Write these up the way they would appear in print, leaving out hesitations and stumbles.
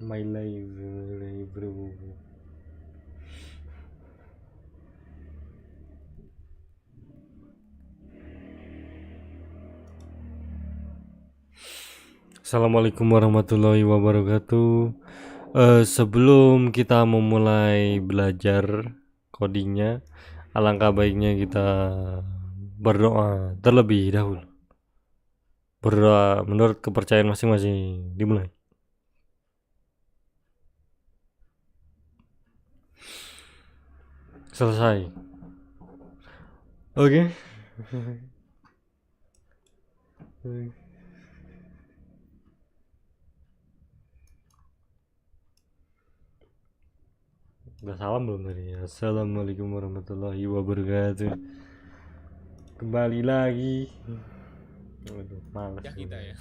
My life, bro. Assalamualaikum warahmatullahi wabarakatuh. Sebelum kita memulai belajar codingnya, alangkah baiknya kita berdoa terlebih dahulu. Berdoa menurut kepercayaan masing-masing. Dimulai. Selesai. Oke. Udah salam belum tadi? Assalamualaikum warahmatullahi wabarakatuh. Kembali lagi. Aduh, males Ya kita ya,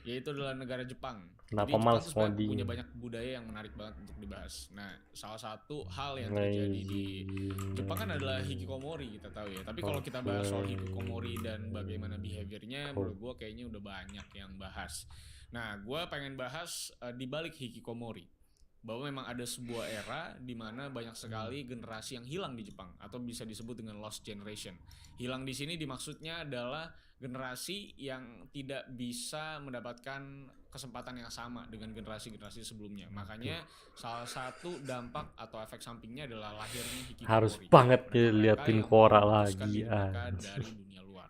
yaitu adalah negara Jepang. Kenapa Jadi Jepang males tuh sebenarnya coding? punya banyak budaya yang menarik banget untuk dibahas. Nah, salah satu hal yang terjadi di Lazy. Jepang kan adalah hikikomori, kita tahu ya. Tapi kalau kita bahas soal hikikomori dan bagaimana behaviornya, menurut gue kayaknya udah banyak yang bahas. Nah, gue pengen bahas di balik hikikomori, bahwa memang ada sebuah era di mana banyak sekali generasi yang hilang di Jepang, atau bisa disebut dengan lost generation. Hilang di sini dimaksudnya adalah generasi yang tidak bisa mendapatkan kesempatan yang sama dengan generasi-generasi sebelumnya. Makanya salah satu dampak atau efek sampingnya adalah lahirnya Harus hikikomori. banget Mereka-mereka liatin yang Quora memutuskan lagi. diri mereka dari dunia luar.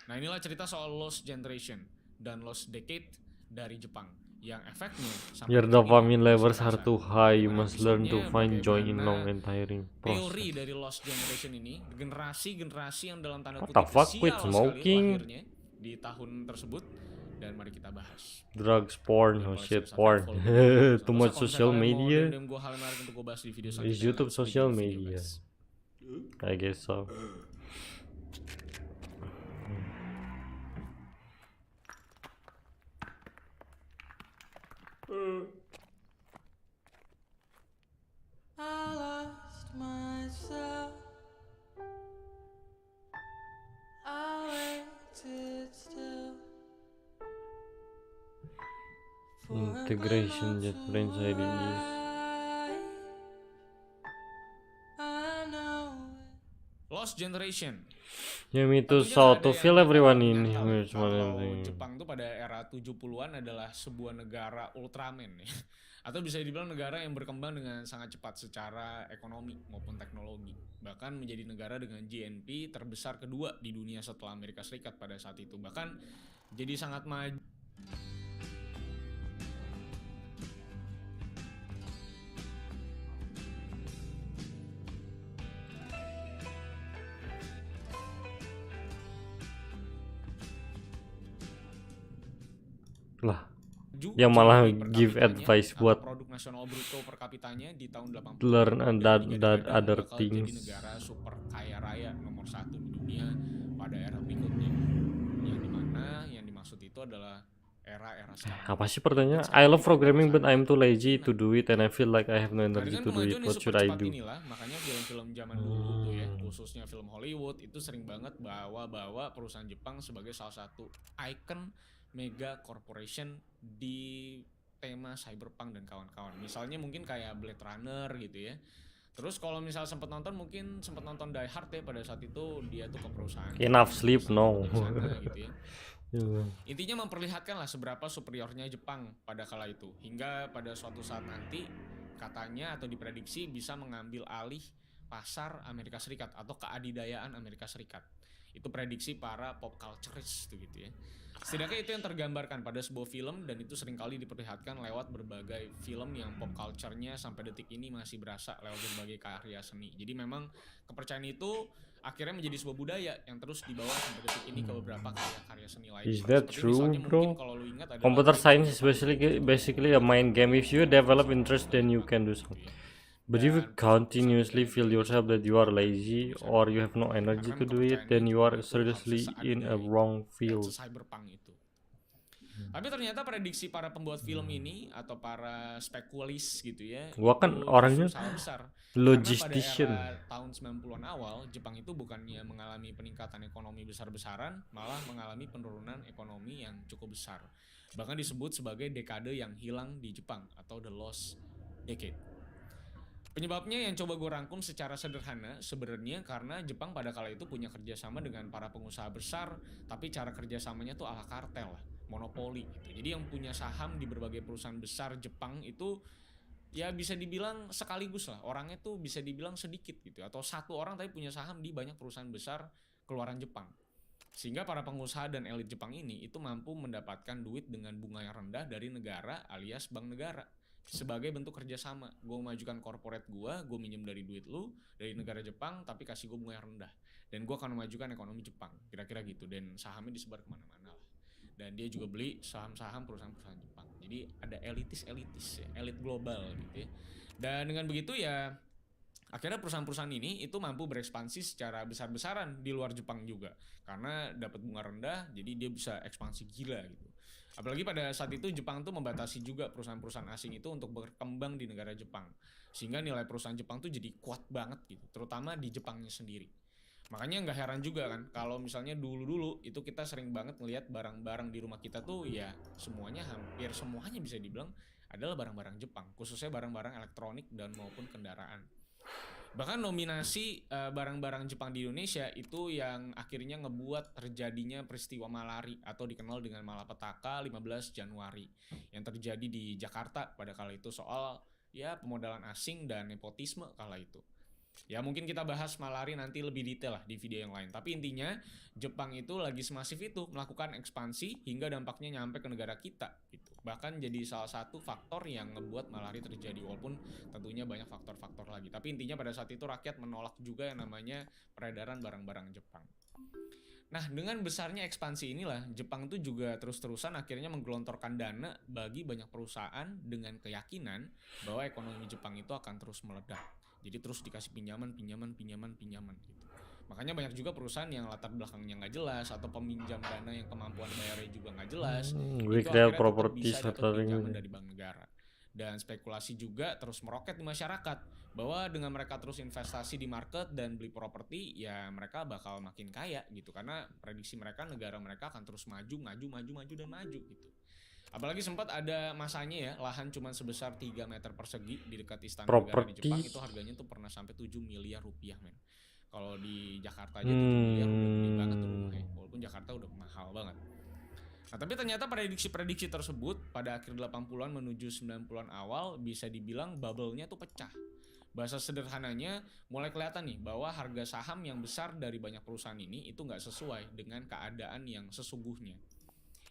Nah, inilah cerita soal lost generation dan lost decade dari Jepang, yang efeknya sampai Your detik ini dopamine masih levels are terasa. too high. You Dimana must learn to episodenya find joy in long bagaimana and tiring teori process. dari lost generation ini, generasi-generasi yang dalam tanda What the kutip fuck with sial sekali smoking? lahirnya di tahun tersebut. Dan mari kita bahas. Drugs, porn, Dan oh kalau shit, saya porn. follow gue di Instagram Too Santosa. much Kalau misalnya social kalian mau media. DM gue hal yang menarik untuk gue bahas di video Is selanjutnya, YouTube let's social begin video media? guys. I guess so. I lost myself. I waited still. Integration JetBrains IDEs. Lost generation. You need to Tentunya so nggak ada to yang feel everyone in menyangkal ya, here. kalau Jepang tuh pada era 70-an adalah sebuah negara Ultraman ya. Atau bisa dibilang negara yang berkembang dengan sangat cepat secara ekonomi maupun teknologi. Bahkan menjadi negara dengan GNP terbesar kedua di dunia setelah Amerika Serikat pada saat itu. Bahkan jadi sangat maju. Lah, yang malah GDP per give kapitanya advice atau buat produk nasional bruto per kapitanya di tahun 80 learn and dan that digadang-gadang other bakal jadi things. negara super kaya raya nomor 1 di dunia pada era berikutnya, yang dimana yang dimaksud itu adalah era sekarang. Apa sih pertanyaan? Sekarang I love ini programming but sana I'm too lazy Cina. to do it and I feel like I have no Nah, energy dengan to do it. kemajuan yang What super should I cepat do? inilah, makanya film-film zaman dulu tuh ya, khususnya film Hollywood itu sering banget bawa perusahaan Jepang sebagai salah satu icon mega corporation di tema cyberpunk dan kawan-kawan. Misalnya mungkin kayak Blade Runner gitu ya. Terus kalau misal sempat nonton Die Hard ya, pada saat itu dia tuh ke perusahaan Enough Jepang, sleep, no. sana gitu ya. Intinya memperlihatkan lah seberapa superiornya Jepang pada kala itu, hingga pada suatu saat nanti katanya atau diprediksi bisa mengambil alih pasar Amerika Serikat atau keadidayaan Amerika Serikat. Itu prediksi para pop culturist gitu ya. Setidaknya itu yang tergambarkan pada sebuah film, dan itu seringkali diperlihatkan lewat berbagai film yang pop culture-nya sampai detik ini masih berasa lewat berbagai karya seni. Jadi memang kepercayaan itu akhirnya menjadi sebuah budaya yang terus dibawa sampai detik ini ke beberapa karya-karya seni lainnya. Is that Seperti true, misalnya mungkin bro? kalau lu ingat adalah Computer science is Cyberpunk basically a mind game. If you develop interest, then you can do something. But if you continuously feel yourself that you are lazy or you have no energy to do it, then you are seriously in a wrong field. Cyberpunk itu. Tapi ternyata prediksi para pembuat film ini atau para spekualis gitu ya, Gua kan itu orangnya salah besar. logistician. Karena pada era tahun 90-an awal, Jepang itu bukannya mengalami peningkatan ekonomi besar-besaran, malah mengalami penurunan ekonomi yang cukup besar. Bahkan disebut sebagai dekade yang hilang di Jepang atau the lost decade. Penyebabnya yang coba gue rangkum secara sederhana sebenarnya karena Jepang pada kala itu punya kerjasama dengan para pengusaha besar, tapi cara kerjasamanya tuh ala kartel lah, monopoli gitu. Jadi yang punya saham di berbagai perusahaan besar Jepang itu ya bisa dibilang sekaligus lah, orangnya tuh bisa dibilang sedikit gitu, atau satu orang tapi punya saham di banyak perusahaan besar keluaran Jepang. Sehingga para pengusaha dan elit Jepang ini itu mampu mendapatkan duit dengan bunga yang rendah dari negara alias bank negara sebagai bentuk kerjasama. Gue memajukan corporate gue minjem dari duit lu dari negara Jepang tapi kasih gue bunga yang rendah, dan gue akan memajukan ekonomi Jepang, kira-kira gitu. Dan sahamnya disebar kemana-mana lah, dan dia juga beli saham-saham perusahaan-perusahaan Jepang. Jadi ada elitis ya, elit global gitu ya. Dan dengan begitu ya akhirnya perusahaan-perusahaan ini itu mampu berekspansi secara besar-besaran di luar Jepang juga. Karena dapat bunga rendah, jadi dia bisa ekspansi gila gitu. Apalagi pada saat itu Jepang tuh membatasi juga perusahaan-perusahaan asing itu untuk berkembang di negara Jepang. Sehingga nilai perusahaan Jepang tuh jadi kuat banget gitu, terutama di Jepangnya sendiri. Makanya nggak heran juga kan kalau misalnya dulu-dulu itu kita sering banget ngelihat barang-barang di rumah kita tuh ya hampir semuanya bisa dibilang adalah barang-barang Jepang, khususnya barang-barang elektronik dan maupun kendaraan. Bahkan nominasi barang-barang Jepang di Indonesia itu yang akhirnya ngebuat terjadinya peristiwa malari atau dikenal dengan malapetaka 15 Januari yang terjadi di Jakarta pada kala itu, soal ya pemodalan asing dan nepotisme kala itu. Ya mungkin kita bahas malari nanti lebih detail lah di video yang lain. Tapi intinya Jepang itu lagi semasif itu melakukan ekspansi hingga dampaknya nyampe ke negara kita gitu. Bahkan jadi salah satu faktor yang ngebuat malari terjadi, walaupun tentunya banyak faktor-faktor lagi. Tapi intinya pada saat itu rakyat menolak juga yang namanya peredaran barang-barang Jepang. Nah, dengan besarnya ekspansi inilah Jepang tuh juga terus-terusan akhirnya menggelontorkan dana bagi banyak perusahaan dengan keyakinan bahwa ekonomi Jepang itu akan terus meledak. Jadi terus dikasih pinjaman gitu. Makanya banyak juga perusahaan yang latar belakangnya nggak jelas atau peminjam dana yang kemampuan bayarnya juga nggak jelas, itu akhirnya tetap bisa dapat pinjaman dari bank negara. Dan spekulasi juga terus meroket di masyarakat bahwa dengan mereka terus investasi di market dan beli properti, ya mereka bakal makin kaya gitu, karena prediksi mereka negara mereka akan terus maju gitu. Apalagi sempat ada masanya ya lahan cuma sebesar 3 meter persegi di dekat istana negara di Jepang itu harganya tuh pernah sampai 7 miliar rupiah men. Kalau di Jakarta aja 7 miliar udah gede banget tuh rumahnya, walaupun Jakarta udah mahal banget. Nah tapi ternyata prediksi-prediksi tersebut pada akhir 80-an menuju 90-an awal bisa dibilang bubble-nya tuh pecah. Bahasa sederhananya mulai kelihatan nih bahwa harga saham yang besar dari banyak perusahaan ini itu nggak sesuai dengan keadaan yang sesungguhnya.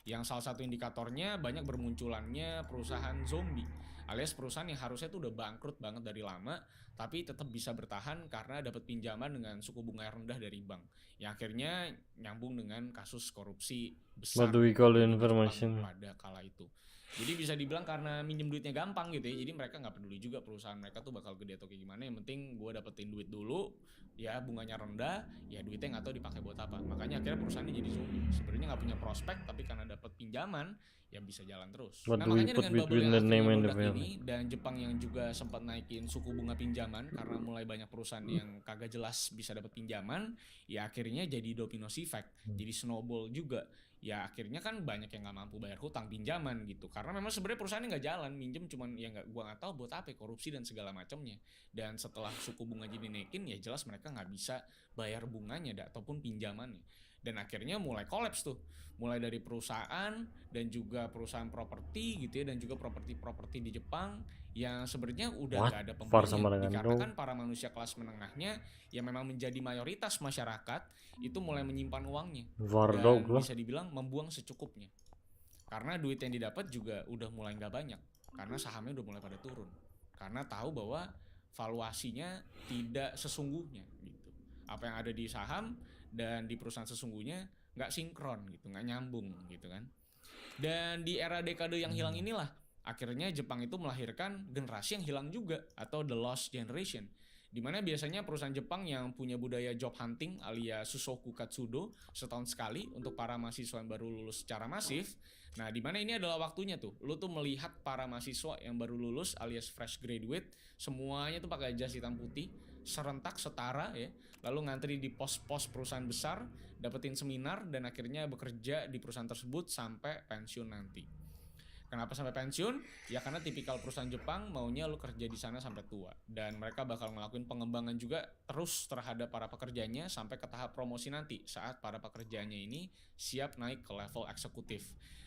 Yang salah satu indikatornya banyak bermunculannya perusahaan zombie, alias perusahaan yang harusnya tuh udah bangkrut banget dari lama tapi tetap bisa bertahan karena dapat pinjaman dengan suku bunga yang rendah dari bank, yang akhirnya nyambung dengan kasus korupsi besar What do we call di information? Jepang pada kala itu. Jadi bisa dibilang karena minjem duitnya gampang gitu ya, jadi mereka nggak peduli juga perusahaan mereka tuh bakal gede atau kayak gimana, yang penting gue dapetin duit dulu, ya bunganya rendah, ya duitnya nggak tahu dipakai buat apa. Makanya akhirnya perusahaannya jadi zombie. Sebenarnya nggak punya prospek, tapi karena dapat pinjaman, ya bisa jalan terus. What Nah do we makanya put dengan bubble between yang the akhirnya name and the meledak value? ini, dan Jepang yang juga sempat naikin suku bunga pinjaman karena mulai banyak perusahaan yang kagak jelas bisa dapat pinjaman, ya akhirnya jadi domino effect, jadi snowball juga. Ya akhirnya kan banyak yang nggak mampu bayar hutang pinjaman gitu, karena memang sebenarnya perusahaannya nggak jalan, minjem cuman ya gua nggak tahu buat apa, korupsi dan segala macamnya. Dan setelah suku bunga jadi naikin, ya jelas mereka nggak bisa bayar bunganya ataupun pinjamannya, dan akhirnya mulai kolaps tuh, mulai dari perusahaan dan juga perusahaan properti gitu ya, dan juga properti di Jepang yang sebenarnya udah What? nggak ada Far sama pembelinya, dengan dikarenakan para manusia kelas menengahnya yang memang menjadi mayoritas masyarakat itu mulai menyimpan uangnya dan Wardog lah. bisa dibilang membuang secukupnya, karena duit yang didapat juga udah mulai nggak banyak karena sahamnya udah mulai pada turun, karena tahu bahwa valuasinya tidak sesungguhnya gitu. Apa yang ada di saham dan di perusahaan sesungguhnya nggak sinkron gitu, nggak nyambung gitu kan. Dan di era dekade yang hilang inilah akhirnya Jepang itu melahirkan generasi yang hilang juga atau the lost generation, dimana biasanya perusahaan Jepang yang punya budaya job hunting alias susoku katsudo setahun sekali untuk para mahasiswa yang baru lulus secara masif. Nah dimana ini adalah waktunya tuh lu tuh melihat para mahasiswa yang baru lulus alias fresh graduate semuanya tuh pakai jas hitam putih serentak setara ya, lalu ngantri di pos-pos perusahaan besar, dapetin seminar dan akhirnya bekerja di perusahaan tersebut sampai pensiun nanti. Kenapa sampai pensiun? Ya karena tipikal perusahaan Jepang maunya lu kerja di sana sampai tua, dan mereka bakal ngelakuin pengembangan juga terus terhadap para pekerjanya sampai ke tahap promosi nanti saat para pekerjanya ini siap naik ke level eksekutif.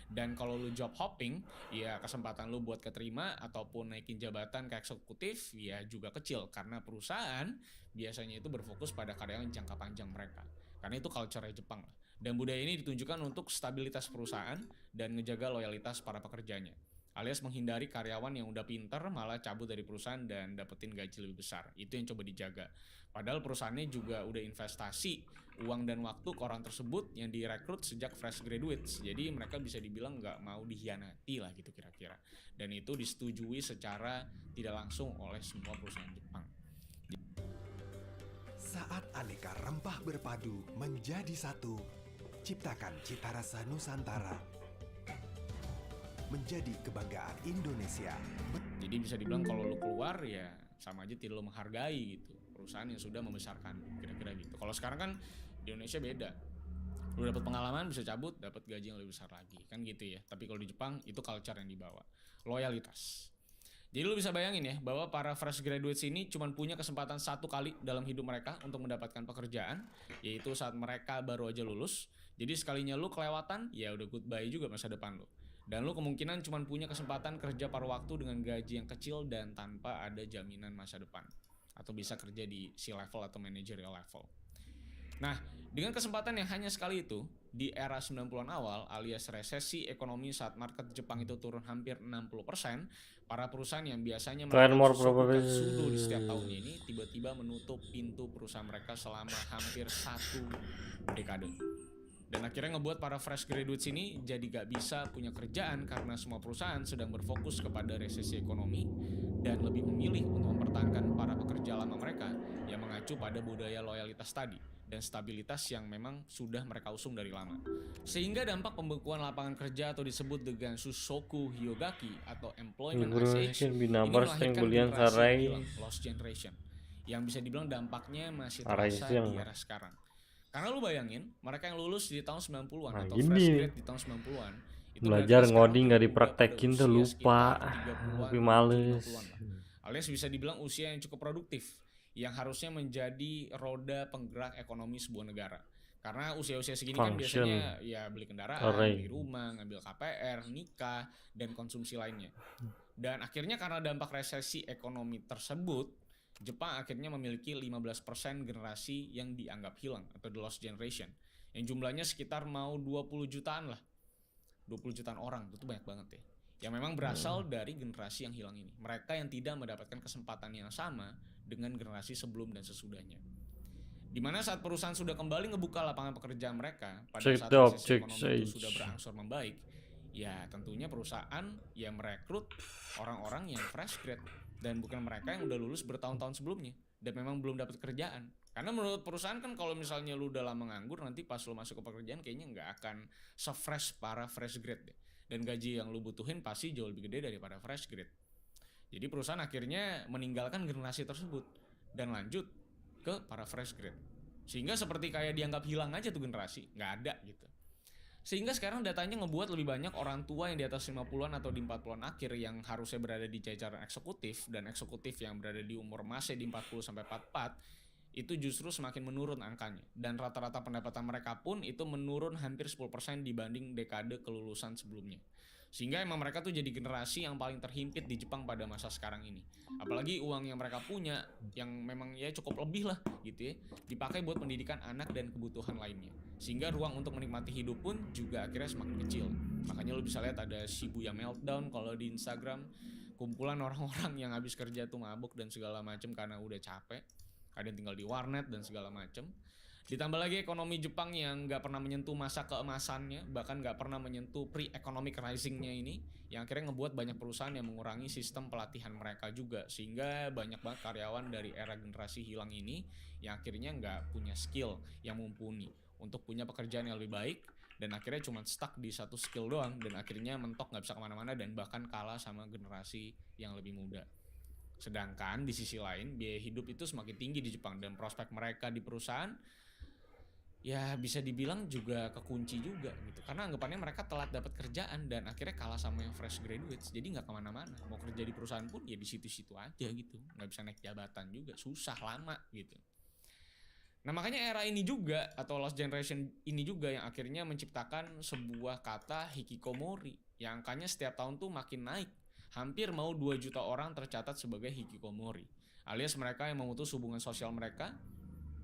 Dan kalau lu job hopping, ya kesempatan lu buat keterima ataupun naikin jabatan ke eksekutif ya juga kecil, karena perusahaan biasanya itu berfokus pada karyawan jangka panjang mereka. Karena itu culture Jepang lah. Dan budaya ini ditunjukkan untuk stabilitas perusahaan dan ngejaga loyalitas para pekerjanya, alias menghindari karyawan yang udah pinter malah cabut dari perusahaan dan dapetin gaji lebih besar. Itu yang coba dijaga. Padahal perusahaannya juga udah investasi uang dan waktu ke orang tersebut yang direkrut sejak fresh graduates. Jadi mereka bisa dibilang nggak mau dihianati lah gitu kira-kira. Dan itu disetujui secara tidak langsung oleh semua perusahaan Jepang. Saat aneka rempah berpadu menjadi satu, ciptakan cita rasa Nusantara menjadi kebanggaan Indonesia. Jadi bisa dibilang kalau lu keluar ya sama aja tidak lu menghargai gitu perusahaan yang sudah membesarkan, kira-kira gitu. Kalau sekarang kan di Indonesia beda. Lu dapat pengalaman bisa cabut, dapat gaji yang lebih besar lagi, kan gitu ya. Tapi kalau di Jepang itu culture yang dibawa, loyalitas. Jadi lu bisa bayangin ya bahwa para fresh graduates ini cuma punya kesempatan satu kali dalam hidup mereka untuk mendapatkan pekerjaan, yaitu saat mereka baru aja lulus. Jadi sekalinya lu kelewatan, ya udah goodbye juga masa depan lu. Dan lu kemungkinan cuma punya kesempatan kerja paruh waktu dengan gaji yang kecil dan tanpa ada jaminan masa depan. Atau bisa kerja di C-level atau managerial level. Nah, dengan kesempatan yang hanya sekali itu, di era 90-an awal alias resesi ekonomi saat market Jepang itu turun hampir 60%, para perusahaan yang biasanya melakukan Susoku dan Sudo di setiap tahunnya ini tiba-tiba menutup pintu perusahaan mereka selama hampir 1 dekade. Dan akhirnya ngebuat para fresh graduates ini jadi gak bisa punya kerjaan karena semua perusahaan sedang berfokus kepada resesi ekonomi dan lebih memilih untuk mempertahankan para pekerja lama mereka yang mengacu pada budaya loyalitas tadi dan stabilitas yang memang sudah mereka usung dari lama. Sehingga dampak pembekuan lapangan kerja atau disebut dengan Susoku Hyogaki atau Employment Ice Age ini melahirkan generasi yang hilang, lost generation, yang bisa dibilang dampaknya masih terasa di era sekarang. Karena lu bayangin, mereka yang lulus di tahun 90-an atau fresh grade di tahun 90-an itu belajar ngoding gak dipraktekin tuh lupa, tapi males. Alias bisa dibilang usia yang cukup produktif, yang harusnya menjadi roda penggerak ekonomi sebuah negara. Karena usia-usia segini kan biasanya ya beli kendaraan, beli rumah, ngambil KPR, nikah, dan konsumsi lainnya. Dan akhirnya karena dampak resesi ekonomi tersebut, Jepang akhirnya memiliki 15% generasi yang dianggap hilang atau the lost generation, yang jumlahnya sekitar mau 20 jutaan lah. 20 jutaan orang, itu banyak banget ya. Yang memang berasal dari generasi yang hilang ini. Mereka yang tidak mendapatkan kesempatan yang sama dengan generasi sebelum dan sesudahnya. Dimana saat perusahaan sudah kembali ngebuka lapangan pekerjaan mereka pada saat resesi ekonomi itu sudah berangsur membaik, ya tentunya perusahaan yang merekrut orang-orang yang fresh grade dan bukan mereka yang udah lulus bertahun-tahun sebelumnya dan memang belum dapat kerjaan. Karena menurut perusahaan kan kalau misalnya lu udah lama nganggur, nanti pas lu masuk ke pekerjaan kayaknya nggak akan se-fresh para fresh grade deh. Dan gaji yang lu butuhin pasti jauh lebih gede daripada fresh grade. Jadi perusahaan akhirnya meninggalkan generasi tersebut dan lanjut ke para fresh grade. Sehingga seperti kayak dianggap hilang aja tuh generasi, nggak ada gitu. Sehingga sekarang datanya ngebuat lebih banyak orang tua yang di atas 50-an atau di 40-an akhir yang harusnya berada di jajaran eksekutif dan eksekutif yang berada di umur masih di 40 sampai 44 itu justru semakin menurun angkanya, dan rata-rata pendapatan mereka pun itu menurun hampir 10% dibanding dekade kelulusan sebelumnya. Sehingga emang mereka tuh jadi generasi yang paling terhimpit di Jepang pada masa sekarang ini. Apalagi uang yang mereka punya yang memang ya cukup lebih lah gitu ya, dipakai buat pendidikan anak dan kebutuhan lainnya. Sehingga ruang untuk menikmati hidup pun juga akhirnya semakin kecil. Makanya lo bisa lihat ada Shibuya Meltdown kalau di Instagram, kumpulan orang-orang yang habis kerja tuh mabuk dan segala macem karena udah capek. Ada yang tinggal di warnet dan segala macem. Ditambah lagi ekonomi Jepang yang gak pernah menyentuh masa keemasannya, bahkan gak pernah menyentuh pre-economic rising-nya ini, yang akhirnya ngebuat banyak perusahaan yang mengurangi sistem pelatihan mereka juga, sehingga banyak banget karyawan dari era generasi hilang ini yang akhirnya gak punya skill yang mumpuni untuk punya pekerjaan yang lebih baik, dan akhirnya cuma stuck di satu skill doang, dan akhirnya mentok gak bisa kemana-mana dan bahkan kalah sama generasi yang lebih muda. Sedangkan di sisi lain biaya hidup itu semakin tinggi di Jepang dan prospek mereka di perusahaan ya bisa dibilang juga kekunci juga gitu, karena anggapannya mereka telat dapat kerjaan dan akhirnya kalah sama yang fresh graduates, jadi nggak kemana-mana, mau kerja di perusahaan pun ya di situ-situ aja gitu, nggak bisa naik jabatan juga, susah lama gitu. Nah makanya era ini juga atau lost generation ini juga yang akhirnya menciptakan sebuah kata hikikomori yang angkanya setiap tahun tuh makin naik, hampir mau 2 juta orang tercatat sebagai hikikomori, alias mereka yang memutus hubungan sosial mereka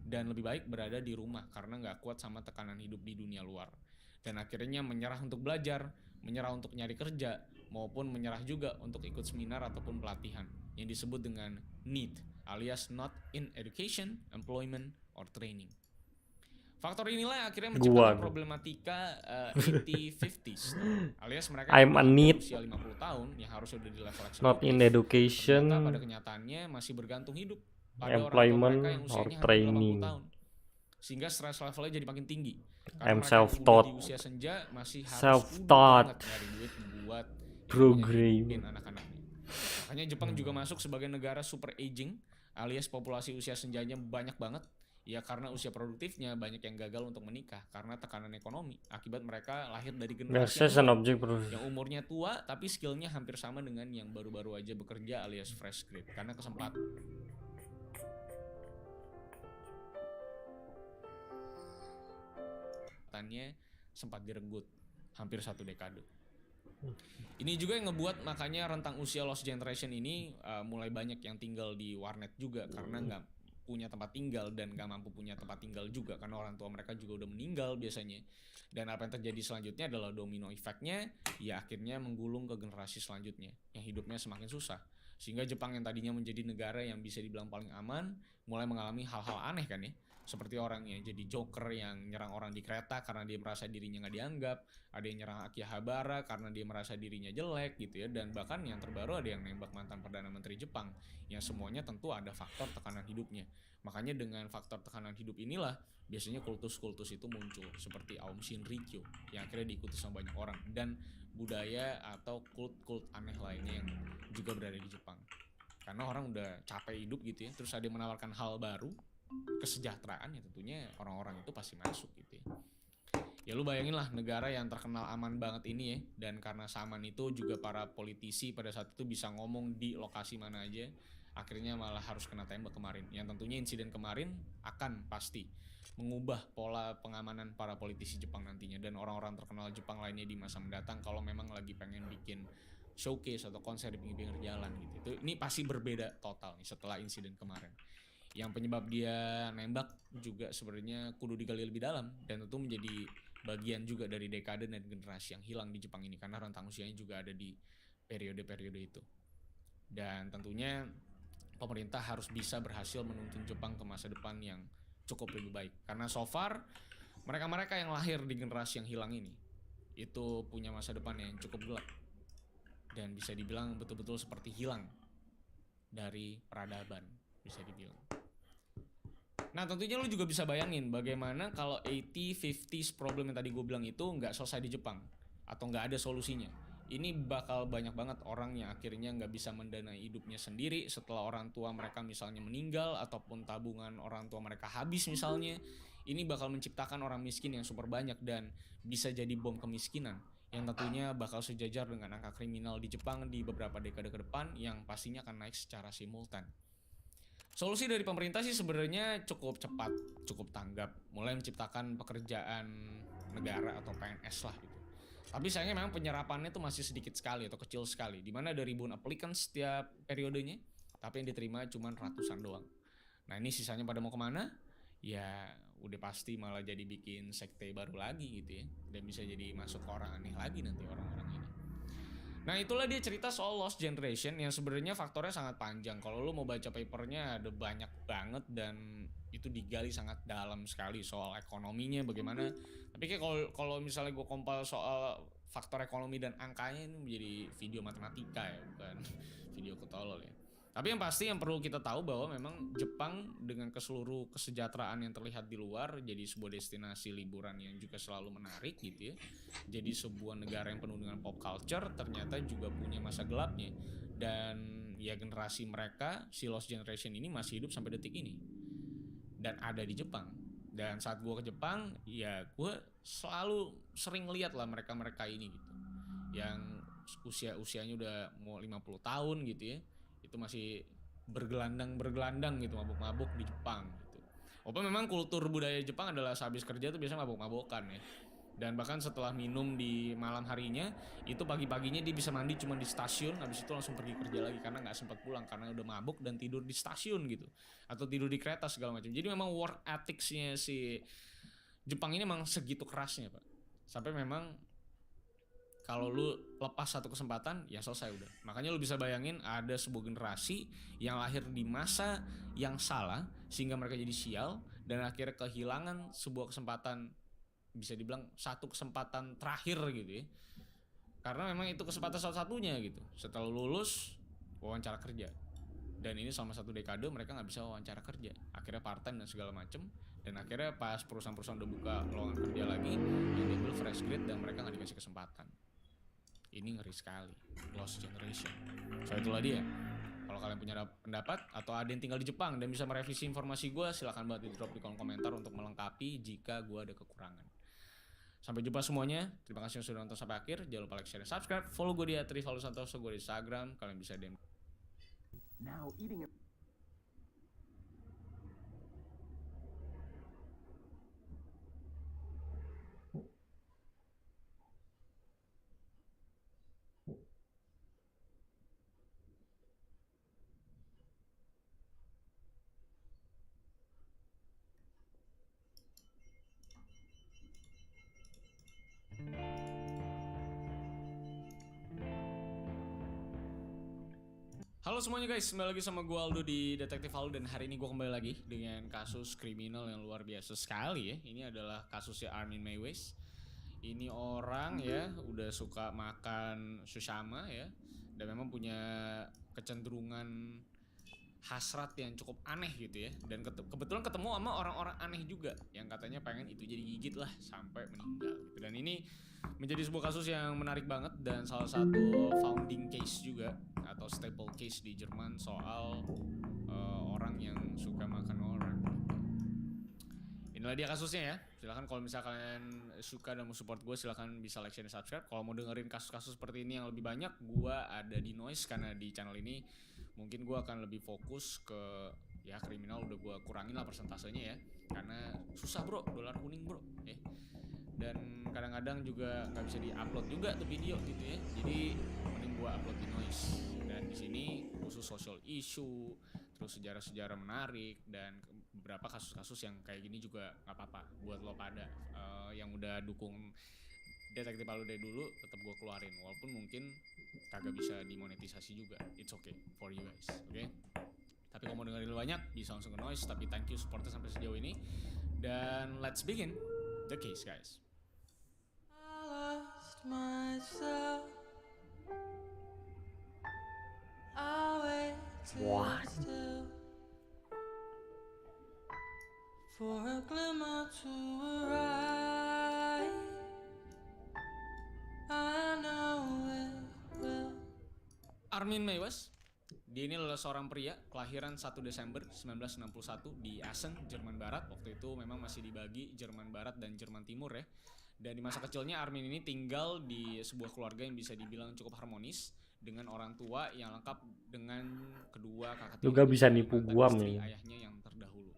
dan lebih baik berada di rumah karena nggak kuat sama tekanan hidup di dunia luar. Dan akhirnya menyerah untuk belajar, menyerah untuk nyari kerja, maupun menyerah juga untuk ikut seminar ataupun pelatihan yang disebut dengan NEET alias Not in Education, Employment, or Training. Faktor inilah yang akhirnya menciptakan problematika 80-50s alias mereka I'm a yang NEET, usia 50 tahun yang harus sudah di level eksekutif, not in education, ternyata pada kenyataannya masih bergantung hidup pada orang tua employment, mereka yang or usianya hampir 80 training. tahun, sehingga stress levelnya jadi makin tinggi karena I'm mereka yang udah self-taught. di usia senja masih harus Self-taught banget nyari duit buat program. hidupin anak-anaknya. Makanya Jepang juga masuk sebagai negara super aging alias populasi usia senjanya banyak banget ya, karena usia produktifnya banyak yang gagal untuk menikah karena tekanan ekonomi akibat mereka lahir dari generasi yang umurnya tua tapi skillnya hampir sama dengan yang baru-baru aja bekerja alias fresh grade, karena kesempatannya sempat direnggut hampir 1 dekade. Ini juga yang ngebuat makanya rentang usia lost generation ini mulai banyak yang tinggal di warnet juga karena nggak punya tempat tinggal dan gak mampu punya tempat tinggal juga karena orang tua mereka juga udah meninggal biasanya. Dan apa yang terjadi selanjutnya adalah domino efeknya, ya akhirnya menggulung ke generasi selanjutnya yang hidupnya semakin susah. Sehingga Jepang yang tadinya menjadi negara yang bisa dibilang paling aman mulai mengalami hal-hal aneh kan ya, seperti orang yang jadi joker yang nyerang orang di kereta karena dia merasa dirinya gak dianggap, ada yang nyerang Akihabara karena dia merasa dirinya jelek gitu ya, dan bahkan yang terbaru ada yang nembak mantan Perdana Menteri Jepang, yang semuanya tentu ada faktor tekanan hidupnya. Makanya dengan faktor tekanan hidup inilah biasanya kultus-kultus itu muncul seperti Aum Shinrikyo yang akhirnya diikuti sama banyak orang, dan budaya atau kult-kult aneh lainnya yang juga berada di Jepang. Karena orang udah capek hidup gitu ya, terus ada yang menawarkan hal baru, kesejahteraan, ya tentunya orang-orang itu pasti masuk gitu ya. Ya lu bayangin lah negara yang terkenal aman banget ini ya, dan karena seaman itu juga para politisi pada saat itu bisa ngomong di lokasi mana aja, akhirnya malah harus kena tembak kemarin. Yang tentunya insiden kemarin akan pasti mengubah pola pengamanan para politisi Jepang nantinya dan orang-orang terkenal Jepang lainnya di masa mendatang kalau memang lagi pengen bikin showcase atau konser di pinggir-pinggir jalan gitu. Ini pasti berbeda total nih setelah insiden kemarin. Yang penyebab dia nembak juga sebenarnya kudu digali lebih dalam dan tentu menjadi bagian juga dari dekade dan generasi yang hilang di Jepang ini karena rentang usianya juga ada di periode-periode itu. Dan tentunya pemerintah harus bisa berhasil menuntun Jepang ke masa depan yang cukup lebih baik. Karena so far mereka-mereka yang lahir di generasi yang hilang ini itu punya masa depan yang cukup gelap dan bisa dibilang betul-betul seperti hilang dari peradaban, bisa dibilang. Nah tentunya lu juga bisa bayangin bagaimana kalau 80-50s problem yang tadi gue bilang itu nggak selesai di Jepang atau nggak ada solusinya. Ini bakal banyak banget orang yang akhirnya nggak bisa mendanai hidupnya sendiri setelah orang tua mereka misalnya meninggal ataupun tabungan orang tua mereka habis misalnya. Ini bakal menciptakan orang miskin yang super banyak dan bisa jadi bom kemiskinan yang tentunya bakal sejajar dengan angka kriminal di Jepang di beberapa dekade ke depan yang pastinya akan naik secara simultan. Solusi dari pemerintah sih sebenarnya cukup cepat, cukup tanggap, mulai menciptakan pekerjaan negara atau PNS lah gitu. Tapi sayangnya memang penyerapannya tuh masih sedikit sekali atau kecil sekali, dimana ada ribuan applicants setiap periodenya, tapi yang diterima cuma ratusan doang. Nah ini sisanya pada mau kemana? Ya udah pasti malah jadi bikin sekte baru lagi gitu ya, dan bisa jadi masuk ke orang aneh lagi nanti orang-orang ini. Nah itulah dia cerita soal lost generation yang sebenarnya faktornya sangat panjang. Kalau lu mau baca papernya ada banyak banget dan itu digali sangat dalam sekali soal ekonominya bagaimana. Tapi kayak kalau misalnya gue kompil soal faktor ekonomi dan angkanya ini menjadi video matematika ya, bukan video ketolol ya. Tapi yang pasti yang perlu kita tahu bahwa memang Jepang dengan keseluruh kesejahteraan yang terlihat di luar jadi sebuah destinasi liburan yang juga selalu menarik gitu ya. Jadi sebuah negara yang penuh dengan pop culture ternyata juga punya masa gelapnya. Dan ya generasi mereka, si lost generation ini masih hidup sampai detik ini. Dan ada di Jepang. Dan saat gue ke Jepang, ya gue selalu sering lihat lah mereka ini gitu, yang usianya udah mau 50 tahun gitu ya, itu masih bergelandang gitu, mabuk-mabuk di Jepang gitu. Walaupun memang kultur budaya Jepang adalah sehabis kerja tuh biasanya mabuk-mabukan ya. Dan bahkan setelah minum di malam harinya, itu pagi-paginya dia bisa mandi cuma di stasiun, habis itu langsung pergi kerja lagi karena nggak sempat pulang karena udah mabuk dan tidur di stasiun gitu, atau tidur di kereta segala macam. Jadi memang work ethics-nya si Jepang ini memang segitu kerasnya Pak, sampai memang kalau lu lepas satu kesempatan ya selesai udah. Makanya lu bisa bayangin ada sebuah generasi yang lahir di masa yang salah sehingga mereka jadi sial dan akhirnya kehilangan sebuah kesempatan, bisa dibilang satu kesempatan terakhir gitu ya, karena memang itu kesempatan satu-satunya gitu. Setelah lulus wawancara kerja, dan ini selama 1 dekade mereka nggak bisa wawancara kerja, akhirnya part time dan segala macem. Dan akhirnya pas perusahaan-perusahaan udah buka lowongan kerja lagi, yang diambil fresh grade dan mereka nggak dikasih kesempatan. Ini ngeri sekali, lost generation. So itulah dia. Kalau kalian punya pendapat atau ada yang tinggal di Jepang dan bisa merevisi informasi gue, silahkan banget di drop di kolom komentar untuk melengkapi jika gue ada kekurangan. Sampai jumpa semuanya. Terima kasih yang sudah nonton sampai akhir. Jangan lupa like, share, dan subscribe. Follow gue di @rivaldosantoso, gue di Instagram. Kalian bisa DM. Halo semuanya guys, kembali lagi sama gue Aldo di Detektif Aldo, dan hari ini gue kembali lagi dengan kasus kriminal yang luar biasa sekali ya. Ini adalah kasusnya Armin Meiwes. Ini orang ya udah suka makan sushama ya, dan memang punya kecenderungan hasrat yang cukup aneh gitu ya. Dan kebetulan ketemu sama orang-orang aneh juga yang katanya pengen itu jadi gigit lah sampai meninggal gitu. Dan ini menjadi sebuah kasus yang menarik banget dan salah satu founding case juga atau staple case di Jerman soal orang yang suka makan orang. Inilah dia kasusnya ya. Silahkan kalau misalkan kalian suka dan mau support gue, silahkan bisa like, share, dan subscribe. Kalau mau dengerin kasus-kasus seperti ini yang lebih banyak, gue ada di Noise, karena di channel ini mungkin gue akan lebih fokus ke ya kriminal, udah gue kurangin lah persentasenya ya, karena susah bro, dolar kuning bro ya. Dan kadang-kadang juga nggak bisa di-upload juga tuh video gitu ya, jadi mending gue upload di Noise. Dan di sini khusus social issue, terus sejarah-sejarah menarik, dan beberapa kasus-kasus yang kayak gini juga nggak apa-apa buat lo pada yang udah dukung Detektif Aldo dari dulu, tetap gue keluarin walaupun mungkin kagak bisa dimonetisasi juga. It's okay for you guys, oke? Tapi kalau mau dengerin banyak bisa langsung ke Noise. Tapi thank you supportnya sampai sejauh ini, dan let's begin the case guys. I lost myself. I waited still for a glimmer to arrive. I know it will. Armin Meiwes, dia ini adalah seorang pria kelahiran 1 Desember 1961 di Essen, Jerman Barat. Waktu itu memang masih dibagi Jerman Barat dan Jerman Timur ya. Dan di masa kecilnya Armin ini tinggal di sebuah keluarga yang bisa dibilang cukup harmonis, dengan orang tua yang lengkap dengan kedua kakak Lu gak bisa nipu mantan gua istri nih. ayahnya yang terdahulu.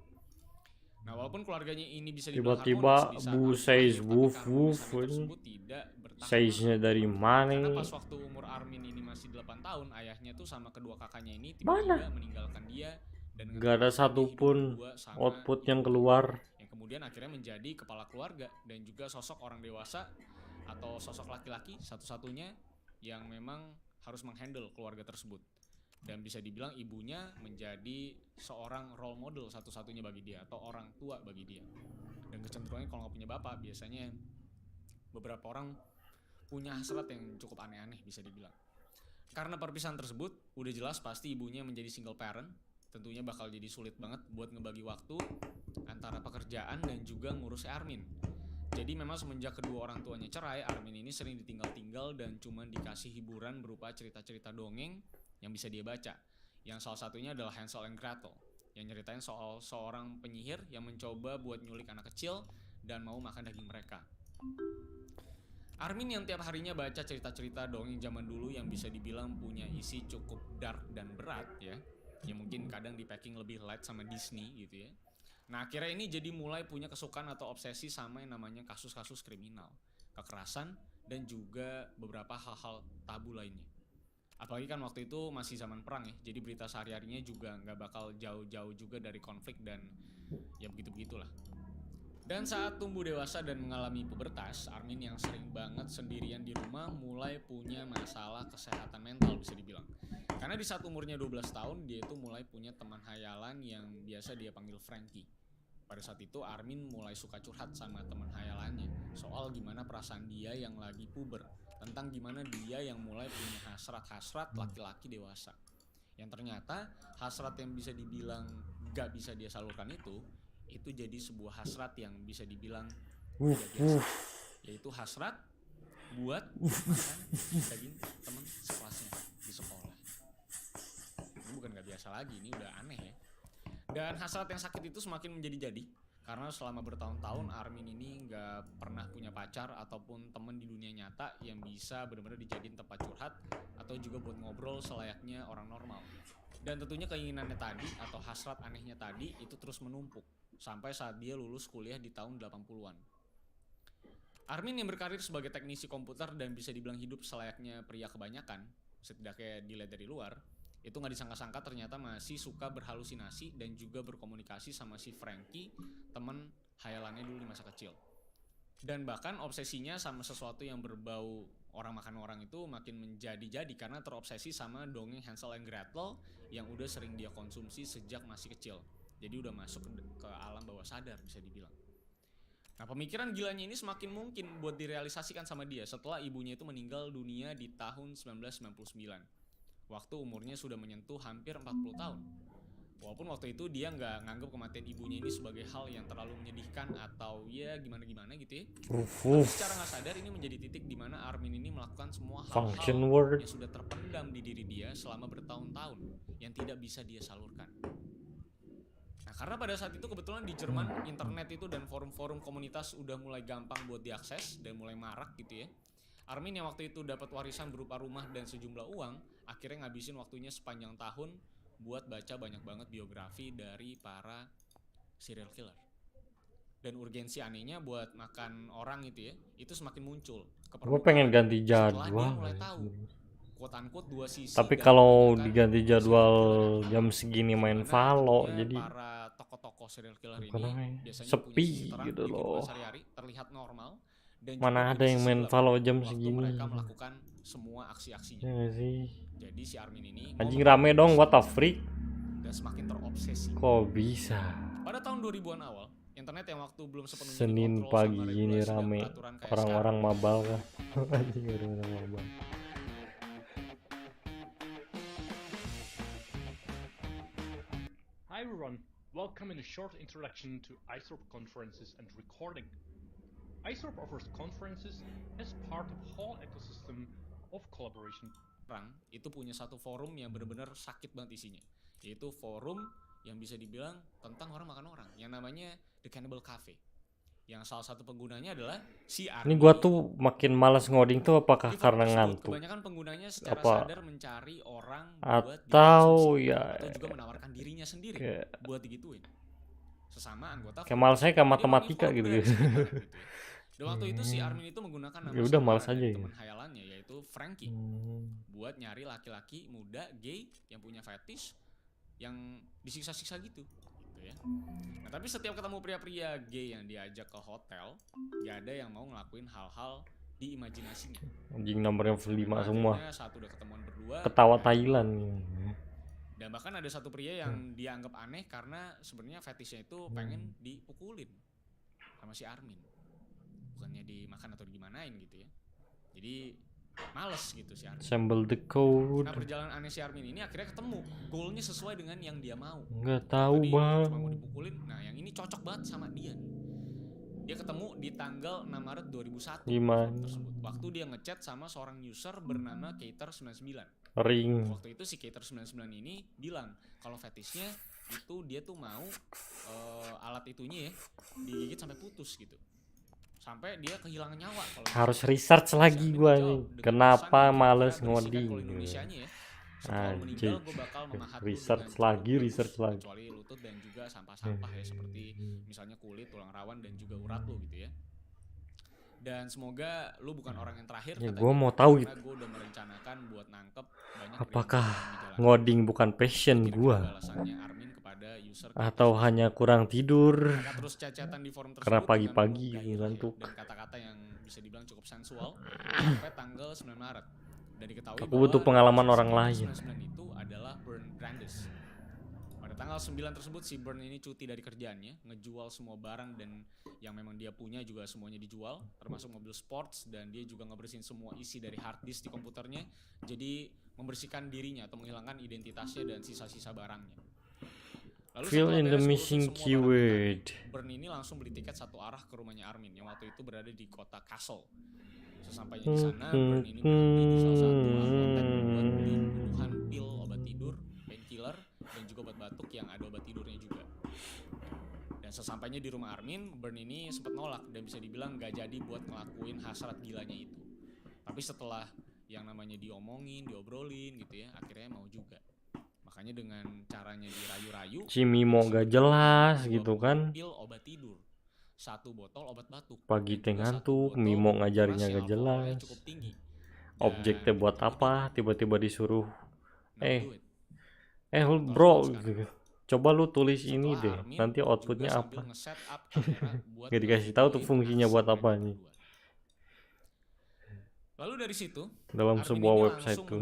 Nah, walaupun keluarganya ini bisa dibilang Tiba-tiba harmonis, di saat Bu Armin says lahir, tapi woof keharmonisan woof, tersebut tidak bertahan saysnya lama. dari mana? Karena pas waktu umur Armin ini masih 8 tahun, ayahnya tuh sama kedua kakaknya ini tiba-tiba meninggalkan dia, dan Gak ada satupun output yang keluar. yang kemudian akhirnya menjadi kepala keluarga dan juga sosok orang dewasa atau sosok laki-laki satu-satunya yang memang harus menghandle keluarga tersebut. Dan bisa dibilang ibunya menjadi seorang role model satu-satunya bagi dia, atau orang tua bagi dia. Dan kecenderungannya kalau nggak punya bapak, biasanya beberapa orang punya hasrat yang cukup aneh-aneh bisa dibilang. Karena perpisahan tersebut, udah jelas pasti ibunya menjadi single parent. Tentunya bakal jadi sulit banget buat ngebagi waktu antara pekerjaan dan juga ngurus Armin. Jadi memang semenjak kedua orang tuanya cerai, Armin ini sering ditinggal-tinggal dan cuma dikasih hiburan berupa cerita-cerita dongeng yang bisa dia baca. Yang salah satunya adalah Hansel and Gretel, yang nyeritain soal seorang penyihir yang mencoba buat nyulik anak kecil dan mau makan daging mereka. Armin yang tiap harinya baca cerita-cerita dongeng zaman dulu yang bisa dibilang punya isi cukup dark dan berat ya, yang mungkin kadang di packing lebih light sama Disney gitu ya. Nah akhirnya ini jadi mulai punya kesukaan atau obsesi sama yang namanya kasus-kasus kriminal, kekerasan, dan juga beberapa hal-hal tabu lainnya. Apalagi kan waktu itu masih zaman perang ya, jadi berita sehari-harinya juga nggak bakal jauh-jauh juga dari konflik dan ya begitu-begitulah. Dan saat tumbuh dewasa dan mengalami pubertas, Armin yang sering banget sendirian di rumah mulai punya masalah kesehatan mental bisa dibilang. Karena di saat umurnya 12 tahun, dia itu mulai punya teman hayalan yang biasa dia panggil Frankie. Pada saat itu Armin mulai suka curhat sama teman hayalannya soal gimana perasaan dia yang lagi puber, tentang gimana dia yang mulai punya hasrat-hasrat laki-laki dewasa. Yang ternyata hasrat yang bisa dibilang gak bisa dia salurkan itu jadi sebuah hasrat yang bisa dibilang tidak biasa, yaitu hasrat buat makan daging teman sekelasnya di sekolah. Ini bukan gak biasa lagi, ini udah aneh ya. Dan hasrat yang sakit itu semakin menjadi-jadi karena selama bertahun-tahun Armin ini gak pernah punya pacar ataupun teman di dunia nyata yang bisa benar-benar dijadiin tempat curhat atau juga buat ngobrol selayaknya orang normal. Dan tentunya keinginannya tadi atau hasrat anehnya tadi itu terus menumpuk sampai saat dia lulus kuliah di tahun 80-an. Armin yang berkarir sebagai teknisi komputer dan bisa dibilang hidup selayaknya pria kebanyakan, setidaknya dilihat dari luar, itu gak disangka-sangka ternyata masih suka berhalusinasi dan juga berkomunikasi sama si Frankie, temen hayalannya dulu di masa kecil. Dan bahkan obsesinya sama sesuatu yang berbau orang makan orang itu makin menjadi-jadi karena terobsesi sama dongeng Hansel and Gretel yang udah sering dia konsumsi sejak masih kecil. Jadi udah masuk ke alam bawah sadar bisa dibilang. Nah pemikiran gilanya ini semakin mungkin buat direalisasikan sama dia setelah ibunya itu meninggal dunia di tahun 1999. Waktu umurnya sudah menyentuh hampir 40 tahun. Walaupun waktu itu dia nggak nganggap kematian ibunya ini sebagai hal yang terlalu menyedihkan atau ya gimana-gimana gitu ya. Tapi secara nggak sadar ini menjadi titik di mana Armin ini melakukan semua hal-hal yang sudah terpendam di diri dia selama bertahun-tahun yang tidak bisa dia salurkan. Nah karena pada saat itu kebetulan di Jerman internet itu dan forum-forum komunitas udah mulai gampang buat diakses dan mulai marak gitu ya. Armin yang waktu itu dapat warisan berupa rumah dan sejumlah uang, akhirnya ngabisin waktunya sepanjang tahun buat baca banyak banget biografi dari para serial killer. Dan urgensi anehnya buat makan orang itu ya, itu semakin muncul. Gue pengen ganti setelah dia jadwal. mulai tahu quote-unquote dua sisi. Tapi kalau diganti jadwal jam segini main Valo, jadi para tokoh-tokoh serial killer ini biasanya sepi punya gitu loh. Sehari-hari terlihat normal dan Mana ada yang main Valo jam segini? Mereka melakukan semua aksi-aksinya. Ya sih. Jadi si Armin ini Anjing rame dong, what the freak? Dan semakin terobsesi. Kok bisa? Pada tahun 2000-an awal, internet yang waktu belum sepenuhnya Senin dikontrol pagi sama ini regulasi dan rame peraturan kayak orang-orang mabal kan? Anjing orang-orang mabal. Hi everyone, welcome in a short introduction to iSorp conferences and recording. iSorp offers conferences as part of whole ecosystem of collaboration. Itu punya satu forum yang benar-benar sakit banget isinya, yaitu forum yang bisa dibilang tentang orang makan orang, yang namanya The Cannibal Cafe. Yang salah satu penggunanya adalah si Armin. Ini gua tuh makin malas ngoding tuh apakah karena ngantuk? Kebanyakan penggunanya secara apa sadar mencari orang atau ya atau juga menawarkan dirinya sendiri buat digituin. Sesama anggota. Kayak malas saya kayak matematika gitu. Dan waktu itu si Armin itu menggunakan nama ya udah malas aja ya. teman hayalannya yaitu Frankie buat nyari laki-laki muda gay yang punya fetish yang disiksa-siksa gitu ya. Nah tapi setiap ketemu pria-pria gay yang diajak ke hotel, gak ada yang mau ngelakuin hal-hal di imajinasinya. Anjing nomornya 5 semua. Saat udah ketemuan berdua, ketawa Thailand. Dan bahkan ada satu pria yang dianggap aneh karena sebenarnya fetishnya itu pengen dipukulin sama si Armin, bukannya dimakan atau digimanain gitu ya. Jadi males gitu si Armin. Assemble the code. Nah perjalanan aneh si Armin ini akhirnya ketemu goalnya sesuai dengan yang dia mau. Nggak tahu bang. Cuma mau dipukulin. Nah yang ini cocok banget sama dia nih. Dia ketemu di tanggal 6 Maret 2001 Gimana? tersebut. Waktu dia ngechat sama seorang user bernama Cater99. Ring. Waktu itu si Cater99 ini bilang kalau fetishnya itu dia tuh mau alat itunya ya digigit sampai putus gitu. Sampai dia kehilangan nyawa. Harus research lagi gua nih. Kenapa males ngoding? Setelah meninggal gue bakal memahat research lagi. kecuali lutut dan juga sampah-sampah ya, seperti misalnya kulit, tulang rawan dan juga urat lo gitu ya. Dan semoga lu bukan orang yang terakhir. Ya gue mau tahu karena gue udah merencanakan buat nangkep banyak apakah ngoding bukan passion gue atau hanya kurang tidur terus cacatan di forum karena tersebut pagi-pagi ngantuk. dan kata-kata yang bisa dibilang cukup sensual sampai tanggal 9 Maret. Dan diketahui Aku butuh pengalaman orang lain. 99 itu adalah Burn Brandes. Pada tanggal 9 tersebut si Burn ini cuti dari kerjaannya, ngejual semua barang dan yang memang dia punya juga semuanya dijual, termasuk mobil sports, dan dia juga ngebersihin semua isi dari hard disk di komputernya. Jadi membersihkan dirinya atau menghilangkan identitasnya dan sisa-sisa barangnya. Lalu Fill in the missing keyword. Burn ini langsung beli tiket satu arah ke rumahnya Armin yang waktu itu berada di kota Kassel. Sesampainya di sana, Burn ini berhenti di salah satu apotek buat beli puluhan pil obat tidur, painkiller, dan juga obat batuk yang ada obat tidurnya juga. Dan sesampainya di rumah Armin, Burn ini sempat nolak dan bisa dibilang gak jadi buat ngelakuin hasrat gilanya itu. Tapi setelah yang namanya diomongin, diobrolin gitu ya, akhirnya mau juga. Makanya dengan caranya dirayu-rayu, Cimimo gak jelas gitu kan. pil obat tidur, 1 botol obat batuk. Pagi teh ngantuk, Mimo ngajarinya gak jelas. Objeknya buat apa? Tiba-tiba disuruh bro, coba lu tulis ini deh. Nanti outputnya apa? Gak dikasih tahu tuh fungsinya buat apa nih. Lalu dari situ Dalam sebuah website tuh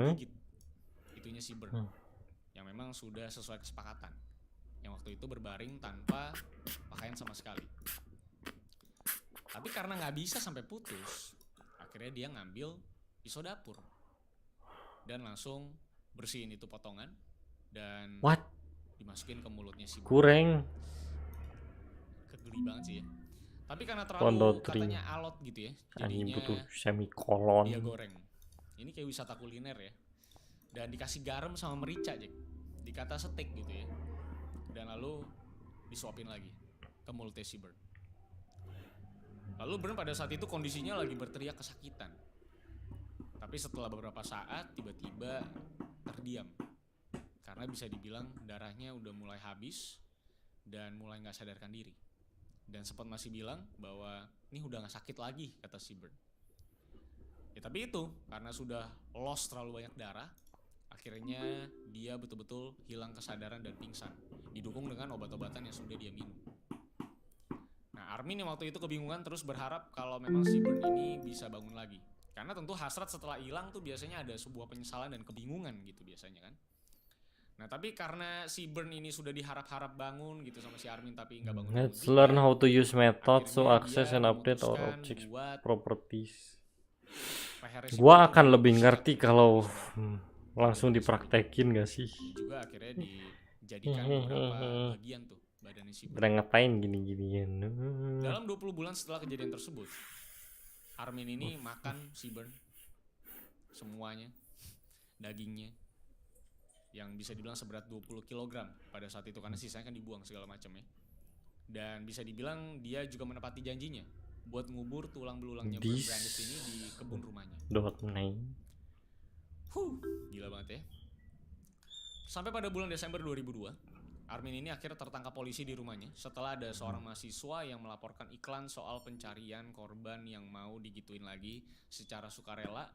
itunya si Burn yang memang sudah sesuai kesepakatan, yang waktu itu berbaring tanpa pakaian sama sekali. Tapi karena nggak bisa sampai putus, akhirnya dia ngambil pisau dapur dan langsung bersihin itu potongan dan dimasukin ke mulutnya si Burn. Kurang. Kegeli banget sih ya. Tapi karena terlalu katanya alot gitu ya, jadinya butuh semikolon. dia goreng. Ini kayak wisata kuliner ya. Dan dikasih garam sama merica, Jack. Dikata steak gitu ya. Dan lalu disuapin lagi ke mulutnya si Burn. Lalu Burn pada saat itu kondisinya lagi berteriak kesakitan. Tapi setelah beberapa saat tiba-tiba terdiam. Karena bisa dibilang darahnya udah mulai habis dan mulai gak sadarkan diri. Dan sempat masih bilang bahwa ini udah gak sakit lagi, kata si Burn. Ya tapi itu, karena sudah lost terlalu banyak darah, akhirnya dia betul-betul hilang kesadaran dan pingsan, didukung dengan obat-obatan yang sudah dia minum. Nah, Armin yang waktu itu kebingungan terus berharap kalau memang si Burn ini bisa bangun lagi. Karena tentu hasrat setelah hilang tuh biasanya ada sebuah penyesalan dan kebingungan gitu biasanya kan. Nah tapi karena si Burn ini sudah diharap-harap bangun gitu sama si Armin tapi nggak bangun. Let's learn how to use methods to access and update our object properties. Gua akan lebih ngerti kalau langsung dipraktekin gak sih? Juga akhirnya dijadikan beberapa bagian tuh badan si Burn. Udah ngapain gini-ginian? Dalam 20 bulan setelah kejadian tersebut, Armin ini makan si Burn semuanya, dagingnya yang bisa dibilang seberat 20 kg pada saat itu karena sisanya kan dibuang segala macam ya. Dan bisa dibilang dia juga menepati janjinya buat ngubur tulang belulangnya Burn Brandes ini di kebun rumahnya. Gila banget ya. Sampai pada bulan Desember 2002, Armin ini akhirnya tertangkap polisi di rumahnya setelah ada seorang mahasiswa yang melaporkan iklan soal pencarian korban yang mau digituin lagi secara sukarela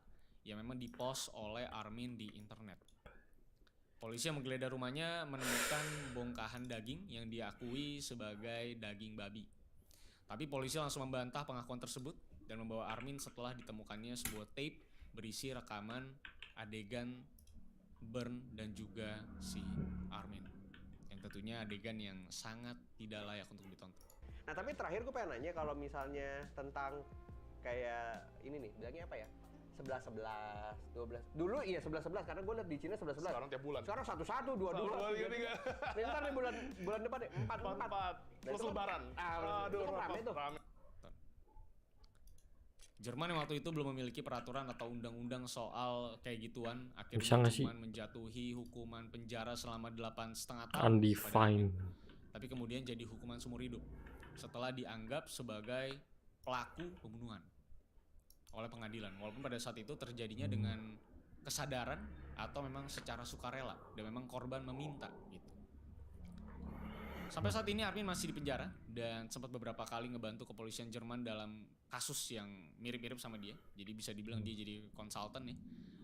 yang memang dipost oleh Armin di internet. Polisi yang menggeledah rumahnya menemukan bongkahan daging yang diakui sebagai daging babi. Tapi polisi langsung membantah pengakuan tersebut dan membawa Armin setelah ditemukannya sebuah tape berisi rekaman adegan Burn dan juga si Armin. Yang tentunya adegan yang sangat tidak layak untuk ditonton. Nah tapi terakhir gue pengen nanya kalau misalnya tentang kayak ini nih, bilangnya apa ya? 11-11, 12. Dulu iya 11-11 karena gue liat di Cina 11-11. Sekarang tiap bulan. Sekarang 1-1, 2-2. Ntar nih bulan depan nih 4-4. Plus lebaran. Aduh, rame tuh. Jerman yang waktu itu belum memiliki peraturan atau undang-undang soal kayak gituan, Bisa akhirnya nggak sih? cuma menjatuhi hukuman penjara selama 8,5 tahun pada Undefined. tapi kemudian jadi hukuman seumur hidup setelah dianggap sebagai pelaku pembunuhan oleh pengadilan, walaupun pada saat itu terjadinya dengan kesadaran atau memang secara sukarela dan memang korban meminta gitu. Sampai saat ini Armin masih di penjara dan sempat beberapa kali ngebantu kepolisian Jerman dalam kasus yang mirip-mirip sama dia. Jadi bisa dibilang dia jadi konsultan nih.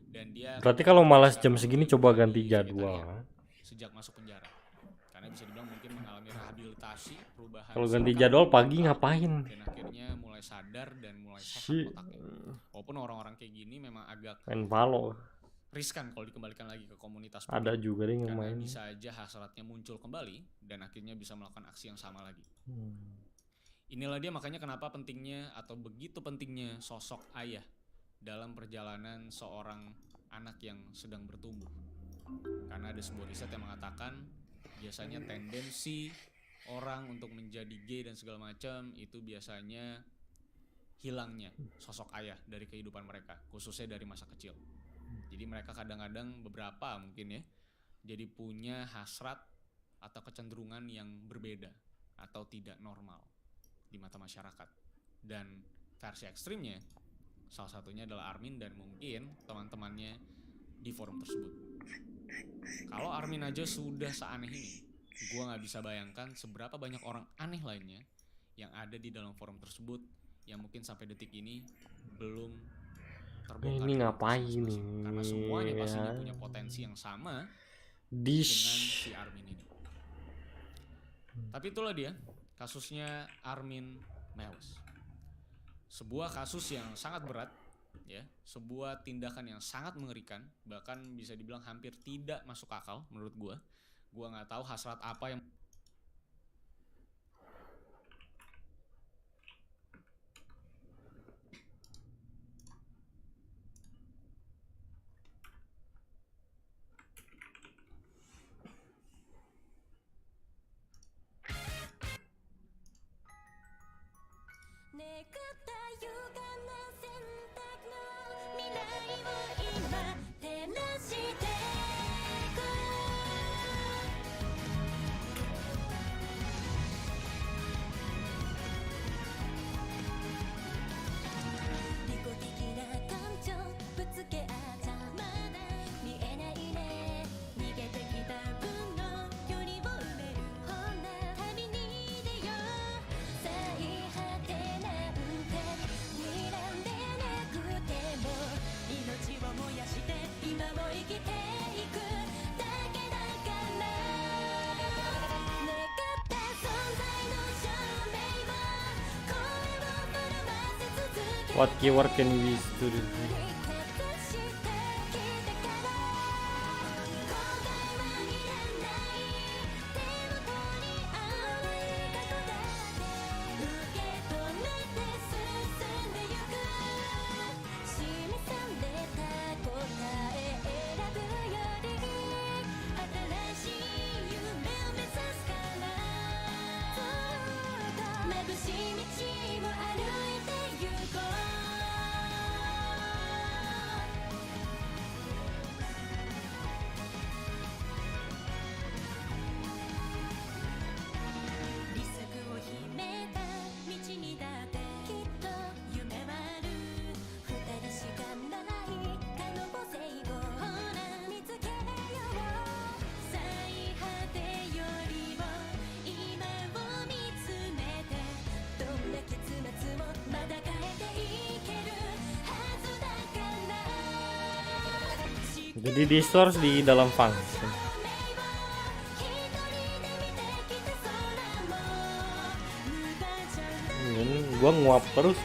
Dan dia Berarti kalau malas jam sekarang segini mungkin coba jadi ganti vegetarian jadwal. sejak masuk penjara. Karena bisa dibilang mungkin mengalami rehabilitasi, perubahan. Kalau ganti sikap, jadwal pagi mental, ngapain? dan akhirnya mulai sadar dan mulai sehat Si otaknya. Walaupun orang-orang kayak gini memang agak main palo. riskan kalau dikembalikan lagi ke komunitas Ada publik. juga deh yang Karena main. bisa aja hasratnya muncul kembali dan akhirnya bisa melakukan aksi yang sama lagi. Inilah dia makanya kenapa pentingnya atau begitu pentingnya sosok ayah dalam perjalanan seorang anak yang sedang bertumbuh. Karena ada sebuah riset yang mengatakan biasanya tendensi orang untuk menjadi gay dan segala macam itu biasanya hilangnya sosok ayah dari kehidupan mereka, khususnya dari masa kecil. Jadi mereka kadang-kadang beberapa mungkin ya jadi punya hasrat atau kecenderungan yang berbeda atau tidak normal di mata masyarakat. Dan versi ekstrimnya salah satunya adalah Armin dan mungkin teman-temannya di forum tersebut. Kalau Armin aja sudah seaneh ini, gua nggak bisa bayangkan seberapa banyak orang aneh lainnya yang ada di dalam forum tersebut yang mungkin sampai detik ini belum terbongkar. Ini ngapain nih? Karena semuanya pastinya punya potensi yang sama dengan si Armin ini. Tapi itulah dia kasusnya Armin Mewes. Sebuah kasus yang sangat berat ya, sebuah tindakan yang sangat mengerikan, bahkan bisa dibilang hampir tidak masuk akal menurut gua. Gua nggak tahu hasrat apa yang What keyword can we use to do? Jadi di source di dalam function. Gua nguap terus.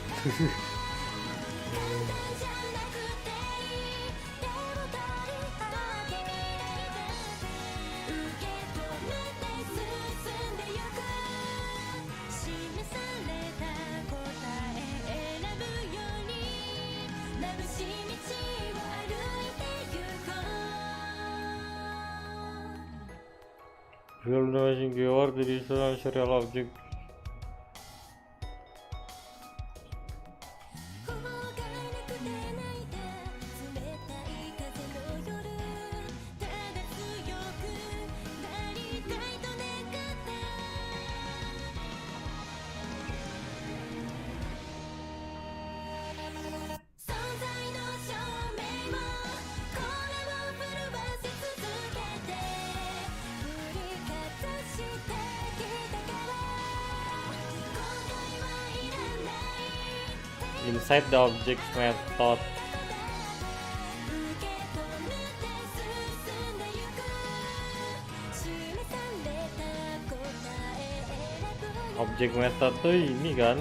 Donasi keyword jadi seorang serial object. inside the object method. Object method tuh ini kan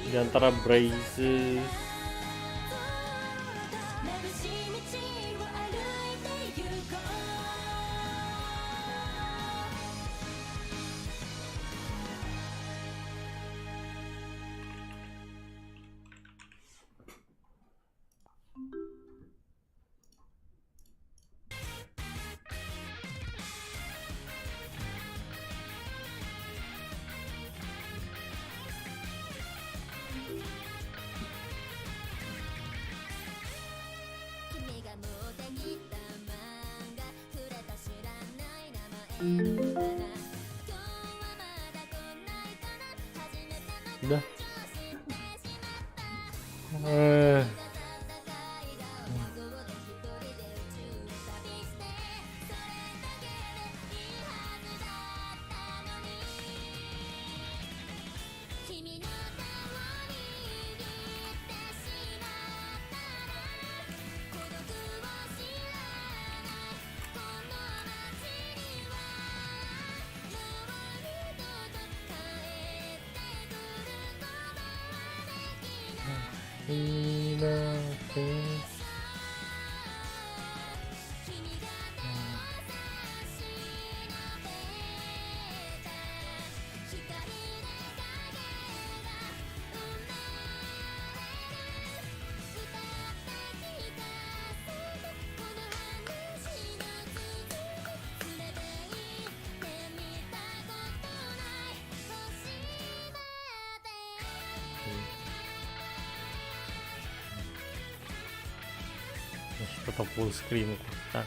di antara braces. Udah. Tetap full screen kotak.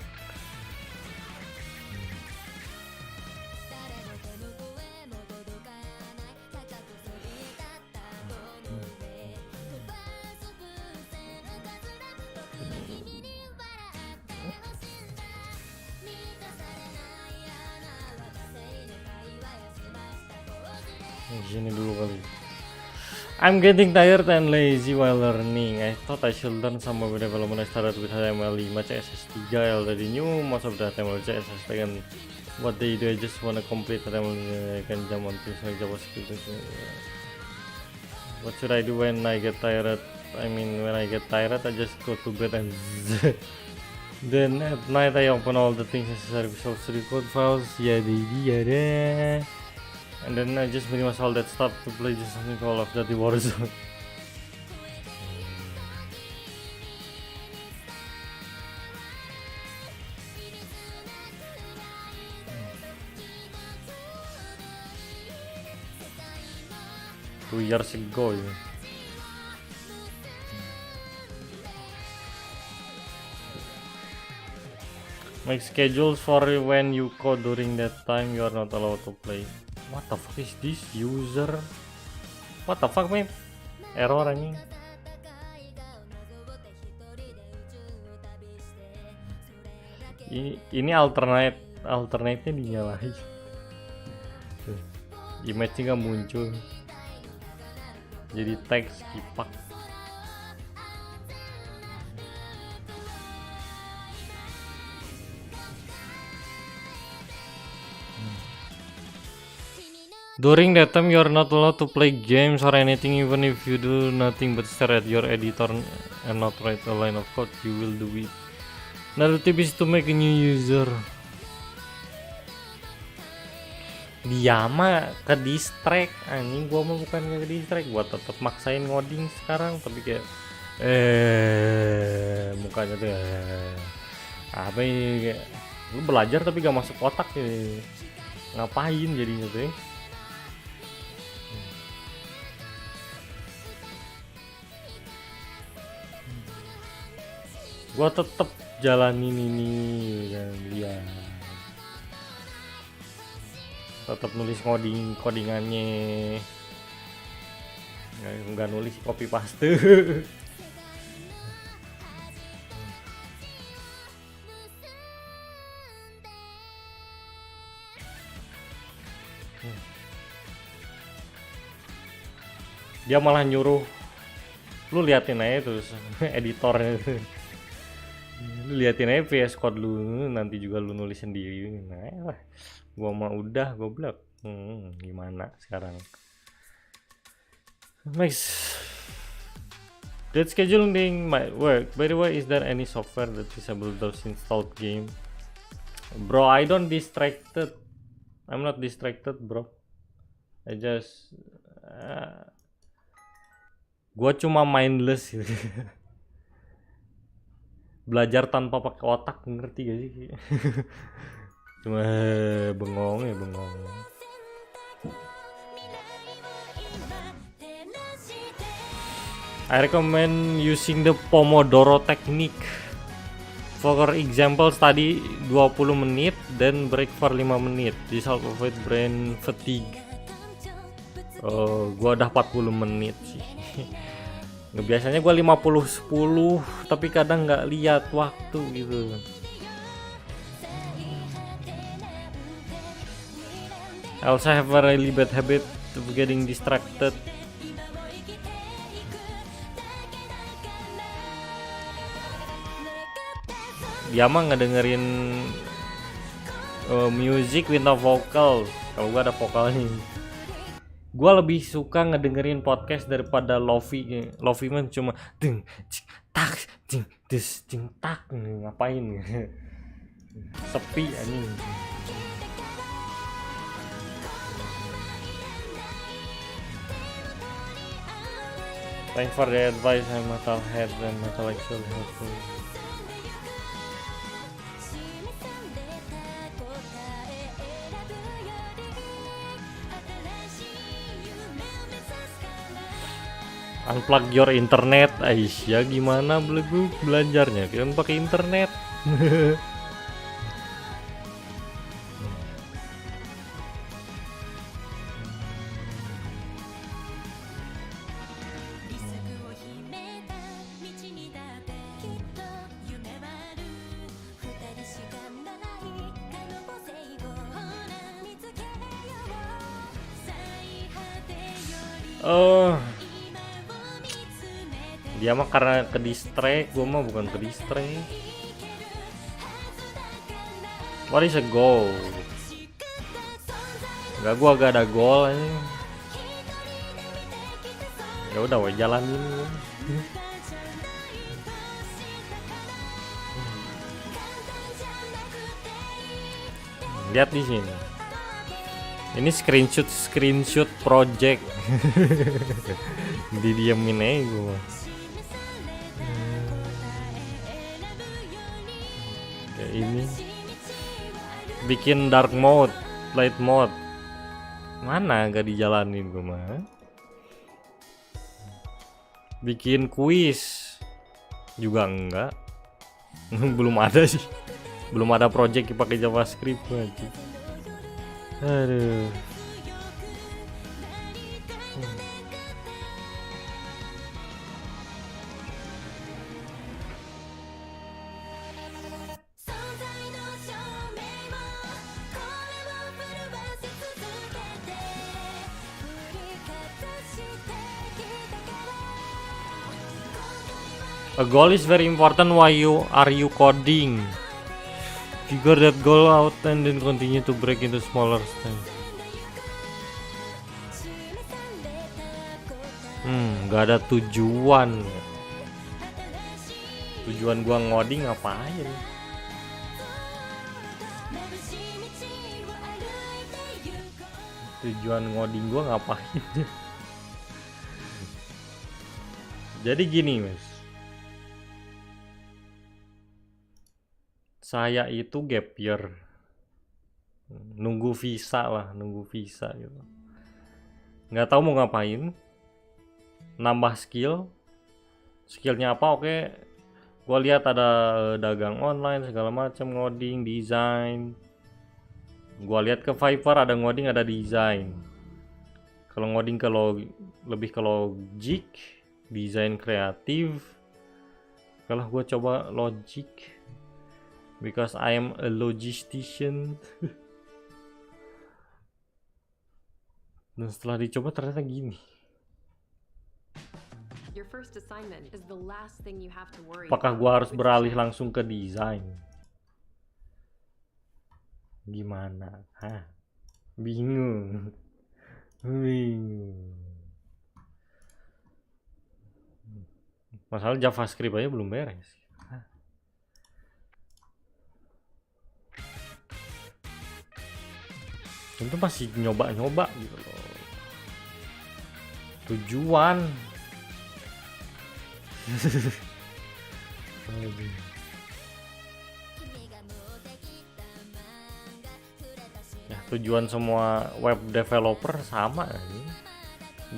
Sini dulu kali. I'm getting tired and lazy while learning. I thought I should learn some web development. I started with HTML5, CSS3. I already knew most of the HTML, CSS, and what they do. I just wanna complete HTML. I can jump on things like JavaScript. What should I do when I get tired? I mean, when I get tired, I just go to bed and then at night I open all the things necessary to record files. Yeah, baby, and then I just minimize all that stuff to play just something called of Duty Warzone. Two years ago, yeah. Make schedules for when you code. During that time you are not allowed to play. What the fuck is this user? What the fuck, man? Error anjing. Ini alternate-nya dinyalain. Image-nya nggak muncul. Jadi teks kipak. During that time you are not allowed to play games or anything. Even if you do nothing but stare at your editor and not write a line of code, you will do it. Another tip is to make a new user. Dia mah ke distract anjing, gua mah bukan ke distract, gua tetap maksain ngoding sekarang tapi kayak mukanya tuh apa ini kayak lu belajar tapi gak masuk otak ya. Ngapain jadinya tuh ya? Gua tetep jalanin ini dan lihat tetap nulis codingannya, nggak nulis copy paste. Dia malah nyuruh Lu liatin aja terus editornya tuh. Lu liatin aja VS Code lu, nanti juga lu nulis sendiri. Nah lah, gua mah udah goblok. Gimana sekarang? Next, that scheduling might work. By the way, is there any software that disable those installed game? Bro, I don't distracted. I'm not distracted, bro. I just gua cuma mindless gitu. Belajar tanpa pakai otak, ngerti gak sih? Cuma bengong ya bengong. I recommend using the Pomodoro technique. For example, study 20 menit, then break for 5 menit. This help avoid brain fatigue. Gua udah 40 menit sih. Biasanya gua 50-10, tapi kadang nggak lihat waktu gitu. I also have a really bad habit of getting distracted. Dia mah ngedengerin music with no vocal. Kalau gua ada vokalnya. Gua lebih suka ngedengerin podcast daripada lofi. Lofi mah cuma ding cing tak cing des cing tak, ngapain sepi anjing. Thanks for the advice. I'm metalhead and metal actually helpful. Unplug your internet, Aisyah. Gimana belajarnya? Kan pakai internet. Dia mah karena ke distract, gua mah bukan ke distract. What is a goal? Gua gak ada goal aja. Ya udah, we jalanin. Lihat di sini. Ini screenshot project. Didiemin aja gua. Kayak ini. Bikin dark mode, light mode. Mana gak dijalanin gua mah. Bikin kuis juga enggak. Belum ada sih. Belum ada project pakai JavaScript aja. Aduh. A goal is very important. Why are you coding? Figure that goal out and then continue to break into smaller steps. Gak ada tujuan. Tujuan gua ngoding ngapain? Tujuan ngoding gua ngapain? Jadi gini, Mas. Saya itu gap year, nunggu visa gitu. Nggak tahu mau ngapain, nambah skillnya apa? Oke, gua lihat ada dagang online segala macam, ngoding, desain. Gua lihat ke Fiverr ada ngoding, ada desain. Kalau ngoding lebih ke logic, desain kreatif. Kalau gua coba logic. Because I am a logistician. Dan setelah dicoba ternyata gini. first assignment is the last thing you have to worry Apakah about. gua harus Which beralih is langsung ke desain? Gimana? Hah? Bingung. Bingung. Masalah JavaScript aja belum beres. Hah? Itu masih nyoba-nyoba gitu loh. Tujuan. Ya, tujuan semua web developer sama ini.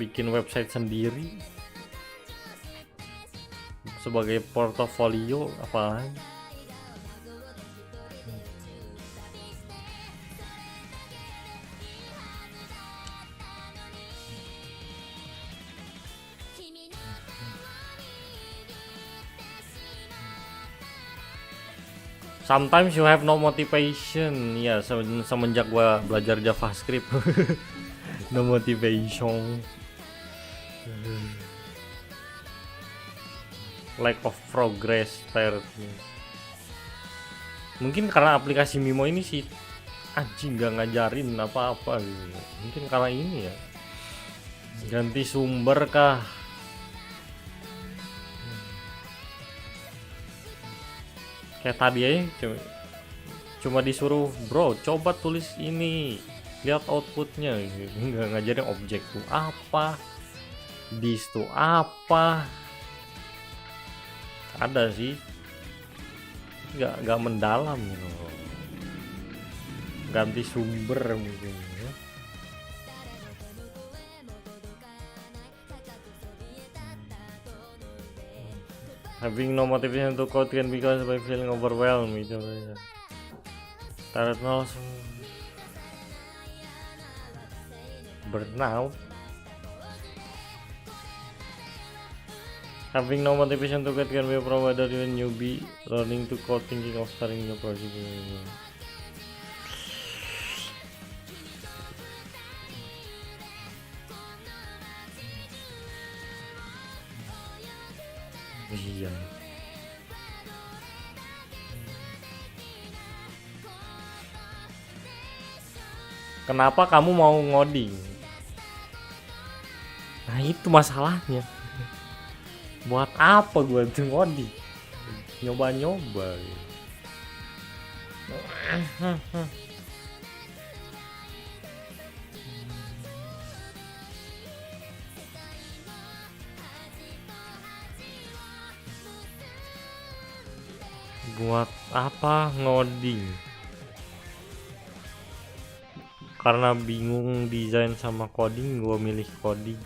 Bikin website sendiri sebagai portofolio apalagi. Sometimes you have no motivation. Ya, semenjak gua belajar JavaScript. No motivation. Lack of progress, tiredness. Mungkin karena aplikasi Mimo ini sih anjing gak ngajarin apa-apa gitu. Mungkin karena ini ya. Ganti sumber kah? Kayak tadi aja cuma disuruh, bro coba tulis ini, lihat outputnya, nggak ngajarin objek tuh apa, this tuh apa. Ada sih, nggak mendalam gitu. Ganti sumber mungkin ya. Having no motivation to code can be caused by feeling overwhelmed gitu. Tired also burnout. Having no motivation to code can be a problem whether you're a newbie learning to code, thinking of starting a project. Iya. Kenapa kamu mau ngoding? Nah itu masalahnya. Buat apa gue tuh ngoding? Nyoba-nyoba. Buat apa ngoding? Karena bingung desain sama coding, gue milih coding.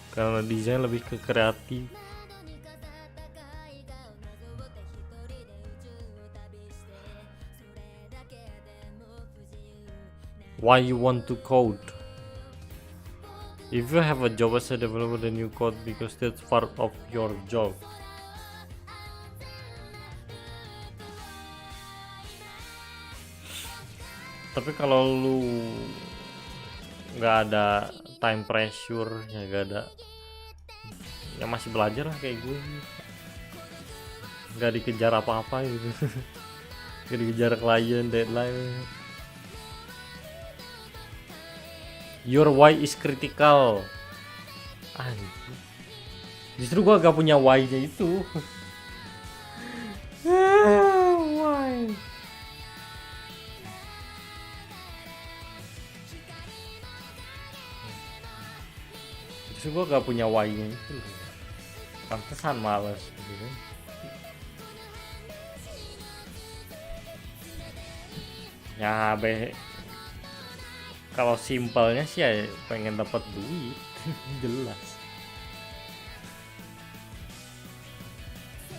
Karena desain lebih ke kreatif. Why you want to code? If you have a job as a developer, then you code because that's part of your job. Tapi kalau lu nggak ada time pressure, ya nggak ada, ya masih belajar lah kayak gue, nggak dikejar apa-apa gitu, nggak dikejar klien, deadline. Your why is critical. Justru gue gak punya why-nya itu. Why? Justru gue gak punya why-nya itu. Pantesan males gitu kan. Ya kalau simpelnya sih ya pengen dapat duit. Jelas.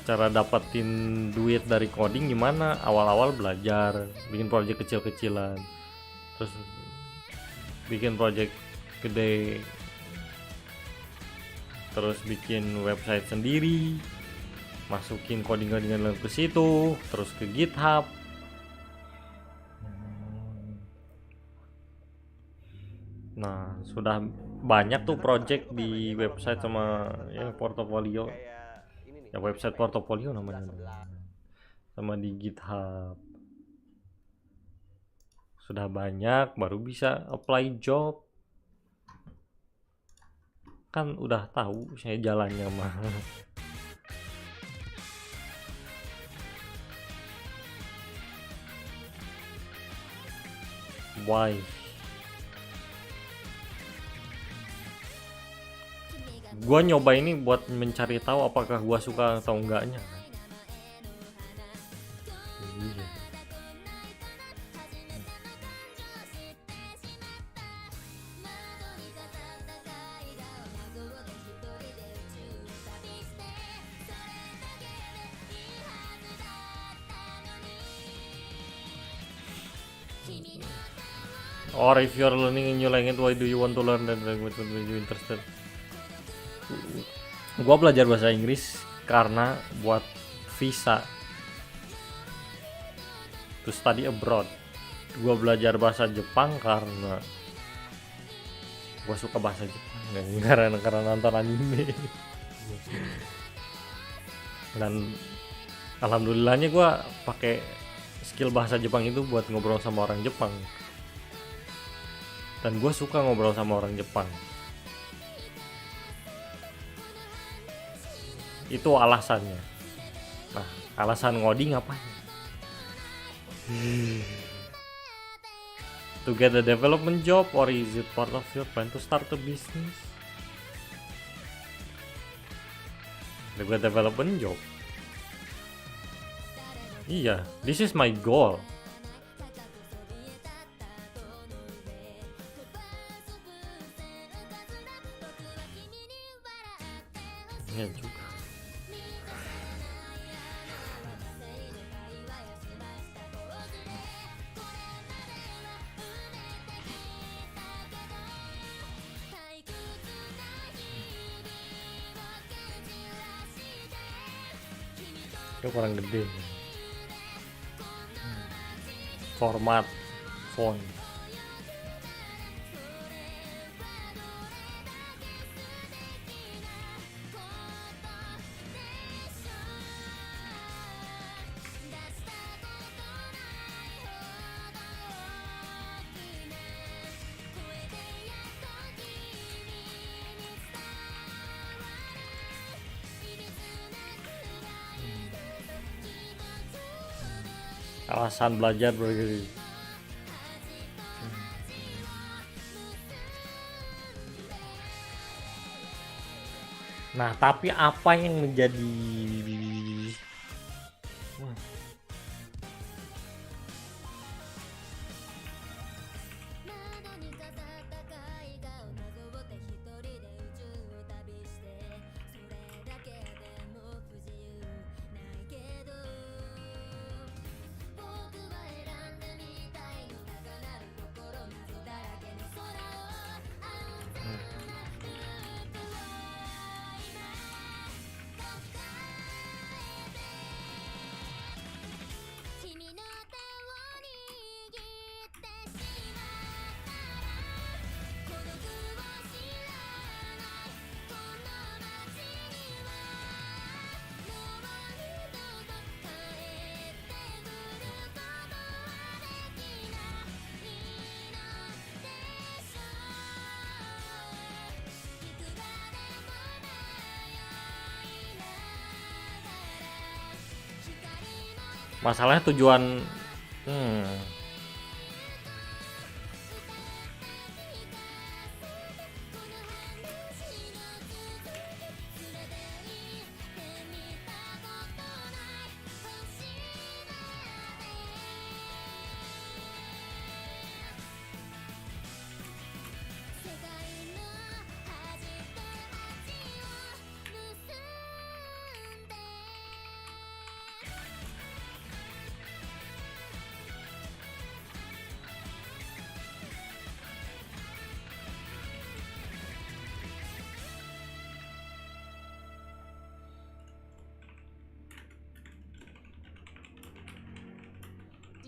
Cara dapetin duit dari coding gimana? Awal-awal belajar, bikin project kecil-kecilan, terus bikin project gede, terus bikin website sendiri, masukin coding-codingan ke situ, terus ke GitHub. Nah, sudah banyak tuh project di website sama ya portofolio. Kayak ini nih. Ya website apa ya? portofolio namanya. 11. Sama di GitHub. Sudah banyak baru bisa apply job. Kan udah tahu saya jalannya mah. Why? Gua nyoba ini buat mencari tahu apakah gua suka atau enggaknya. Iya. Or if you're learning a new language, why do you want to learn that language? What are you interested? Gua belajar bahasa Inggris karena buat visa to study abroad. Gua belajar bahasa Jepang karena gua suka bahasa Jepang, karena nonton anime. Dan alhamdulillahnya gua pakai skill bahasa Jepang itu buat ngobrol sama orang Jepang. Dan gue suka ngobrol sama orang Jepang. Itu alasannya. Nah, alasan ngoding apa? To get a development job, or is it part of your plan to start a business? To get development job. Iya, this is my goal. Ya juga. Itu kurang gede. Format font. Alasan belajar bergeri. Nah, tapi apa yang menjadi masalahnya tujuan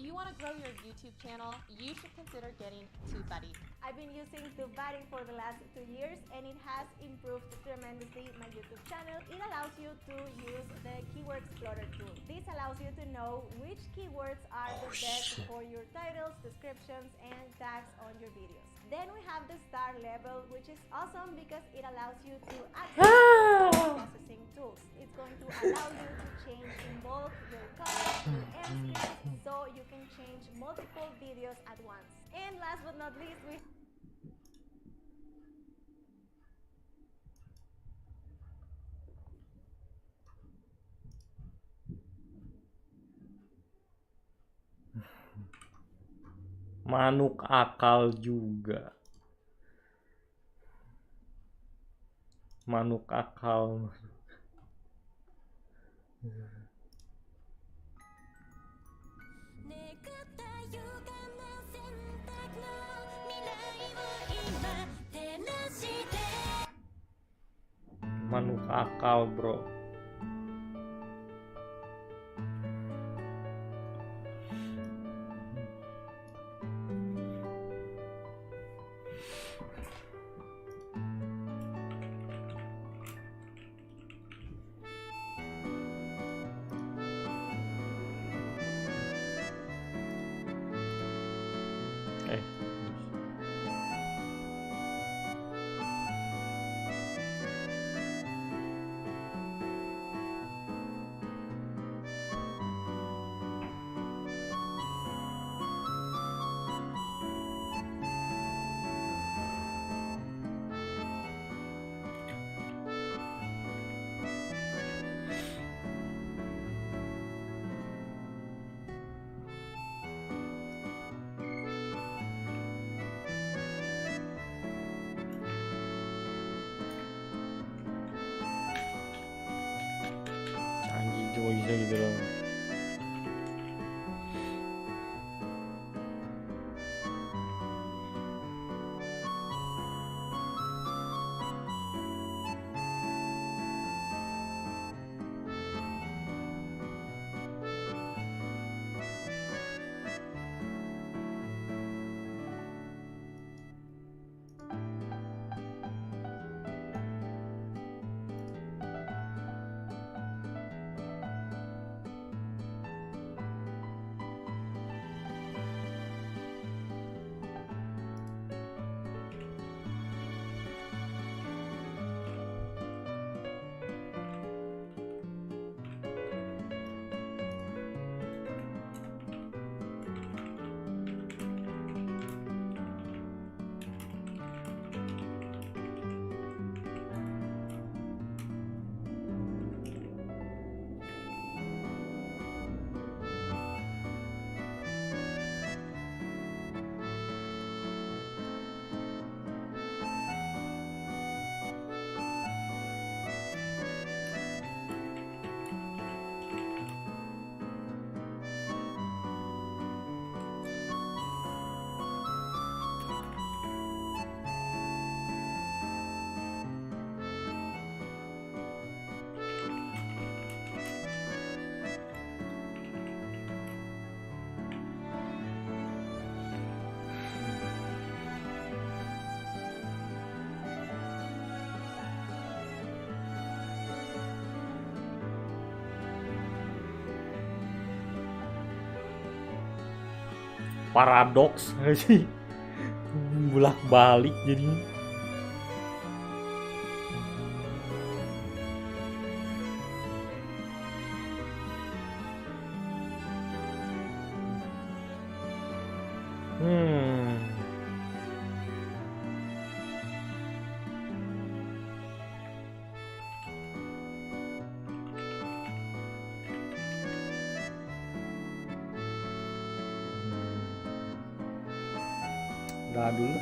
you want to grow your YouTube channel, you should consider getting TubeBuddy. I've been using TubeBuddy for the last 2 years and it has improved tremendously my YouTube channel. It allows you to use the Keyword Explorer tool. This allows you to know which keywords are the best for your titles, descriptions, and tags on your videos. Then we have the star level, which is awesome because it allows you to access processing tools. It's going to allow you to change in bulk your colors, your end screens, so you can change multiple videos at once. And last but not least, we Manuk akal juga. Manuk akal. Manuk akal, bro. Canggih cuma bisa gitu loh. Paradoks sih, bolak balik jadinya. Udah dulu.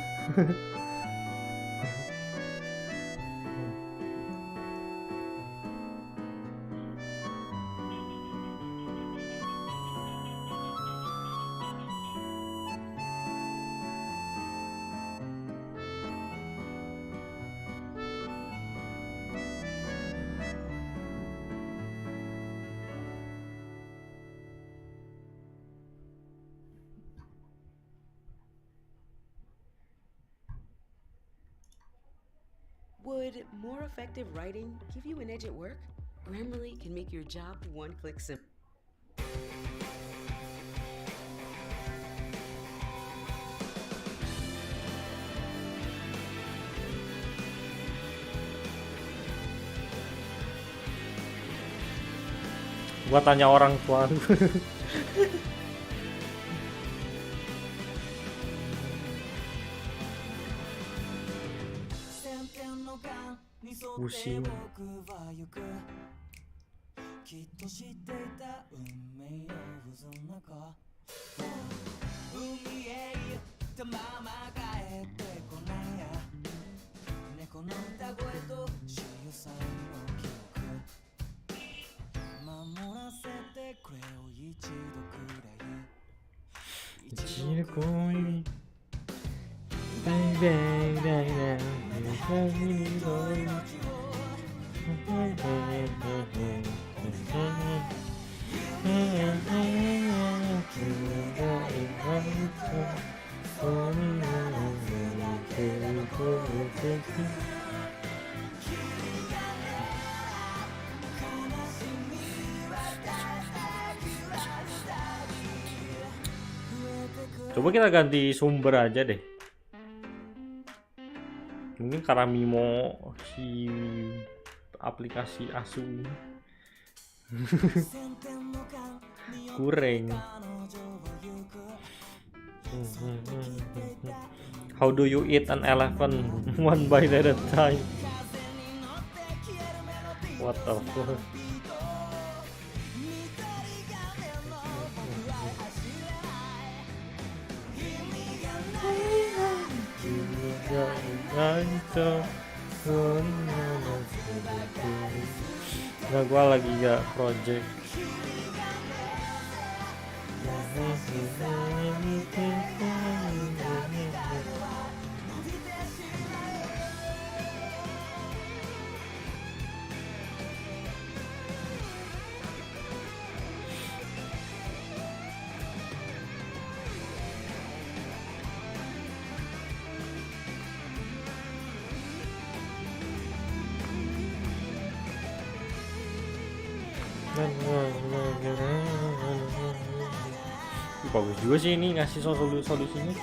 Would more effective writing give you an edge at work? Grammarly can make your job one click simple. Gua tanya orang tua. Pusing. Coba kita ganti sumber aja deh. Mungkin karena Mimo si aplikasi Asu kurang. How do you eat an elephant? One bite at a time. What the fuck? Nah, gua lagi gak project. Bagus juga sih ini ngasih solusinya.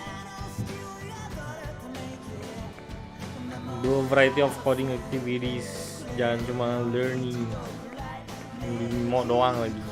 Do a variety of coding activities, jangan cuma learning mau doang lagi.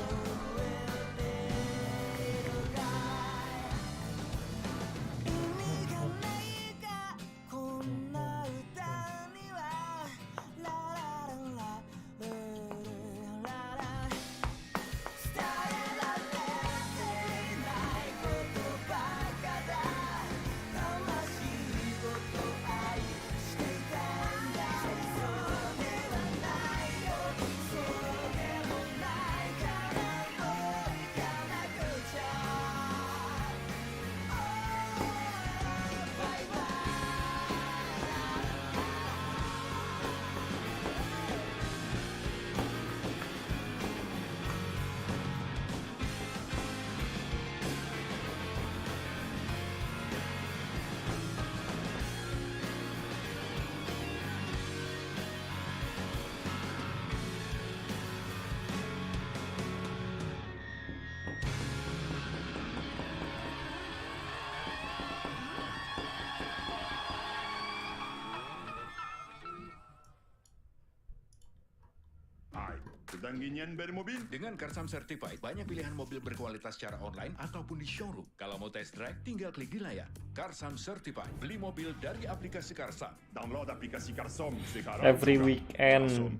Ketanggingan bermobil? Dengan Karsam Certified, banyak pilihan mobil berkualitas secara online ataupun di showroom. Kalau mau test drive, tinggal klik di layar. Karsam Certified, beli mobil dari aplikasi Karsam. Download aplikasi Karsam sekarang. Every weekend,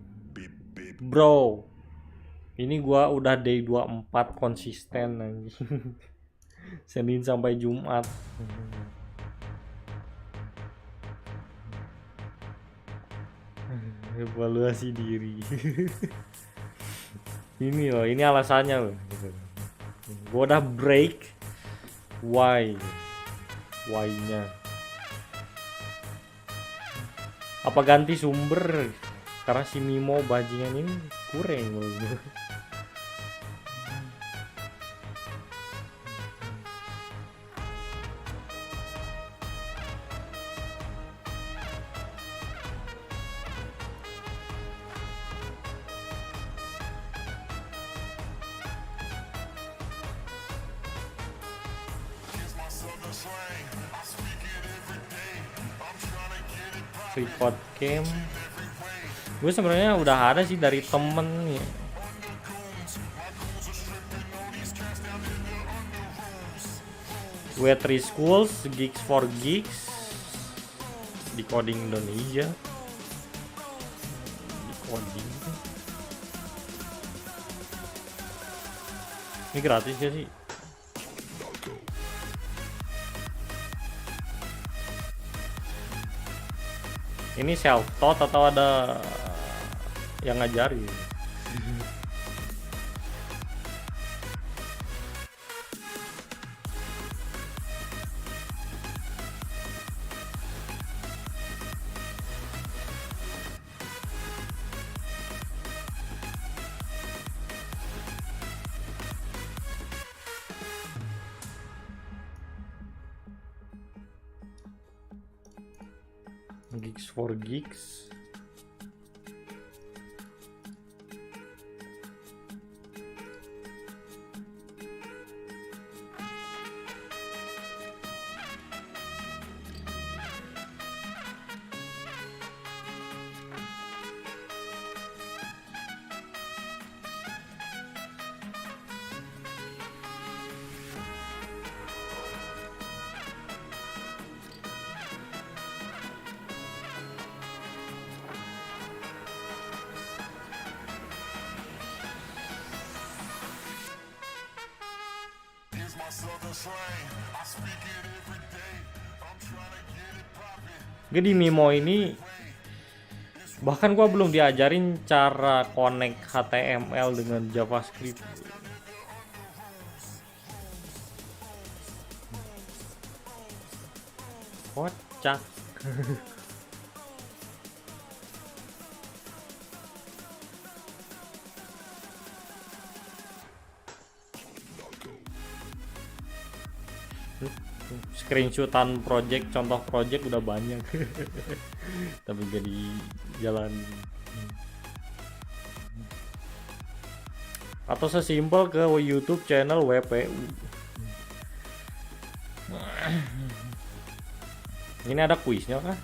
bro. Ini gua udah day 24 konsisten anjing. Senin sampai Jumat. Evaluasi diri. Ini loh, ini alasannya loh. Gue udah break. Why-nya? Apa ganti sumber? Karena si Mimo bajingan ini kurang loh. Record cam. Gue sebenarnya udah ada sih dari temen ya. Web 3 schools, gigs for gigs, decoding Indonesia, decoding. Ini gratis ya sih? Ini self taught atau ada yang ngajarin? Gigs for gigs. Jadi di Mimo ini bahkan gua belum diajarin cara connect HTML dengan JavaScript. Kocak. Screenshotan project, contoh project udah banyak. Tapi jadi jalan. Atau sesimpel ke YouTube channel WPU. Ini ada kuisnya kah?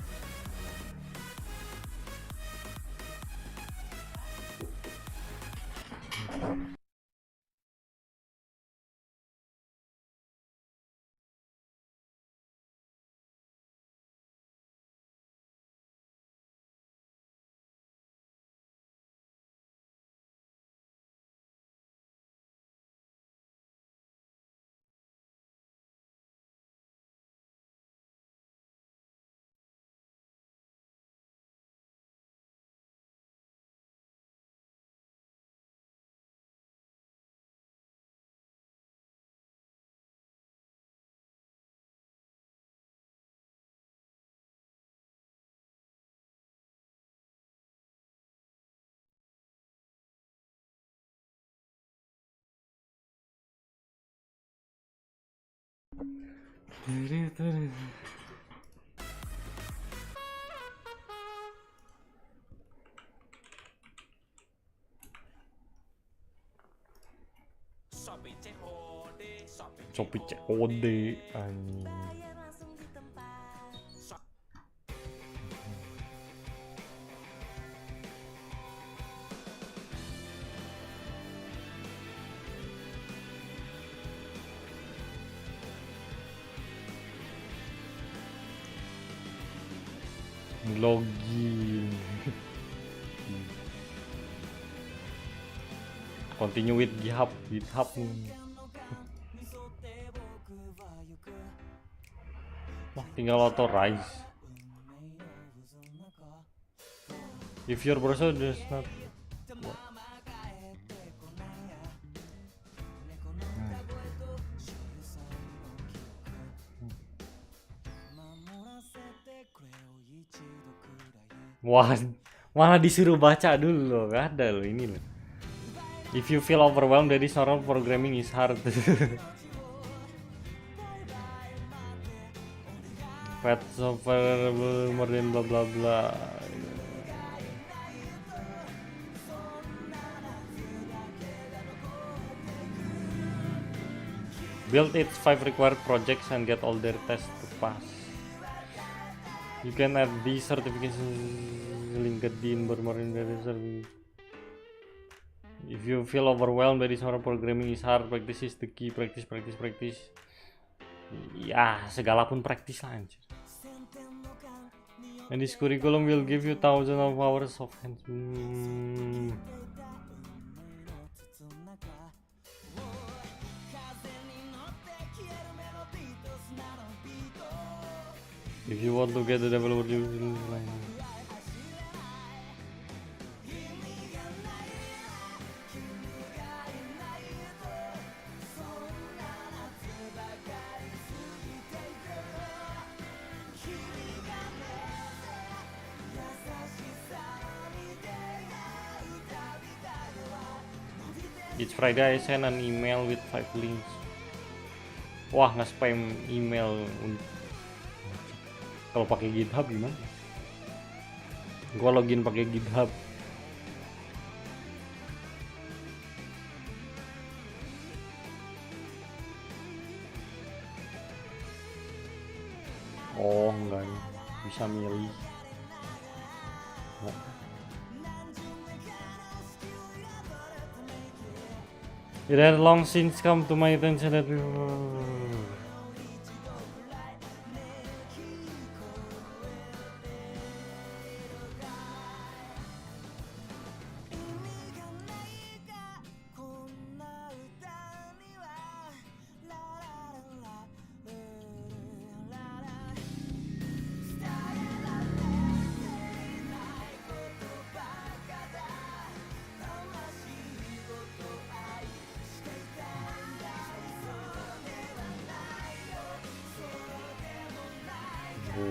Shopee COD anjing. Login. Continue with GitHub nih. Wah, tinggal authorize. If your browser does not Wah, malah disuruh baca dulu loh, gak ada loh ini loh. If you feel overwhelmed, that is normal, programming is hard. Pet software more than bla bla bla. Build its 5 required projects and get all their tests to pass. You can add these certifications LinkedIn bermarin dari service. If you feel overwhelmed by this horror, programming is hard, practice is the key. Practice. Ya, segala pun praktis lah anjir. And this curriculum will give you thousands of hours of hands. If you want to get the developer line. Each Friday I send an email with 5 links. Wah, nge-spam email. Kalau pakai GitHub gimana? Gua login pakai GitHub. Oh, enggak ya. Bisa milih. Nah. It had long since come to my attention that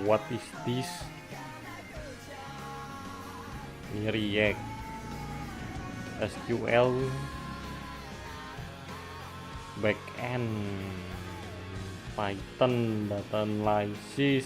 what is this? Ini React, SQL, backend, Python, data analysis.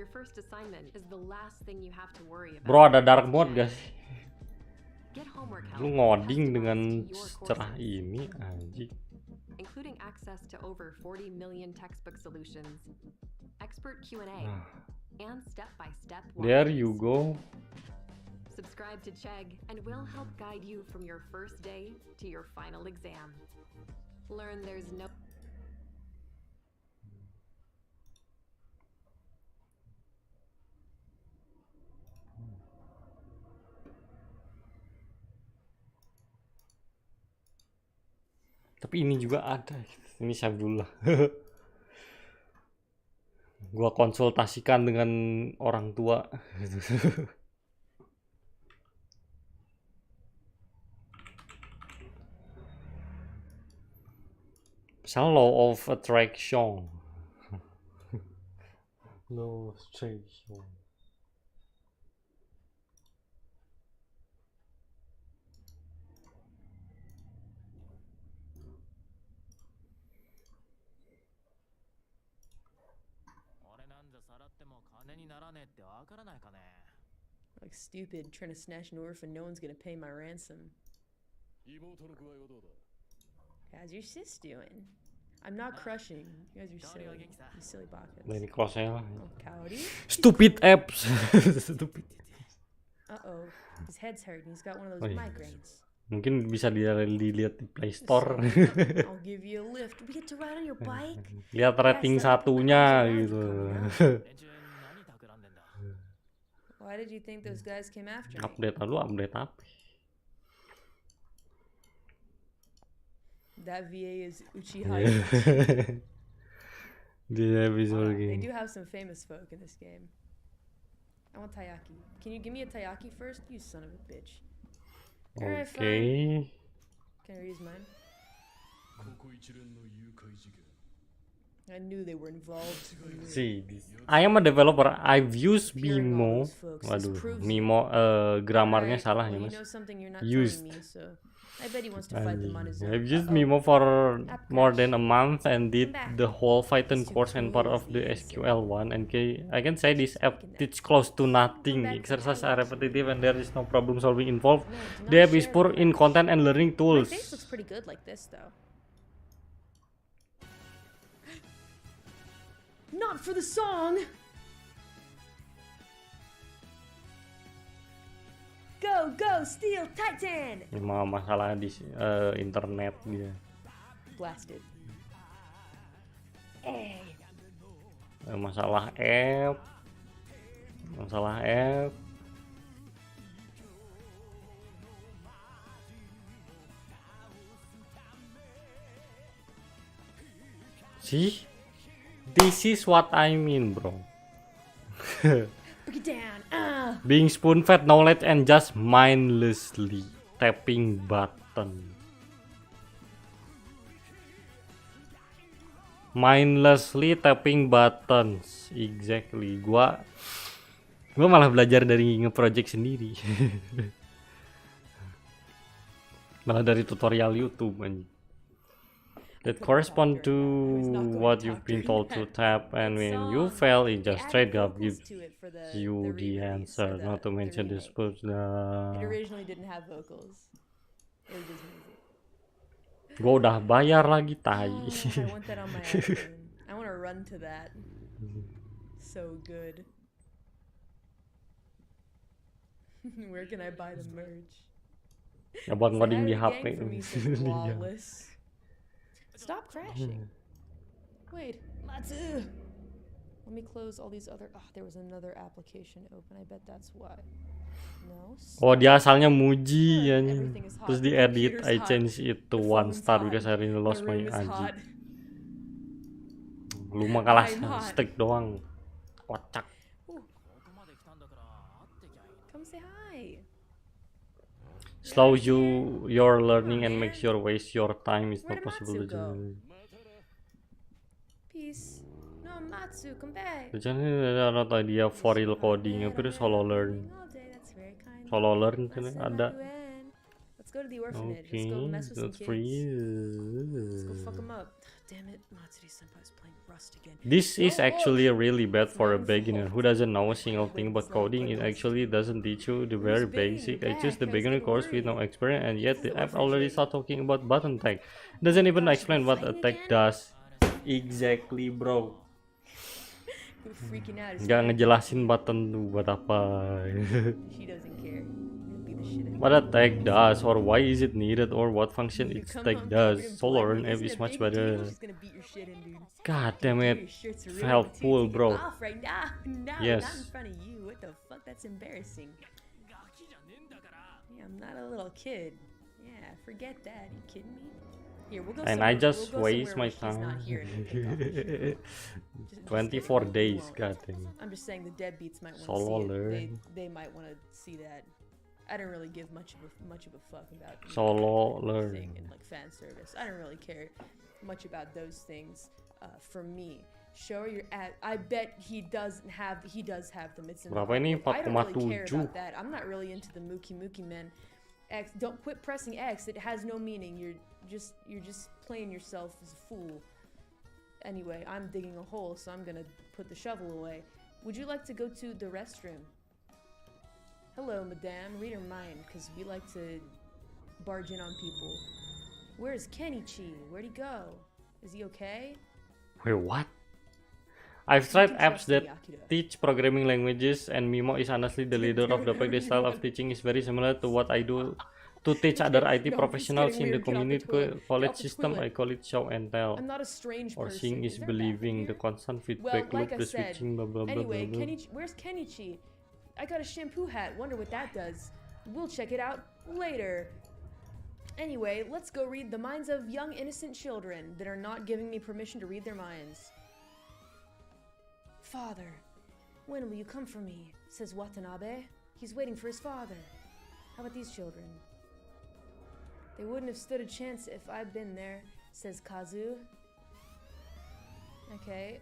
Your first assignment is the last thing you have to worry about. Bro, ada dark mode guys. Get homework help. Lu ngoding dengan cerah ini anjing. Including access to over 40 million textbook solutions, expert Q&A, and step-by-step There you go. Subscribe to Chegg and we'll help guide you from your first day to your final exam. Learn there's no Tapi ini juga ada. Ini Syabdullah. Gua konsultasikan dengan orang tua. Misal law of attraction. Law of attraction. Like stupid, trying to snatch an orphan, no one's gonna pay my ransom. How's your sis doing? I'm not crushing. You guys are silly. You silly buckets. Nah, ini close lah. Oh, Cowdy? Stupid apps. Stupid. Uh-oh. His head's hurting. He's got one of those migraines. Mungkin bisa dilihat di Play Store. I'll give you a lift. We get to ride on your bike. Lihat rating satunya gitu. Why did you think those guys came after me? Update apa? That VA is Uchiha. They do have some famous folk in this game. I want taiyaki. Can you give me a taiyaki first? You son of a bitch. Alright, fine. Can I use mine? I knew they were involved. See, I am a developer. I've used Mimo. Waduh, Mimo grammarnya salah ya, Mas. Used. I bet he wants to fight them on his own. I've used Mimo for more than a month and did the whole Python course and part of the SQL one. And I can say this app teach close to nothing. Exercises are repetitive and there is no problem solving involved. The app is poor in content and learning tools. My face looks pretty good like this, though. Not for the song. Go, go, Steel Titan! Masalah di internet dia. Blasted. Masalah app. See? This is what I mean, bro. Break it down. Being spoon-fed knowledge and just mindlessly tapping button. Mindlessly tapping buttons. Exactly. Gua malah belajar dari nge-project sendiri. Malah dari tutorial YouTube anjing. That correspond to what you've been told to tap, and when you fail, it just straight up gives you the answer. Not to mention the sports. It originally didn't have vocals. It was just music. Gua udah bayar lagi tai. I want that on my iPhone. I want to run to that. So good. Where can I buy the merch? Ya buat ngoding di HP. Stop crashing. Wait, Matsu. Let me close all these other. Oh, there was another application open. I bet that's why. No. Oh, dia asalnya muji ya. Terus di edit, I change it to 1 star because I really lost my aji. Lu mah kalah stick doang. Kocak. Come say hi. Slow your learning and make sure waste your time is not possible. Peace. No, Matsu, come back. Jangan ada idea for real coding, tapi solo learn. Solo learn kan ada. Let's go to the orphanage. Let's go mess with some kids. Let's go fuck them up. Damn it, Matsuri-senpai's playing Rust again. This is actually really bad for a beginner who doesn't know a single thing about coding. It actually doesn't teach you the very basic. I choose the beginner course with no experience, and yet the app already start talking about button tag. Doesn't even explain what a tag does. Exactly, bro. Gak ngejelasin button tuh buat apa. What a tag does, or why is it needed, or what function its tag does. Solo learn app is much better. God damn it, helpful, bro. Yes. Not in front of you. What the fuck? That's embarrassing. Yeah, I'm not a little kid. Yeah, forget that. Are you kidding me? Here, we'll go. And I just waste my time. 24 days, god damn. I'm just saying the deadbeats might want to Solo see learn. it. They might want to see that. I don't really give much of a fuck about Solo learn and like fan service. I don't really care much about those things. For me, show your ad. I bet he does have them. It's in Berapa ini? I don't really care 4,7. about that. I'm not really into the Mookie man. X. Don't quit pressing X. It has no meaning. You're just playing yourself as a fool. Anyway, I'm digging a hole, so I'm gonna put the shovel away. Would you like to go to the restroom? Hello, madame. Read her mind, because we like to barge in on people. Where's Kenichi? Where'd he go? Is he okay? Wait, what? I've tried apps that teach programming languages, and Mimo is honestly the leader of the pack. The style of teaching is very similar to what I do to teach other IT professionals in the community college system. I call it show and tell. I'm not a strange or person. seeing is believing. The constant feedback loop, the switching, blah blah blah. Anyway, blah, blah. Kenichi, where's Kenichi? I got a shampoo hat. Wonder what that does. We'll check it out later. Anyway, let's go read the minds of young innocent children that are not giving me permission to read their minds. Father, when will you come for me? Says Watanabe. He's waiting for his father. How about these children? They wouldn't have stood a chance if I'd been there. says Kazu. Okay,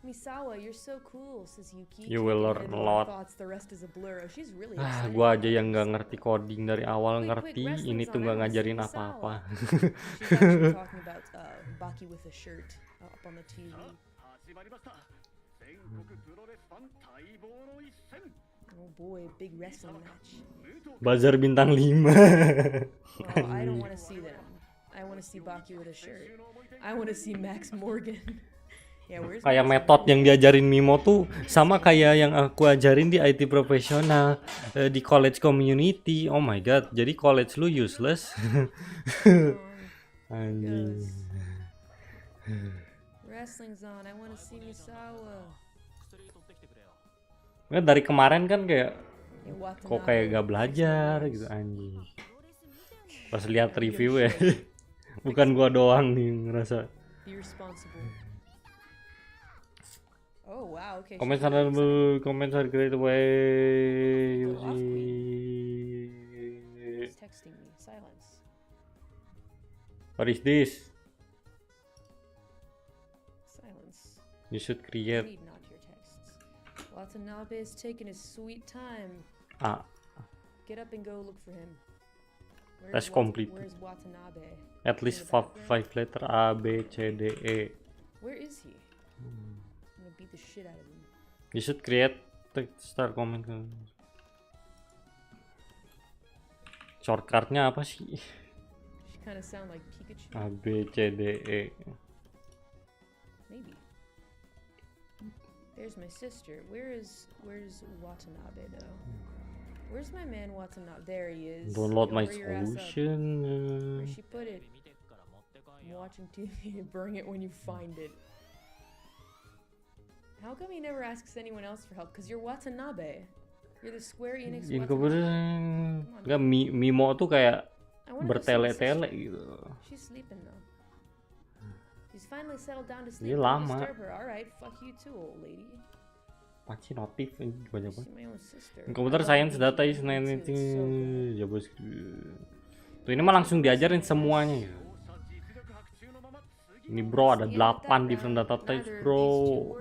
Misawa, you're so cool, says Yuki. You will learn a lot. Thoughts, the rest is a blur. Oh, she's really Ah, excited gua about aja yang this. nggak ngerti coding dari awal Quick, ngerti, wrestling ini zone, tuh I nggak wanna see ngajarin Misawa. apa-apa. She's actually talking about Baki with a shirt up on the TV. Oh boy, big wrestling match. Belajar bintang 5. Well, I don't want to see them. I want to see Baki with a shirt. I want to see Max Morgan. Yeah, where's Kayak Max metode Morgan? yang diajarin Mimo tuh sama kayak yang aku ajarin di IT profesional, di college community. Oh my god, jadi college lu useless. Anjing. Wrestling zone. I want to see Misawa. Nggak, dari kemarin kan kayak Yeah, kok Watanabe. kayak gak belajar gitu anjing. Pas lihat review ya, bukan gua doang nih ngerasa. Be responsible. Oh wow, okay. Comments she's really excited. comments are great way. Go off, She's texting me. Silence. What is this? Silence. You should I create. need not your texts. Watanabe is taking his sweet time. Ah, Get up and go look for him. That's complete. Where's Watanabe? At least five letter A B C D E. Where is he? I'm gonna beat the shit out of him. You should create start comment. Shortcutnya apa sih? She kind of sound like Pikachu. A B C D E. Maybe. There's my sister. Where's Watanabe though? Where's my man Watanabe? There he is. Download Yo, my hurry your ass up. solution. Where'd she put it? I'm watching TV. Bring it when you find it. How come he never asks anyone else for help? Because you're Watanabe. You're the Square Enix Yang Watanabe. enggak Mimo tuh kayak I wanna go see my bertele-tele sister. gitu. She's sleeping though. She's finally settled down to Ini sleep. Don't lama. disturb her. Alright, fuck you too, old lady. Paci notif ini banyak See banget. my own sister. Komputer I love science the data game is too, it's so cool. JavaScript. Tuh ini mah langsung diajarin semuanya ya. Ini bro ada 8 different data types bro.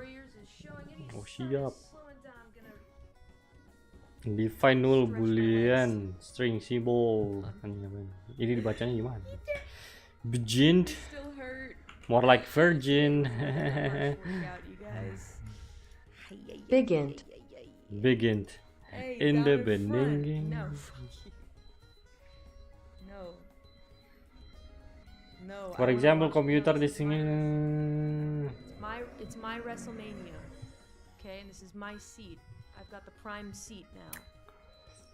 Oh siap. Define null boolean string symbol. Ini dibacanya gimana? Begin. Still hurt. More like virgin. Workout, you guys. Begin. Begin. Hey, In down the front. beginning. No. No. No. For I wanna example, watch computer those. di sini. It's my WrestleMania. Okay, and this is my seat. I've got the prime seat now.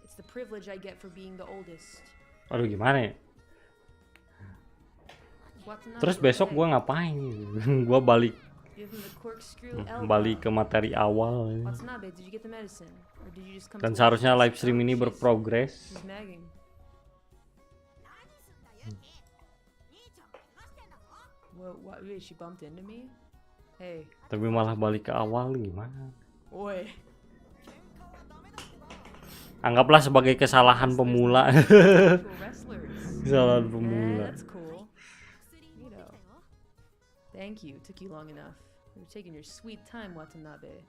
It's the privilege I get for being the oldest. Aduh gimana ya? Watanabe, Terus besok okay. gua ngapain? Gua balik Give him the corkscrew elbow. balik ke materi awal. Watanabe, did you get the medicine? Or did you just come Dan to seharusnya watch live us? stream ini She's- berprogres. She's nagging. What, wait, she bumped into me? Hey. Tapi malah balik ke awal gimana? Oi. Anggaplah sebagai kesalahan pemula. Actual wrestlers. Kesalahan Eh, pemula. that's cool. Neato. Thank you. Took you long enough. You're taking your sweet time, Watanabe.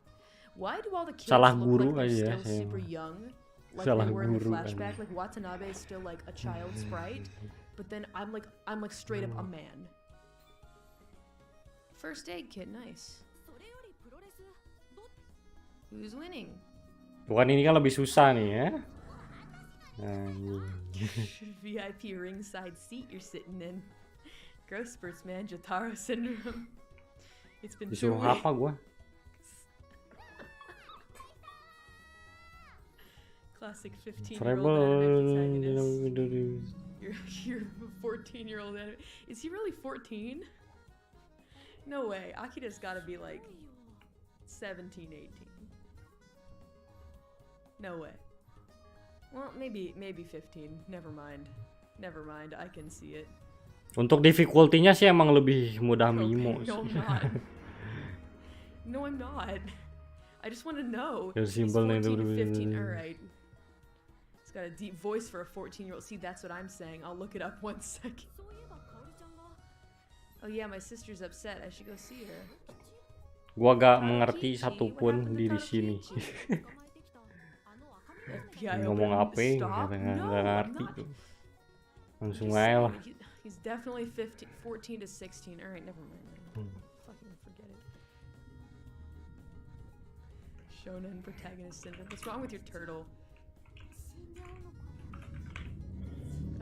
Why do all the kids Salah look guru like aja, they're still sayang. super young? Like Salah they were in the guru flashback. aja. Like Watanabe is still like a child sprite, but then I'm like straight up a man. First aid kit, nice. Who's winning? Bukan ini kan lebih susah nih ya. Anjing. VIP ringside seat you're sitting in. Growth spurts, man. Jotaro syndrome. It's been 2 Disuruh weeks. apa gua? Classic 15-year-old Treble. anime protagonist. You're a 14-year-old anime. Is he really 14? No way. Akira's gotta be like 17, 18. No way. Well, maybe 15. Never mind. Never mind. I can see it. Untuk difficulty-nya sih emang lebih mudah Okay, Mimo. no, I'm not. No, I'm not. I just want to know. Your He's simple 14 to name. 15. All right. He's got a deep voice for a 14-year-old. See, that's what I'm saying. I'll look it up 1 second. Oh yeah, my sister's upset. I should go see her. Gua gak mengerti satupun di sini. Ngomong apa? Gak ngerti tuh. Langsung aja lah. He's definitely 14 to 16. All right, never mind. Fucking forget it. Shonen protagonist syndrome. What's wrong with your turtle?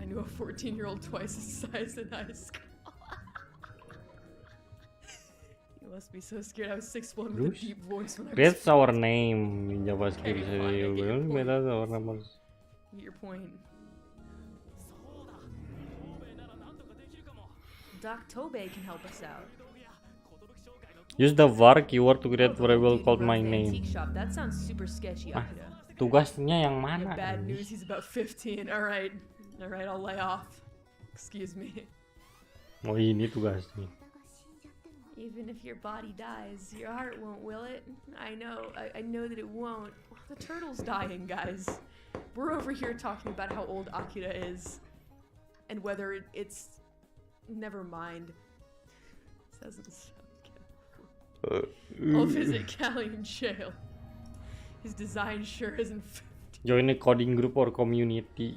I knew a 14-year-old twice his size in high school. You must be so scared. I was 6'1" with a deep voice when I was. That's our name in JavaScript. Okay, fine, That's our name. Get your point. Doc Tobe can help us out. Use the var keyword to create variable called my name. That sounds super sketchy, Akira. Tugasnya yang mana? Bad news, he's about 15. Alright, I'll lay off. Excuse me. Oh ini tugasnya. Even if your body dies, your heart won't, will it? I know that it won't. The turtle's dying, guys. We're over here talking about how old Akira is. And whether it's... Never mind. This doesn't sound good. I'll visit Callie in jail. His design sure isn't 50. Join a coding group or community.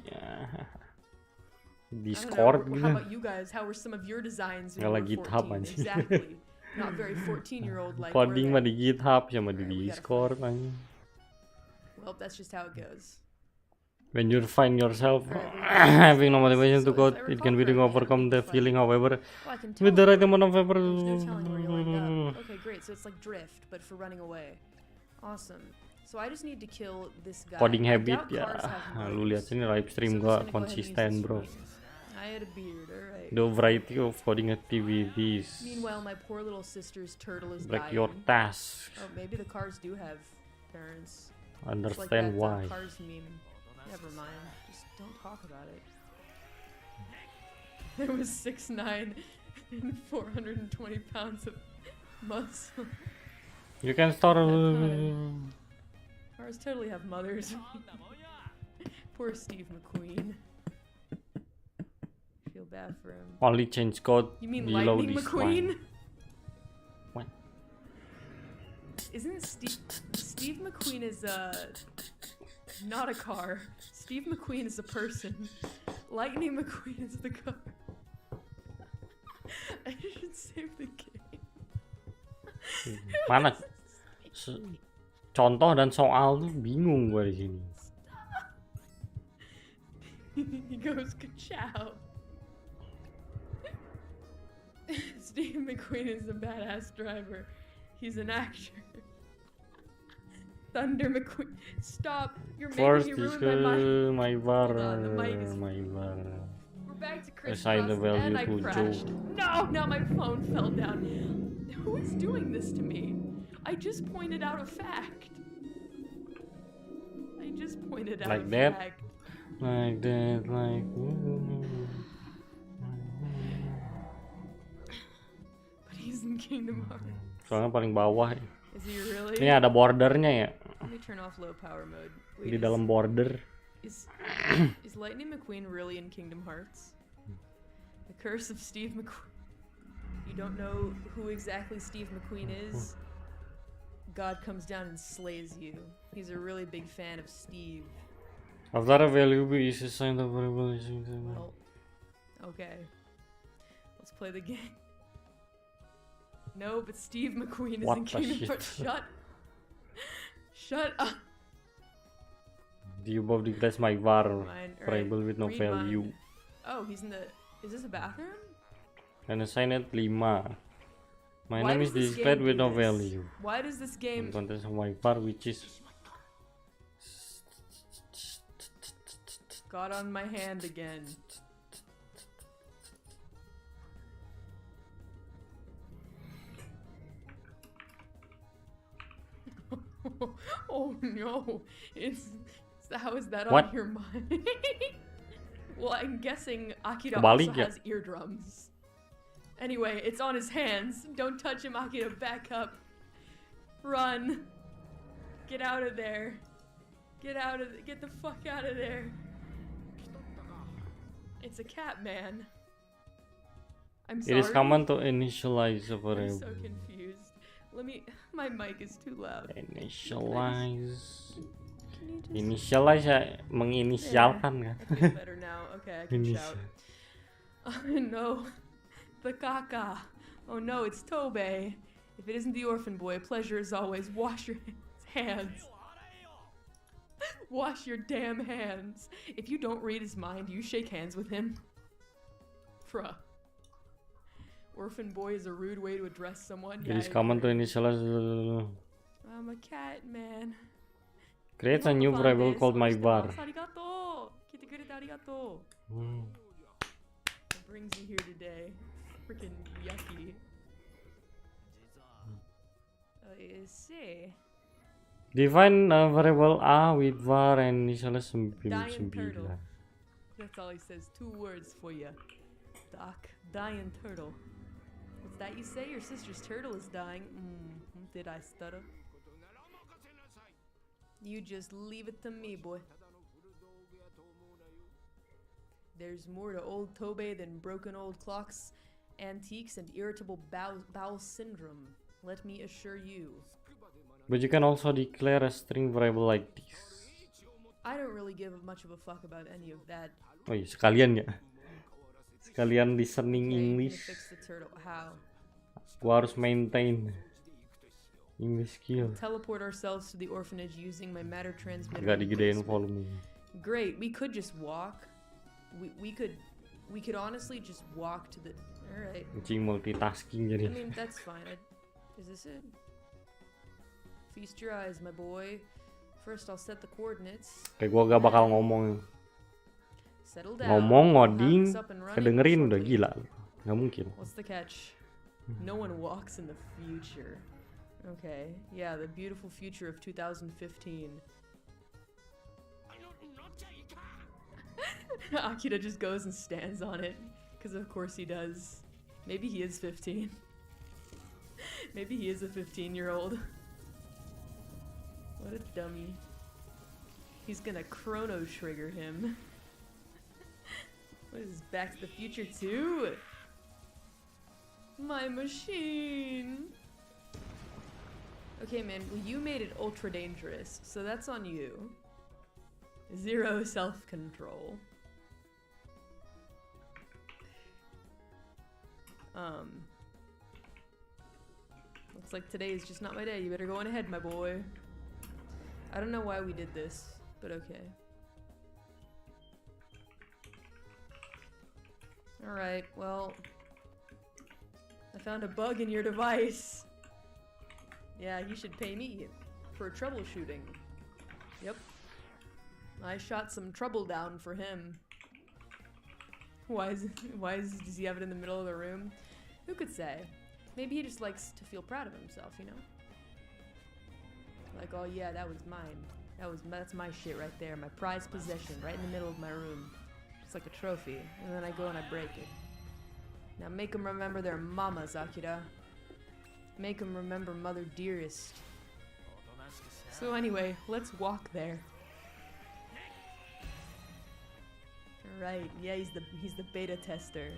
Discord gitu. How about you guys? How were some of your designs when you were 14? Exactly. Not very 14-year-old like. Coding mah di GitHub sama di Discord aja. Well, that's just how it goes. When you find yourself having no motivation to code, it can be to overcome the feeling, however, with the right amount of effort. Okay, great. So it's like drift, but for running away. Awesome. So I just need to kill this guy. Coding habit ya. Lu lihat sini live stream gua konsisten, bro. I had a beard, alright. The variety of coding activities. Meanwhile, my poor little sister's turtle is Break dying. your tasks. Oh, maybe the cars do have parents. Understand why. Cars meme. Never mind. Just don't talk about it. There was 6'9" and 420 pounds of muscle. You can start. Cars totally have mothers. Poor Steve McQueen. Feel bad for him. Only change code. You mean below Lightning this McQueen? line. What? Isn't Steve McQueen is not a car. Steve McQueen is a person. Lightning McQueen is the car. I should save the game. Mana? Contoh dan soal tuh bingung gue di sini. He goes ka-chow. Steve McQueen is a badass driver. He's an actor. Thunder McQueen. Stop. You're making me ruin my var. We're back to Chris Assign the value and I to crashed. Joe. No, now my phone fell down. Who is doing this to me? I just pointed out a fact. Like that. Like that, like. But he's in Kingdom Hearts. Soalnya paling bawah. Is he really? Ini ada bordernya ya. Let me turn off low power mode. Di dalam border. Is Lightning McQueen really in Kingdom Hearts? The Curse of Steve McQueen. You don't know who exactly Steve McQueen is? God comes down and slays you. He's a really big fan of Steve. After a value is assigned a variable. Well, okay. Let's play the game. No, but Steve McQueen is in Kingdom Hearts. Shut up. The above declares my var variable with no value. Oh, he's in the. Is this a bathroom? And assign it 5. My name is displayed with no value. Why does this game contains my var which is got on my hand again? Oh no! How is that on your mind? Well, I'm guessing Akira also has eardrums. Anyway, it's on his hands. Don't touch him, Akira. Back up. Run. Get out of there. Get the fuck out of there. It's a cat man. I'm It sorry. is common to initialize a I'm so variable. confused. Let me. My mic is too loud. Initialize. Can you just? Initialize ya menginisialkan kan. I feel better now. Okay, I can shout. Initial. Oh no, the caca. Oh no, it's Tobe. If it isn't the orphan boy, pleasure as always. Wash your hands. Wash your damn hands. If you don't read his mind, you shake hands with him. Bruh. Orphan boy is a rude way to address someone. It is common to initialize. I'm a cat man. Create a new variable called my bar. Arigato. Kite arigato. What brings you here today? Freaking yucky. See. Define a variable A with var and initialize 9. That's all he says. 2 words for you. Doc. Dying turtle. What's that you say? Your sister's turtle is dying. Did I stutter? You just leave it to me, boy. There's more to old Tobe than broken old clocks, antiques, and irritable bowel syndrome. Let me assure you. But you can also declare a string variable like this. I don't really give much of a fuck about any of that. Oh iya, sekalian ya. Sekalian listening English. Fix the turtle. How? Gua harus maintain English skill. Teleport ourselves to the orphanage using my matter transmitter. Gak digedein volume. Great, we could just walk. We could honestly just walk to the. All right. Kucing multitasking jadi. I mean that's fine. Is this it? Feast your eyes, my boy. First, I'll set the coordinates. Kayak gua gak bakal ngomong. Settle down. Ngomong ngoding, kedengerin udah gila. Gak mungkin. What's the catch? No one walks in the future. Okay, yeah, the beautiful future of 2015. Akira just goes and stands on it, because of course he does. Maybe he is 15. Maybe he is a 15-year-old. What a dummy. He's gonna chrono trigger him. What is this, Back to the Future 2? My machine! Okay, man, well, you made it ultra dangerous, so that's on you. 0 self-control. Looks like today is just not my day. You better go on ahead, my boy. I don't know why we did this, but okay. Alright, well, I found a bug in your device. Yeah, you should pay me for troubleshooting. Yep. I shot some trouble down for him. Does he have it in the middle of the room? Who could say? Maybe he just likes to feel proud of himself, you know? Like, oh yeah, that was mine. That's my shit right there, my prized possession, right in the middle of my room. It's like a trophy, and then I go and I break it. Now make them remember their mamas, Akira. Make them remember Mother Dearest. So anyway, let's walk there. Right, yeah, he's the beta tester.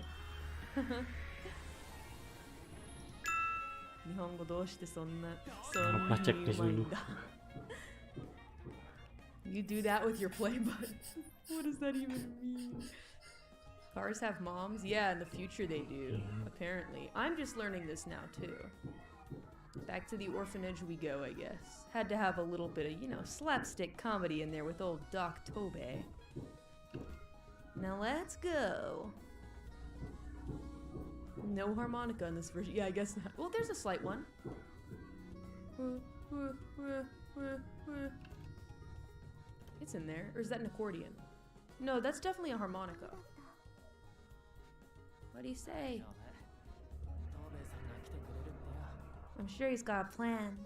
You do that with your play button. What does that even mean? Cars have moms? Yeah, in the future they do, apparently. I'm just learning this now, too. Back to the orphanage we go, I guess. Had to have a little bit of, you know, slapstick comedy in there with old Doc Tobe. Now let's go. No harmonica in this version. Yeah, I guess not. Well, there's a slight one. It's in there. Or is that an accordion? No, that's definitely a harmonica. What do you say? I'm sure he's got a plan.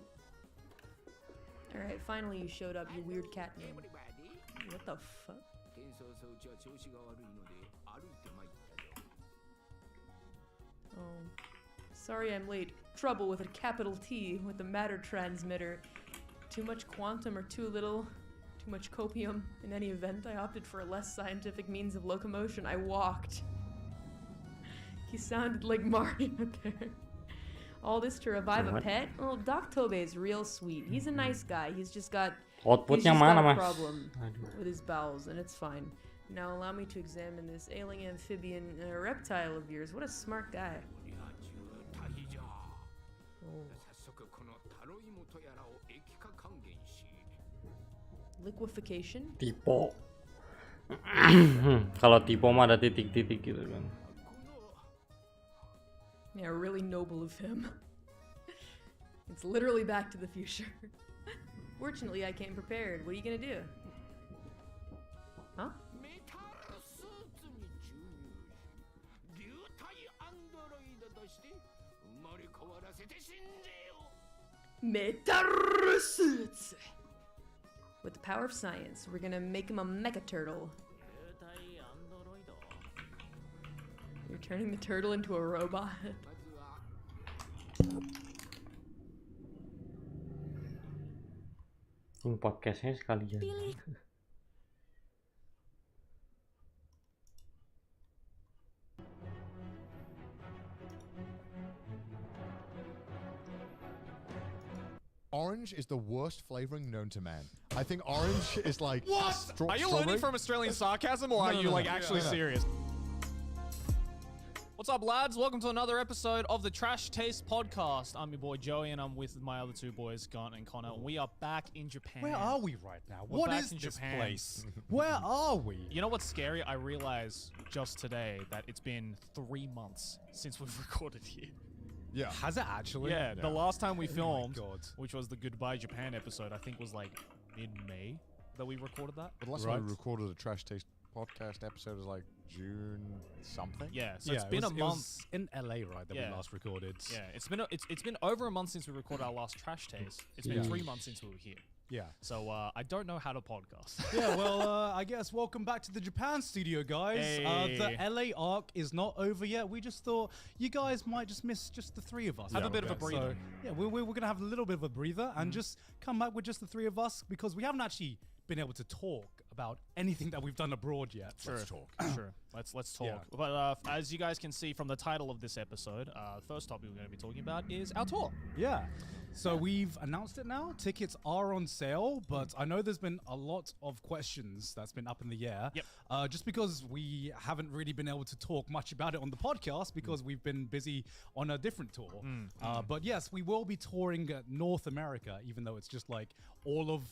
Alright, finally you showed up, you weird cat name. What the fuck? Oh. Sorry I'm late. Trouble with a capital T with the matter transmitter. Too much quantum or too little? Too much copium? In any event, I opted for a less scientific means of locomotion. I walked. He sounded like Mario there. All this to revive a What? pet? Oh, Doc Tobe is real sweet. He's a nice guy. He's just got Outputnya he's just mana, got a Mas? problem Aduh. with his bowels, and it's fine. Now allow me to examine this ailing amphibian reptile of yours. What a smart guy. Oh. Liquefaction? Tipo. Kalau tipo mah ada titik-titik gitu kan. Yeah, really noble of him. It's literally Back to the Future. Fortunately, I came prepared. What are you gonna do? Huh? Metal-suits! With the power of science, we're gonna make him a mecha turtle. You're turning the turtle into a robot. Ini podcastnya sekalian. Orange is the worst flavoring known to man. I think orange is like What? Are you learning strawberry? from Australian sarcasm, or are you like actually serious? What's up, lads? Welcome to another episode of the Trash Taste Podcast. I'm your boy Joey, and I'm with my other two boys, Grant and Connor. We are back in Japan. Where are we right now? We're What back is in this Japan. place? Where are we? You know what's scary? I realized just today that it's been 3 months since we've recorded here. Yeah. Has it actually? Yeah, the last time we Oh my filmed, God. which was the Goodbye Japan episode, I think was like mid-May that we recorded that. But last time we recorded a Trash Taste podcast episode was like June something. Yeah, so it's been a month. It was in LA, right, that we last recorded. Yeah, it's been over a month since we recorded our last Trash Taste. It's been 3 months since we were here. Yeah. So I don't know how to podcast. Yeah, well, I guess welcome back to the Japan studio, guys. The Hey. LA arc is not over yet. We just thought you guys might just miss just the three of us. Have a out bit of a there. breather. So, yeah, we're going to have a little bit of a breather and just come back with just the three of us because we haven't actually been able to talk about anything that we've done abroad yet. Sure. Let's talk. Sure. Let's talk. Yeah. But as you guys can see from the title of this episode, first topic we're going to be talking about is our tour. Yeah. So we've announced it now. Tickets are on sale, but I know there's been a lot of questions that's been up in the air. Yep. Just because we haven't really been able to talk much about it on the podcast because we've been busy on a different tour. But yes, we will be touring North America, even though it's just like all of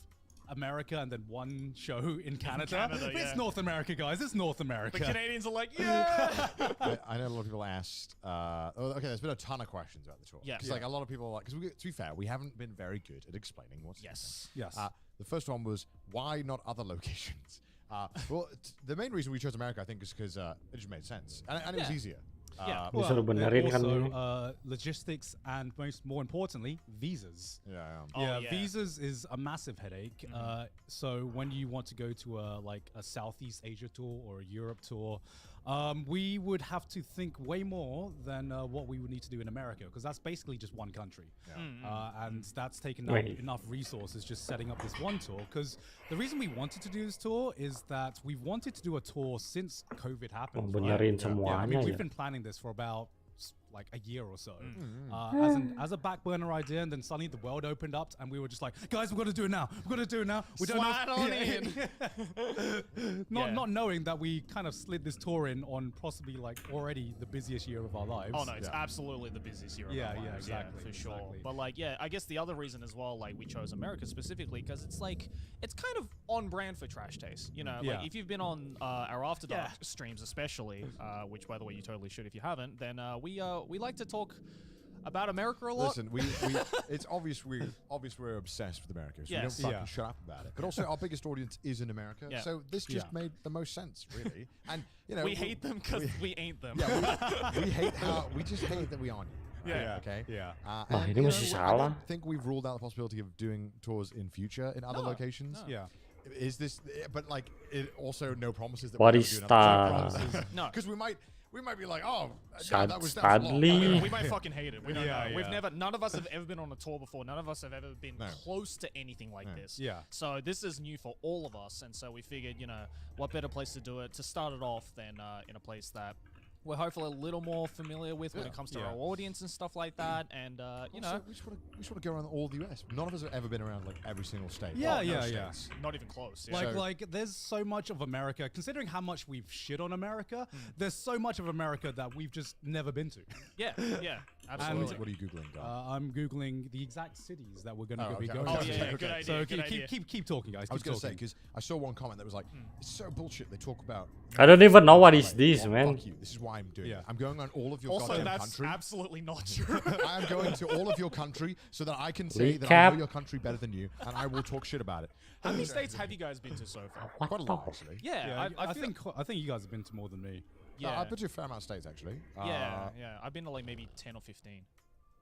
America and then one show in Canada. It's North America, guys. It's North America. The Canadians are like, yeah. I know a lot of people asked. Okay, there's been a ton of questions about the tour. Yeah. Because like a lot of people are like, because to be fair, we haven't been very good at explaining what's Yes. Yes. The first one was why not other locations? Well, the main reason we chose America, I think, is because it just made sense and it was easier. Yeah. Disuruh benerin kan ini. Also, logistics and more importantly, visas. Yeah. Yeah, visas is a massive headache. So when you want to go to a Southeast Asia tour or a Europe tour, we would have to think way more than what we would need to do in America because that's basically just one country. And that's taken up enough resources just setting up this one tour because the reason we wanted to do this tour is that we've wanted to do a tour since COVID happened. Benerin semuanya We've ya. been planning this for about like a year or so as a back burner idea, and then suddenly the world opened up and we were just like, guys, we've got to do it now. We've got to do it now. We Slide don't know. on in. Not knowing that we kind of slid this tour in on possibly like already the busiest year of our lives. Oh no, it's absolutely the busiest year of our lives. Exactly, for sure. exactly. But like, I guess the other reason as well, like we chose America specifically because it's kind of on brand for Trash Taste. You know, like if you've been on our After Dark streams, especially, which by the way you totally should if you haven't, then we like to talk about America a lot. Listen, we it's obvious we're obsessed with America, so we don't fucking shut up about it. But also, our biggest audience is in America, so this just made the most sense, really. And you know, we hate them because we ain't them. Yeah, we just hate that we aren't. Okay. Yeah. Wah, ini masih I salah. don't think we've ruled out the possibility of doing tours in future in other locations. No. Yeah. Is this? But like, it also no promises that What we're is going to do another that? tour promises. No. Because we might be like, oh, Sad- that was sadly- We might fucking hate it. We don't know. We've Yeah. none of us have ever been on a tour before. None of us have ever been close to anything like this. Yeah. So this is new for all of us, and so we figured, what better place to do it to start it off than in a place that we're hopefully a little more familiar with when it comes to our audience and stuff like that. And you know, we just want to go around all the US. None of us have ever been around like every single state. Yeah, no states. not even close. Like there's so much of America. Considering how much we've shit on America, there's so much of America that we've just never been to. Yeah, absolutely. What are you googling, Don? I'm googling the exact cities that we're going to be okay. going Oh to. yeah, good idea. So good idea. keep talking, guys. I was Keep going to say, talking. because I saw one comment that was like, it's so bullshit. They talk about... I don't even know what is this, well, man. Fuck you. This is why I'm doing it. I'm going on all of your Also, goddamn that's country. absolutely not true. I am going to all of your country so that I can say that I know your country better than you, and I will talk shit about it. How many states have you guys been to so far? Quite a lot, actually. Yeah, I think you guys have been to more than me. Yeah, I've been to a fair amount of states, actually. Yeah. I've been to like maybe 10 or 15.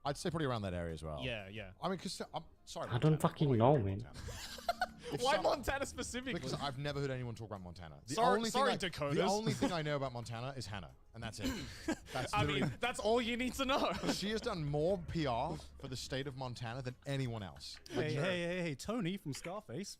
I'd say probably around that area as well. Yeah. I mean, because I'm sorry. I don't fucking know, man. Why Montana specifically? Because I've never heard anyone talk about Montana. Sorry, Dakotas. The only thing I know about Montana is Hannah, and that's it. I mean, that's all you need to know. She has done more PR for the state of Montana than anyone else. Hey, Tony from Scarface.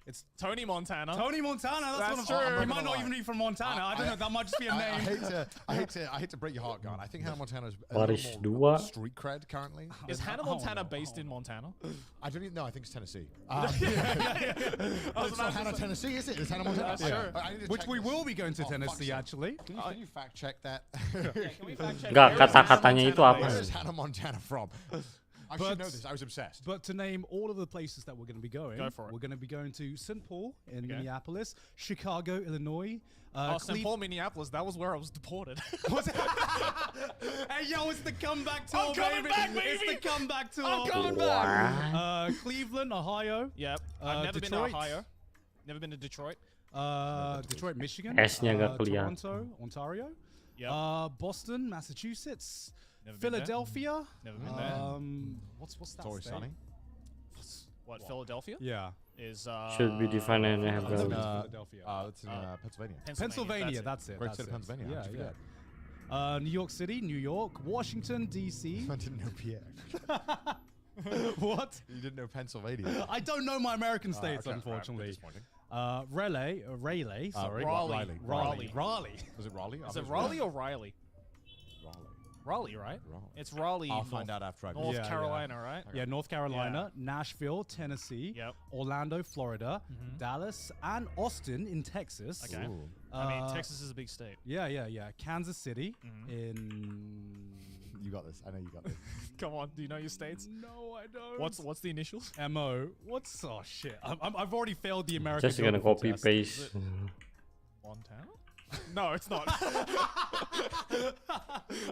It's Tony Montana. Tony Montana. That's true. He might not even be from Montana. I don't know. That might just be a name. I hate to break your heart, God. I think Hannah Montana's a Boris little more Dua. street cred currently. Is Hannah Montana based in Montana? I don't even know. I think it's Tennessee. It's not Hannah, Tennessee, is it? It's Hannah Montana. That's true. Which we will be going to Tennessee, actually. Can you fact check that? Enggak, kata-katanya itu apa? Where is Hannah Montana from? I should know this. I was obsessed. But to name all of the places that we're going to be going, we're going to be going to St. Paul in Minneapolis, Chicago, Illinois. St. Paul, Minneapolis. That was where I was deported. Hey, yo, it's the comeback tour, I'm coming back, baby. It's the comeback tour. I'm coming back. Cleveland, Ohio. Yep. I've never Detroit. been to Ohio. Never been to Detroit. Detroit, Michigan. S-nya nggak kelihatan. Toronto, Ontario. Yep. Boston, Massachusetts. Never been there. Philadelphia. Never been there. What's that? It's always state? sunny. What, Philadelphia? Yeah. Is Should be defined and have It's in value. Philadelphia. It's in Pennsylvania. Pennsylvania, that's it. Great That's state of it. Pennsylvania. Yeah. New York City, New York, Washington, D.C. I didn't know Pierre. What? You didn't know Pennsylvania. I don't know my American states, Okay. unfortunately. Disappointing. Raleigh, sorry. Raleigh. Raleigh. Was it Raleigh? Is it Raleigh or Riley? Raleigh, right? Raleigh. It's Raleigh. I'll find out after I North Yeah, Carolina, right? Yeah, North Carolina, Nashville, Tennessee, Yep. Orlando, Florida, Dallas, and Austin in Texas. Okay. Ooh. I mean, Texas is a big state. Yeah. Kansas City in... You got this. I know you got this. Come on, do you know your states? No, I don't. What's the initials? M.O. What's... Oh, shit. I've already failed the American Just gonna geography copy test. paste. Montana? No, it's not.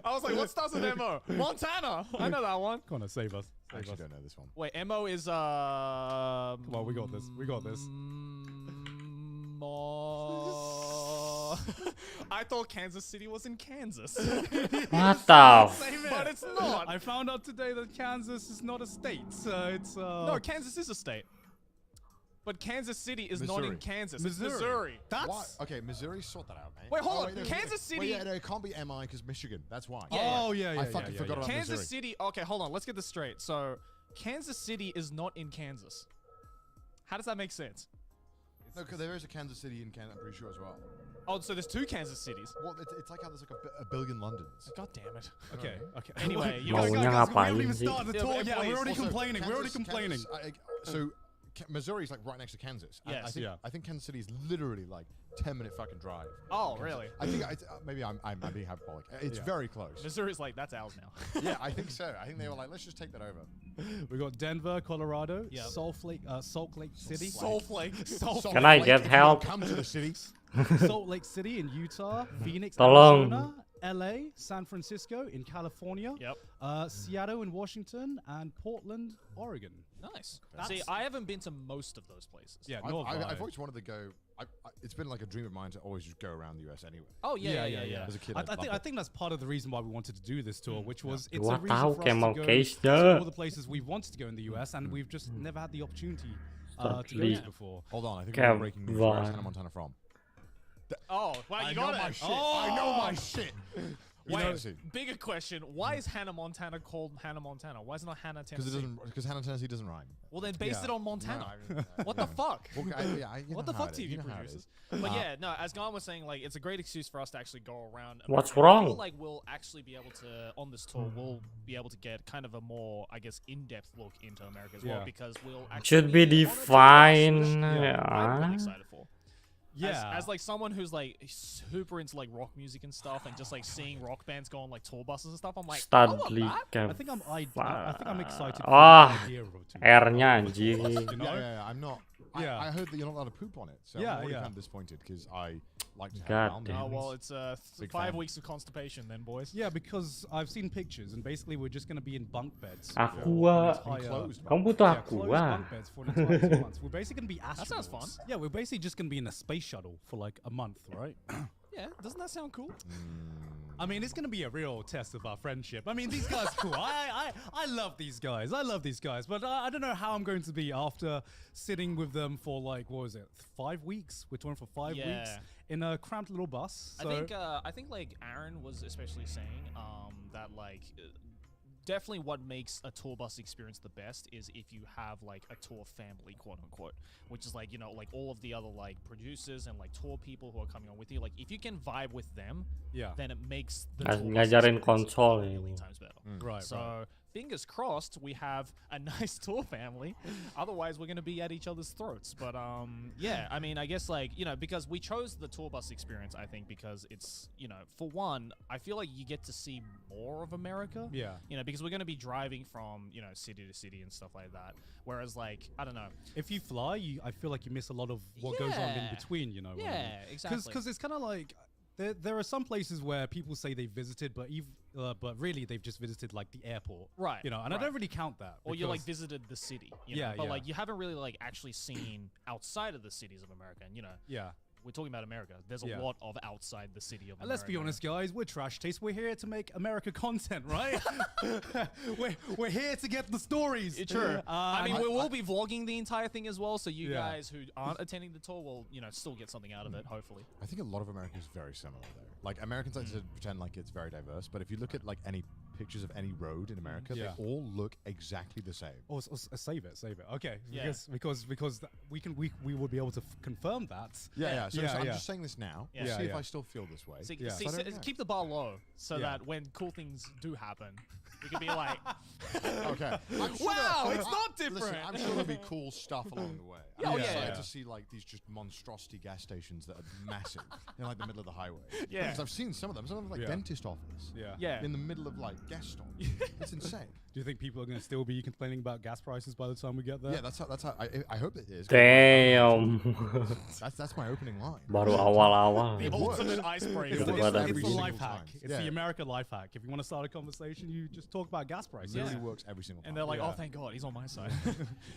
I was like, what starts with M.O.? Montana! I know that one. Come on, save us. I actually don't know this one. Wait, M.O. is, Come on, we got this. We got this. I thought Kansas City was in Kansas. What the But it's not. I found out today that Kansas is not a state. It's No, Kansas is a state. But Kansas City is not in Missouri. Kansas. Missouri. It's Missouri. That's Why? Okay, Missouri, sort that out, man. Wait, hold on. wait, no, Kansas wait, City- Wait, yeah, no, it can't be MI because Michigan. That's why. Oh, yeah. I fucking forgot about Kansas Missouri. City. Okay, hold on. Let's get this straight. So, Kansas City is not in Kansas. How does that make sense? No, because there is a Kansas City in Canada, I'm pretty sure as well. Oh, so there's two Kansas cities. Well, it's like how there's like a billion Londons. God damn it. Okay. Anyway, you Maunya we haven't ngapain even sih? started the Yeah, talk but yet. We're please. already Also, complaining. We're already Kansas- complaining. So, Missouri's like right next to Kansas. And Yes. I think Kansas City is literally like 10-minute fucking drive. Oh, really? I think maybe I'm being hyperbolic. It's very close. Missouri's like, that's ours now. Yeah, I think so. I think they were like, let's just take that over. We got Denver, Colorado, Yep. Salt Lake City, Salt Lake. Can I get help? Come to the city. Salt Lake City in Utah, Phoenix, Tolong. Arizona, LA, San Francisco in California, Yep. Seattle in Washington, and Portland, Oregon. Nice. See, I haven't been to most of those places. Yeah, I've always wanted to go. It's been like a dream of mine to always just go around the US anyway. Oh, yeah. As a kid, I think that's part of the reason why we wanted to do this tour, which was it's Dua a reason tahu for us kayak mau to go case-nya. to all the places we've wanted to go in the US, and we've just never had the opportunity to go Sadly. to before. Hold on, I think we're breaking news. Where's Kawan. Hannah Montana from? Oh, wow, I you know got my it. shit. Oh. I know my shit. Bigger question: why is Hannah Montana called Hannah Montana? Why is it not Hannah Tennessee? Because Hannah Tennessee doesn't rhyme. Well, then base it on Montana. What the fuck? What the fuck, TV producers? But yeah, no. As Gan was saying, like, it's a great excuse for us to actually go around. What's America. wrong? I feel like we'll actually be able to, on this tour, we'll be able to get kind of a more, I guess, in-depth look into America as well, because we'll actually should be defined. I'm really excited for. Yeah, as like someone who's like super into like rock music and stuff, and just like seeing rock bands go on like tour buses and stuff, I'm like, I want that. I think I'm excited. R-nya anjing. Yeah, I'm not. I heard that you're not allowed to poop on it, so I'm already kind of disappointed because I like to have Oh well, it's 5 weeks of constipation then, boys. Yeah, because I've seen pictures, and basically we're just gonna be in bunk beds. Aqua. Kamu butuh aqua. Bunk beds for an entire 2 months. We're basically gonna be astronauts. That sounds fun. Yeah, we're basically just gonna be in a space shuttle for like a month, right? Yeah, doesn't that sound cool? I mean, it's gonna be a real test of our friendship. I mean, these guys are cool. I love these guys. I love these guys. But I don't know how I'm going to be after sitting with them for like, what was it, 5 weeks? We're touring for 5 weeks in a cramped little bus. So I think like Aaron was especially saying that like definitely what makes a tour bus experience the best is if you have like a tour family, quote unquote, which is like, you know, like all of the other like producers and like tour people who are coming on with you. Like if you can vibe with them, then it makes the tour ngajarin konsol ya. times better. Right. So fingers crossed we have a nice tour family. Otherwise we're going to be at each other's throats. But yeah, I mean, I guess like, you know, because we chose the tour bus experience, I think, because it's, you know, for one, I feel like you get to see more of America. Yeah. You know, because we're going to be driving from, you know, city to city and stuff like that. Whereas like, I don't know. If you fly, I feel like you miss a lot of what goes on in between, you know. Yeah, exactly. Because it's kind of like, there are some places where people say they visited, but really they've just visited like the airport, right? You know, and I don't really count that. Or you like visited the city, you know? But like you haven't really like actually seen outside of the cities of America, and you know, we're talking about America. There's a lot of outside the city of America. Let's be honest, guys. We're Trash Taste. We're here to make America content, right? we're here to get the stories. True. I mean, we will be vlogging the entire thing as well, so you guys who aren't attending the tour will, you know, still get something out of it, hopefully. I think a lot of America is very similar, though. Like, Americans like to pretend like it's very diverse, but if you look at like any pictures of any road in America, they all look exactly the same. Oh, save it. Okay. Because we will be able to confirm that. So I'm just saying this now. We'll see if I still feel this way. See, keep the bar low so that when cool things do happen, we can be like, okay. Wow, it's not different. Listen, I'm sure there'll be cool stuff along the way. I'm excited to see like these just monstrosity gas stations that are massive in like the middle of the highway. Yeah. Because I've seen some of them. Some of them like dentist office. Yeah. In the middle of like gas stop. It's insane. Do you think people are going to still be complaining about gas prices by the time we get there? Yeah, that's how I hope it is. Damn. That's my opening line. Baru awal-awal. The ultimate icebreaker. It's the life hack. It's the America life hack. If you want to start a conversation, you just talk about gas prices. It really works every single time. And they're like, oh, thank God, he's on my side.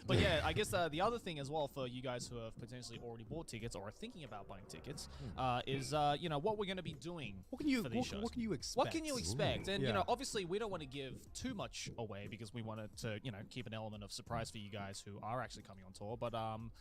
But yeah, I guess the other thing as well for you guys who have potentially already bought tickets or are thinking about buying tickets is, you know, what we're going to be doing for these shows. What can you expect? What can you expect? And, you know, obviously we don't want to give too much away because we wanted to, you know, keep an element of surprise for you guys who are actually coming on tour. But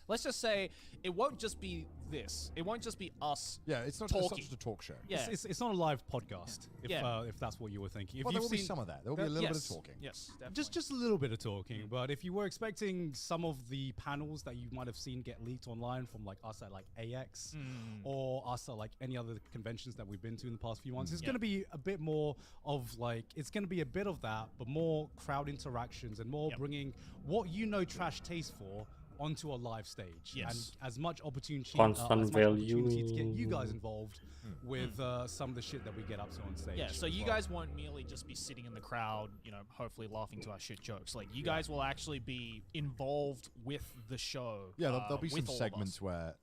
let's just say it won't just be this. It won't just be us it's not just a talk show. Yeah. It's not a live podcast, if that's what you were thinking. Well, there will be some of that. There will be a little bit of talking. Yes, definitely. Just a little bit of talking. But if you were expecting some of the panels that you might have seen get leaked online from like us at like AX or us at like any other conventions that we've been to in the past few months, it's going to be a bit more of like, it's going to be a bit of that, but more crowd interactions and more bringing what you know Trash Taste for onto a live stage. Yes. And as much opportunity Constant value to get you guys involved with some of the shit that we get up to on stage. Yeah, so you guys won't merely just be sitting in the crowd, you know, hopefully laughing to our shit jokes. Like, you guys will actually be involved with the show. Yeah, there'll be some segments where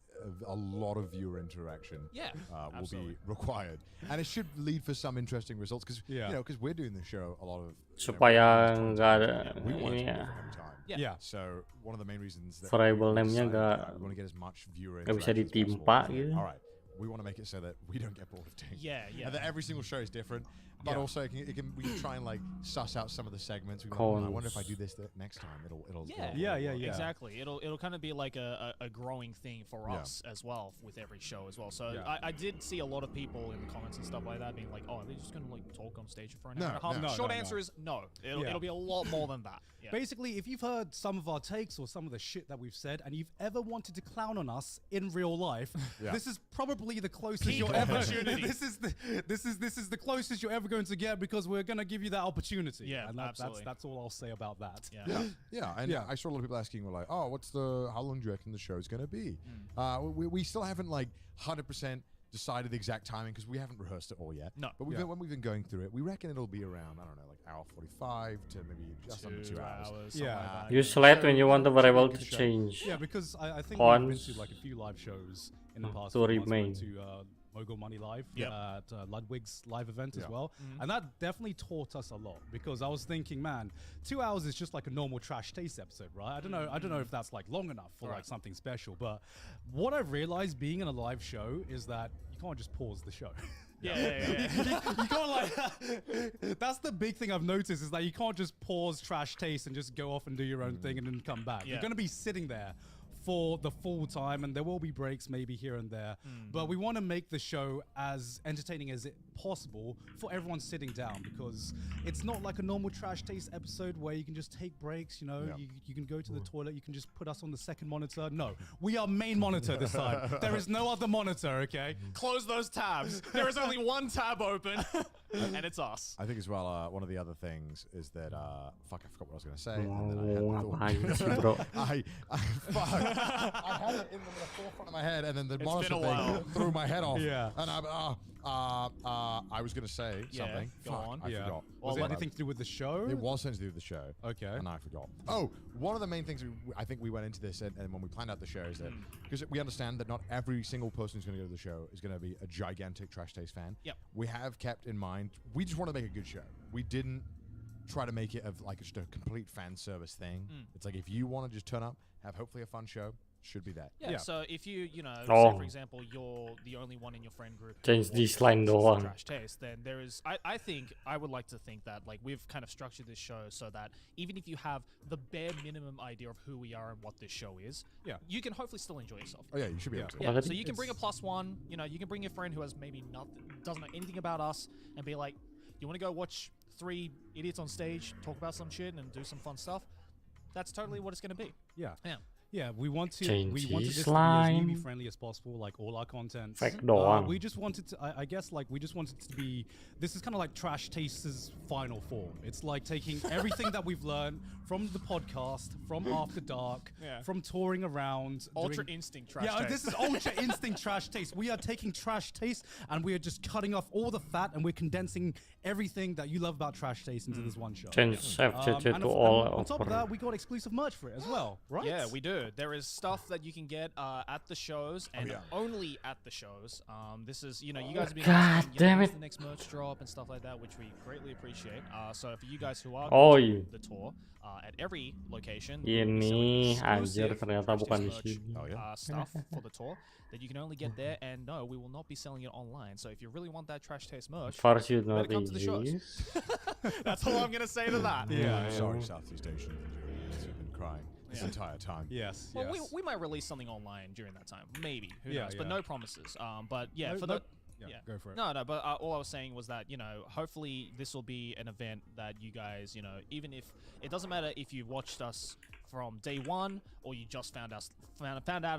a lot of viewer interaction will be required, and it should lead for some interesting results because you know, because we're doing the show a lot of supaya nggak ada we want ini to ya. Yeah. So one of the main reasons that variable name-nya we want to get as much viewer bisa interaction as ditimpa possible. gitu. All right. We want to make it so that we don't get bored of doing. Yeah. And that every single show is different. but also we can try and like suss out some of the segments. I wonder if I do this next time, it'll exactly. It'll kind of be like a growing thing for us as well with every show as well. So I did see a lot of people in the comments and stuff like that being like, oh, are they just gonna like talk on stage for an hour and a half? No, Short answer is no. It'll be a lot more than that. Yeah. Basically, if you've heard some of our takes or some of the shit that we've said, and you've ever wanted to clown on us in real life, this is probably the closest you're ever. This is the closest you're ever going to get, because we're going to give you that opportunity. Yeah, and absolutely. That's all I'll say about that. And I saw a lot of people asking, like, oh, how long do you reckon the show's going to be? We still haven't like 100% decided the exact timing, because we haven't rehearsed it all yet. No. But when we've been going through it, we reckon it'll be around, I don't know, like hour 45 to maybe just under 2 hours. Yeah. You select when you want the variable to change. Yeah, because I think we've been to like a few live shows in the past. To remain. To Mogul Money Live at Ludwig's live event as well. And that definitely taught us a lot, because I was thinking, man, 2 hours is just like a normal Trash Taste episode, right? I don't know if that's like long enough for like something special, but what I've realized being in a live show is that you can't just pause the show. You can't like that's the big thing I've noticed, is that you can't just pause Trash Taste and just go off and do your own thing and then come back. You're going to be sitting there for the full time, and there will be breaks maybe here and there, but we want to make the show as entertaining as it possible for everyone sitting down, because it's not like a normal Trash Taste episode where you can just take breaks, you can go to the toilet, you can just put us on the second monitor. No, we are main monitor this time. There is no other monitor, okay? Close those tabs. There is only one tab open, and it's us. I think as well, one of the other things is that fuck, I forgot what I was going to say, and then I had the thought. I had it in the forefront of my head, and then the monitor thing threw my head off. And I was going to say something. Go on. I forgot. Was it anything to do with the show? It was something to do with the show. Okay. And I forgot. Oh, one of the main things I think we went into this, and when we planned out the show, is that because we understand that not every single person who's going to go to the show is going to be a gigantic Trash Taste fan. Yep. We have kept in mind, we just want to make a good show. We didn't try to make it of like just a complete fan service thing. It's like, if you want to just turn up, have hopefully a fun show, should be that. Yeah, so if you say for example, you're the only one in your friend group Change this line doang. Trash Taste, then there is, I would like to think that like we've kind of structured this show so that even if you have the bare minimum idea of who we are and what this show is, you can hopefully still enjoy yourself. Oh yeah, you should be able to. Yeah, so you can bring a +1, you can bring your friend who has maybe doesn't know anything about us, and be like, you want to go watch 3 idiots on stage talk about some shit and do some fun stuff? That's totally what it's going to be. Yeah, we want this to be as newbie friendly as possible, like all our content. We just wanted to, I guess, like we just wanted it to be. This is kind of like Trash Taste's final form. It's like taking everything that we've learned from the podcast, from After Dark, from touring around. Ultra Instinct Trash Taste. This is Ultra Instinct Trash Taste. We are taking Trash Taste and we are just cutting off all the fat, and we're condensing everything that you love about Trash Taste into this one show. Change and on top of that, we got exclusive merch for it as well, right? Yeah, we do. There is stuff that you can get at the shows, and only at the shows. This is, you guys have been asking, the next merch drop and stuff like that, which we greatly appreciate. So for you guys who are going to the tour at every location, ini anjir ternyata bukan di sini. Stuff for the tour that you can only get there, and no, we will not be selling it online. So if you really want that Trash Taste merch, better come to the shows. That's all I'm gonna say to that. Sorry, Southeast Asian. You've been crying this entire time. Yes. Well, we might release something online during that time, maybe. Who knows? But no promises. But yeah, go for it. No, but all I was saying was that, hopefully this will be an event that you guys, even if it doesn't matter if you watched us from day one or you just found out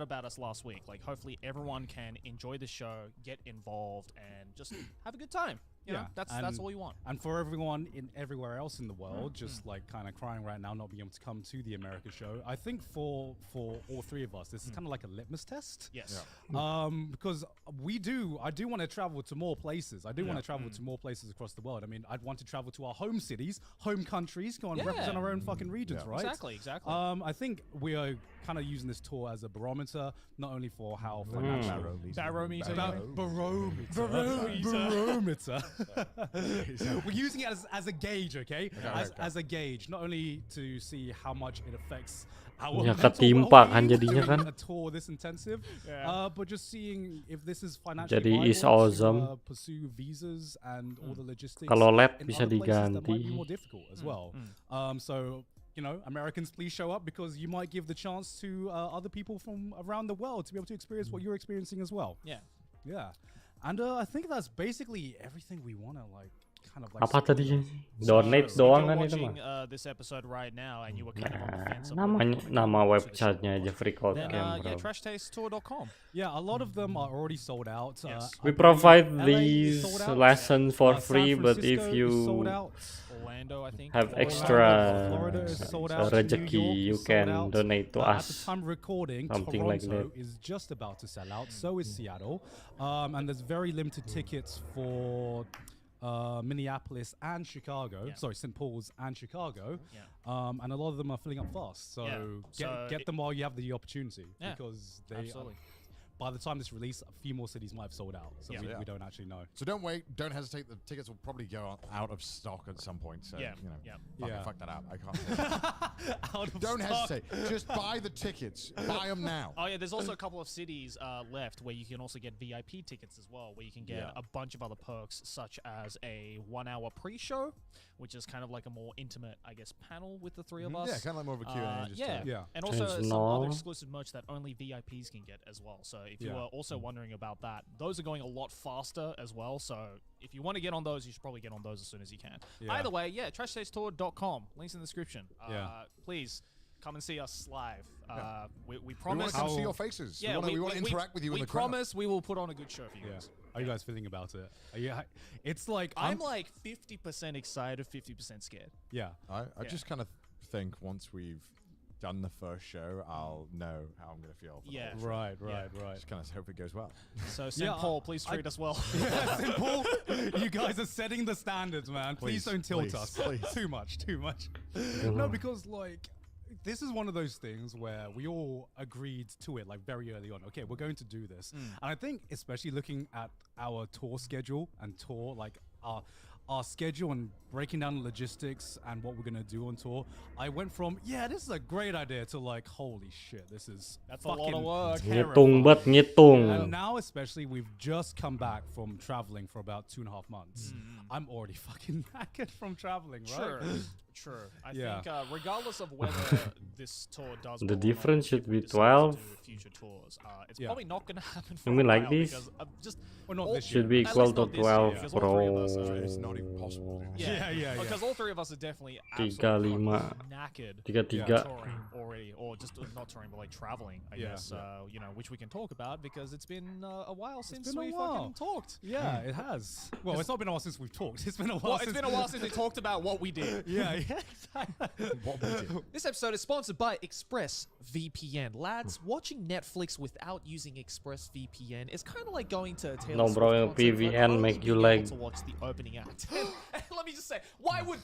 about us last week. Like, hopefully everyone can enjoy the show, get involved, and just have a good time. You know, that's all we want. And for everyone everywhere else in the world, just like kind of crying right now, not being able to come to the America show, I think for all three of us, this is kind of like a litmus test. Yes. Because I do want to travel to more places. I do want to travel to more places across the world. I mean, I'd want to travel to our home cities, home countries, go and represent our own fucking regions, right? Exactly. I think we are kind of using this tour as a barometer, not only for how financial barometer. We're using it as a gauge, okay? Okay. As a gauge, not only to see how much it affects our Ya mental ketimpa kan well-being jadinya doing kan. a tour this intensive, but just seeing if this is financially Jadi viable is awesome. to pursue visas and all the logistics. Kalau lab in bisa other places that might be diganti. more difficult as well. So you know, Americans, please show up because you might give the chance to other people from around the world to be able to experience what you're experiencing as well. Yeah. And I think that's basically everything we want to like kind of like. Apa tadi? So, Donate if doang you're kan itu watching mah. this episode right now and you were kind of on the fence of Nama websitenya aja free code then game, bro. trashtastetour.com. Yeah, a lot of them are already sold out. We I believe provide LA is these sold out. lessons for San free, but if Francisco is you sold out. Orlando, I think. have Florida. extra Florida is sold out. New rejeki, York you is sold can out. donate to At the us. time recording, Something Toronto like that. is just about to sell out. So is Seattle, and there's very limited tickets for Minneapolis and Chicago. Sorry, St. Paul's and Chicago. And a lot of them are filling up fast. So get them while you have the opportunity, because they absolutely. by the time this release, a few more cities might have sold out. So we don't actually know. So don't wait, don't hesitate. The tickets will probably go out of stock at some point. So you know, fuck that up. I can't. Don't hesitate. Just buy the tickets. Buy them now. Oh yeah, there's also a couple of cities left where you can also get VIP tickets as well, where you can get a bunch of other perks, such as a 1-hour pre-show, which is kind of like a more intimate, I guess, panel with the three of us. Yeah, kind of like more of a Q&A. And also Change some other now. exclusive merch that only VIPs can get as well. So if you are also wondering about that, those are going a lot faster as well. So if you want to get on those, you should probably get on those as soon as you can. Either way, trashtastetour.com. Links in the description. Please come and see us live. We promise. We want to come see your faces. We want to interact with you in the crowd. We promise we will put on a good show for you guys. How are you guys feeling about it? It's like I'm like 50% excited, 50% scared. Yeah. I just kind of think once we've done the first show, I'll know how I'm going to feel. For the whole show. Right. Just kind of hope it goes well. So St. Paul, please treat us well. St. Paul, you guys are setting the standards, man. Please don't tilt us. Please. Too much. No, because like this is one of those things where we all agreed to it like very early on. Okay, we're going to do this. And I think especially looking at our tour schedule and tour, like our schedule and breaking down the logistics and what we're going to do on tour, I went from, this is a great idea, to like, holy shit, that's fucking a lot of work. Ngitung bet ngitung. And now especially, we've just come back from traveling for about 2.5 months. I'm already fucking knackered from traveling, right? True. I think regardless of whether this tour does The well or difference not, should if we be decide to 12. do future tours, it's probably not going to happen for You mean a like while this? because just not this Should year. be At equal least to not this year, 12 because all three of us bro. are- It's not even possible. Yeah. Because all three of us are definitely 35. absolutely knackered 33. touring already, or just not touring, but like traveling, I Yeah. guess, you know, which we can talk about because it's been a while since been a we while. fucking talked. Yeah, it has. Well, it's not been a while since we've talked. It's been a while Well, it's been a while since we talked about what we did. Yeah, exactly. What we did. This episode is sponsored by ExpressVPN. Lads, watching Netflix without using ExpressVPN is kind of like going to a Taylor No, bro, Swift concert, but PVN only make you being able like- to watch the opening act. And let me just say, why would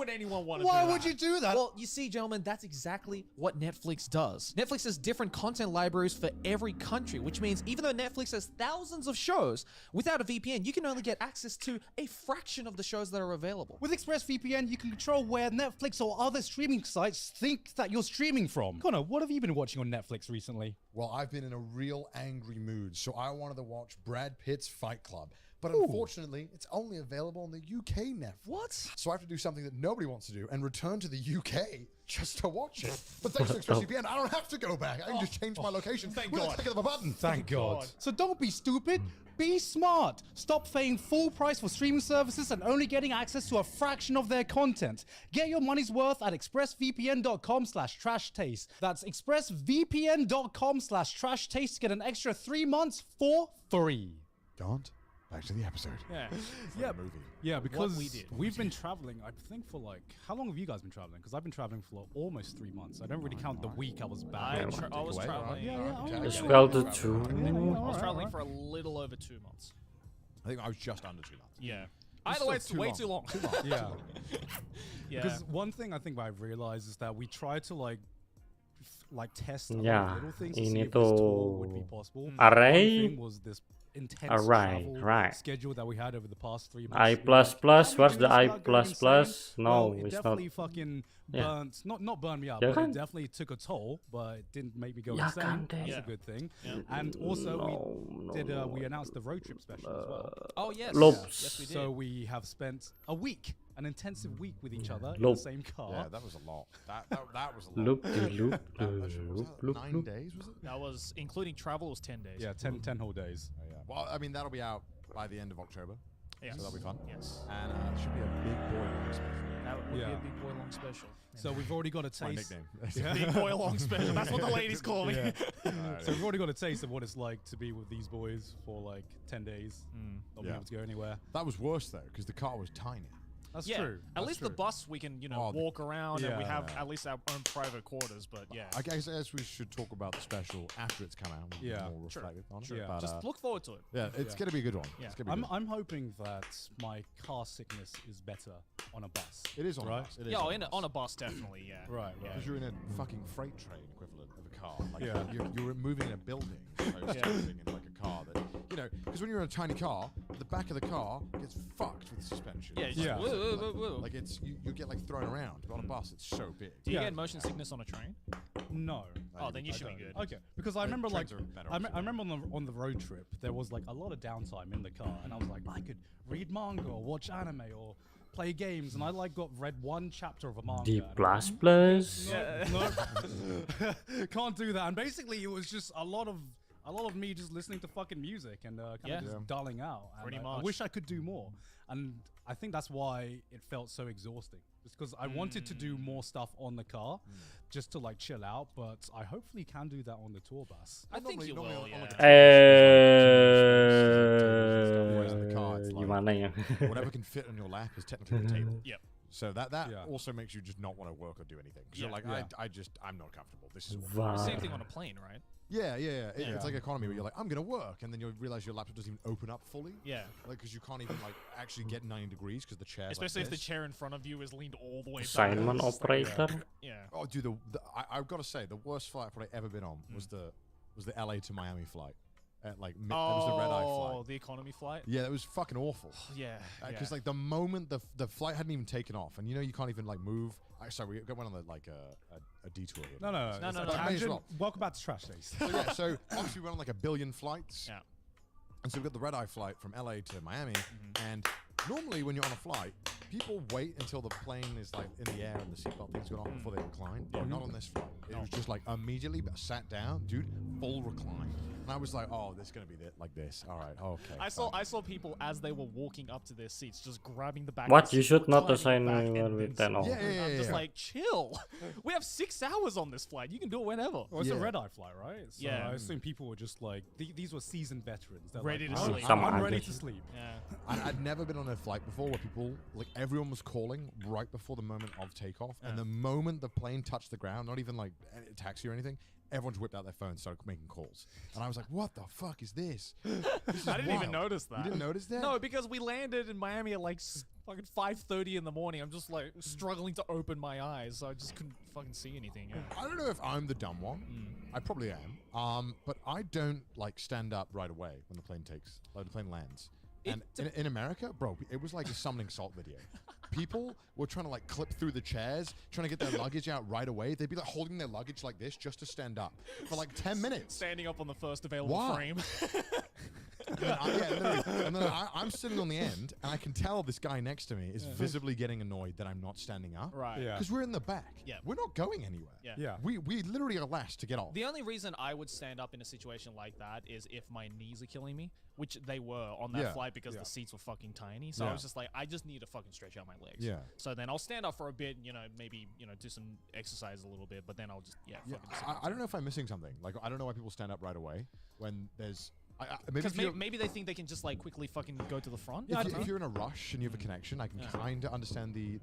anyone want to Why do that? would you do that? Well, you see, gentlemen, that's exactly what Netflix does. Netflix has different content libraries for every country, which means even though Netflix has thousands of shows, without a VPN, you can only get access to a fraction of the shows that are available. With ExpressVPN, you can control where Netflix or other streaming sites think that you're streaming from. Connor, what have you been watching on Netflix recently? Well, I've been in a real angry mood, so I wanted to watch Brad Pitt's Fight Club. But unfortunately, it's only available on the UK Netflix. What? So I have to do something that nobody wants to do and return to the UK just to watch it. But thanks to ExpressVPN, I don't have to go back. I can just change my location with a click of a button. Thank God. So don't be stupid. Be smart. Stop paying full price for streaming services and only getting access to a fraction of their content. Get your money's worth at expressvpn.com/trashtaste. That's expressvpn.com/trashtaste to get an extra 3 months for free. Don't. Back to the episode. Yeah. Yeah, movie. Yeah, because we did. we've been traveling, I think, for like, how long have you guys been traveling? Because I've been traveling for almost 3 months. I don't really count the week I was back. I was traveling. It's equal to 2. I was traveling for a little over 2 months. I think I was just under 2 months. Yeah. Either way, it's way too long. Yeah. Yeah. Because one thing I think I've realized is that we try to like test a lot Yeah, of little things to see ini if this tour would be tuh possible. array. One thing was this intense Alright, travel right. schedule that we had over the past 3 months. I we were plus like, plus, "Can we what's do the this I without going plus insane?" plus? Well, No, it it's not. definitely fucking Yeah. burnt, not burned me out, Yeah, but kan? it definitely took a toll, but it didn't make me go Yeah, insane. kan, That's yeah. a good thing. Yeah. And also No, we announced the road trip special as well. Oh yes, Lopes. yes we did. So we have spent a week, an intensive week with each other in Loop. the same car. Yeah, that was a lot. That was a lot. Loop de loop That de was- was loop that loop 9 loop. days, was it? That was including travel was 10 days. Yeah, 10 whole days. Oh, yeah. Well, I mean, that'll be out by the end of October. Yes. So that'll be fun. Yes. And it should be a big boy long special. That would be Yeah. a big boy long special. So we've already got a That's my taste. nickname. Big boy long special. That's what the ladies call me. Yeah. Alright. So we've already got a taste of what it's like to be with these boys for like 10 days, not being Yeah. able to go anywhere. That was worse though, because the car was tiny. That's Yeah, true. At That's least true. the bus we can, Oh, the- walk around and we Yeah. have at least our own private quarters. But yeah, I guess we should talk about the special after it's come out. We can be Yeah. more Sure. reflective on it. Sure. Yeah. But, just look forward to it. yeah, it's Yeah. gonna be a good one. Yeah. It's gonna be good. I'm hoping that my car sickness is better on a bus. It is on right? a bus. It is Yeah, on on a bus definitely. Yeah. Right, right. Because you're in a fucking freight train equivalent of a car. Like Yeah. you're moving in a building as opposed to moving in like a car that, because when you're in a tiny car, the back of the car gets fucked with suspension. Yeah, Like, yeah. Woo, woo, woo, woo. Like you get like thrown around. But on a bus, it's so big. Do you Yeah. get motion sickness on a train? No. Oh, then you I should be don't. good. Okay, because I remember like trains are better I option. remember on the road trip there was like a lot of downtime in the car, and I was like I could read manga or watch anime or play games, and I like read one chapter of a manga. D and plus plus. No, can't do that. And basically, it was just a lot of me just listening to fucking music and kind Yeah. of just dulling out. And Pretty I much. wish I could do more, and I think that's why it felt so exhausting. Just because I wanted to do more stuff on the car, just to like chill out. But I hopefully can do that on the tour bus. I think you will. on Yeah. like whereas in Eh, the car, it's like gimana ya? whatever can fit on your lap is technically the table. Yep. So that Yeah. also makes you just not want to work or do anything. 'Cause you're Yeah. like, Yeah. I'm not comfortable. This is what Wow. Same thing on a plane, right? Yeah. Yeah. It's like economy where you're like, I'm gonna work, and then you realize your laptop doesn't even open up fully. Yeah. Like, because you can't even like actually get 90 degrees because the chair's Especially like if the this. chair in front of you is leaned all the way back. Assignment It's just like- operator. Yeah. Oh, dude, I've got to say, the worst flight I've probably ever been on was the LA to Miami flight. At like, it was the red eye Oh, flight. the economy flight. Yeah, that was fucking awful. Yeah. Because like the moment the flight hadn't even taken off, and you can't even like move. Sorry, we went on a detour here. No. No, it's no, a no. May as tangent. well. Welcome back to Trash Days. So yeah, so obviously we went on like a billion flights. Yeah. And so we've got the red eye flight from LA to Miami, and normally when you're on a flight, people wait until the plane is like in the air and the seatbelt thing's going on before they recline. But not on this flight. It was just like immediately sat down, dude, full recline. And I was like, oh, this is gonna be like this. All right, okay. I saw people as they were walking up to their seats, just grabbing the back. What? of the You seat, should not reclining assign back, anyone and with then 10 off. Yeah, yeah, I'm just yeah. like, chill. We have 6 hours on this flight. You can do it whenever. Well, it's a Yeah. red eye flight, right? So Yeah. I assume people were just like these were seasoned veterans. They're Ready like, to "I'm- sleep. I'm ready Some to sleep. Yeah. I'd never been on a flight before where people, like everyone was calling right before the moment of takeoff. And the moment the plane touched the ground, not even like a taxi or anything, everyone's whipped out their phones and started making calls. And I was like, what the fuck is this? This is I didn't even wild. notice that. You didn't notice that? No, because we landed in Miami at like fucking 5:30 in the morning. I'm just like struggling to open my eyes, so I just couldn't fucking see anything. Yeah. I don't know if I'm the dumb one. I probably am. But I don't like stand up right away when the plane lands. And in America, bro, it was like a summoning salt video. People were trying to like clip through the chairs, trying to get their luggage out right away. They'd be like holding their luggage like this just to stand up for like 10 minutes. Standing up on the first available Why? frame. And then I'm sitting on the end, and I can tell this guy next to me is visibly getting annoyed that I'm not standing up. Right. Yeah. Because we're in the back. Yeah. We're not going anywhere. Yeah. Yeah. We literally are last to get off. The only reason I would stand up in a situation like that is if my knees are killing me, which they were on that Yeah. flight because Yeah. the seats were fucking tiny. So I Yeah. was just like, I just need to fucking stretch out my legs. Yeah. So then I'll stand up for a bit, maybe, do some exercise a little bit, but then I'll just, Yeah, fucking sit I don't know if I'm missing something. Like, I don't know why people stand up right away when there's... maybe Because if you're, maybe they think they can just like quickly fucking go to the front. if you're in a rush and you have a connection, I can kind of understand the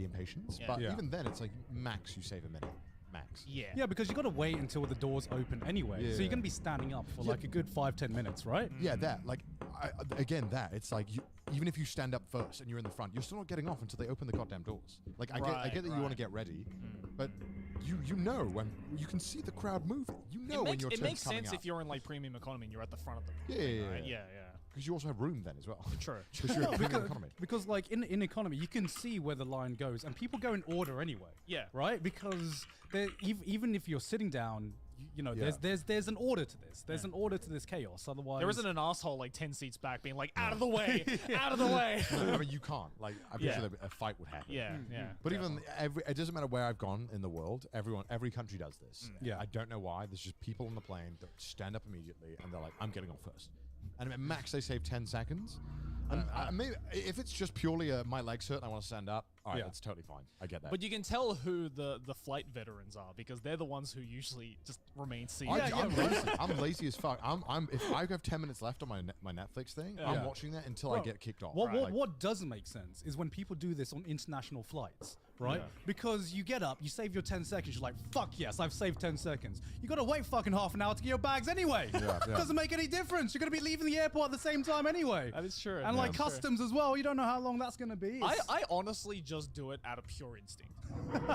impatience. Yeah. But Yeah. even then, it's like max you save a minute. Max. Yeah. Yeah, because you got to wait until the doors open anyway. So Yeah. you're going to be standing up for like a good 5-10 minutes, right? Yeah, that. Like, it's like even if you stand up first and you're in the front, you're still not getting off until they open the goddamn doors. Like, I get that you want to get ready, but you know when you can see the crowd moving. You know when your it turn's makes coming sense up. if you're in like premium economy and you're at the front of the Yeah, thing, yeah, right? yeah. Yeah. Because you also have room then as well. True. Because you're in premium economy. Because like in economy, you can see where the line goes, and people go in order anyway. Yeah. Right? Because even if you're sitting down, you know, Yeah. there's an order to this. There's an order to this chaos. Otherwise, There isn't an asshole like 10 seats back being like, out of the way, out of the way. No, I mean, you can't. Like, I'm pretty sure that a fight would happen. Yeah, yeah. But even it doesn't matter where I've gone in the world. Every country does this. Yeah. I don't know why. There's just people on the plane that stand up immediately and they're like, "I'm getting off first." And at max they save 10 seconds. And maybe if it's just purely my legs hurt and I want to stand up, all right, that's totally fine. I get that. But you can tell who the flight veterans are because they're the ones who usually just remain seated. I'm lazy. I'm lazy as fuck. If I have 10 minutes left on my Netflix thing, I'm watching that until I get kicked off. What doesn't make sense is when people do this on international flights, right? Yeah. Because you get up, you save your 10 seconds, you're like, fuck yes, I've saved 10 seconds. You gotta wait fucking half an hour to get your bags anyway. Doesn't make any difference. You're gonna be leaving the airport at the same time anyway. That is true. And like customs as well, you don't know how long that's gonna be. I honestly just do it out of pure instinct.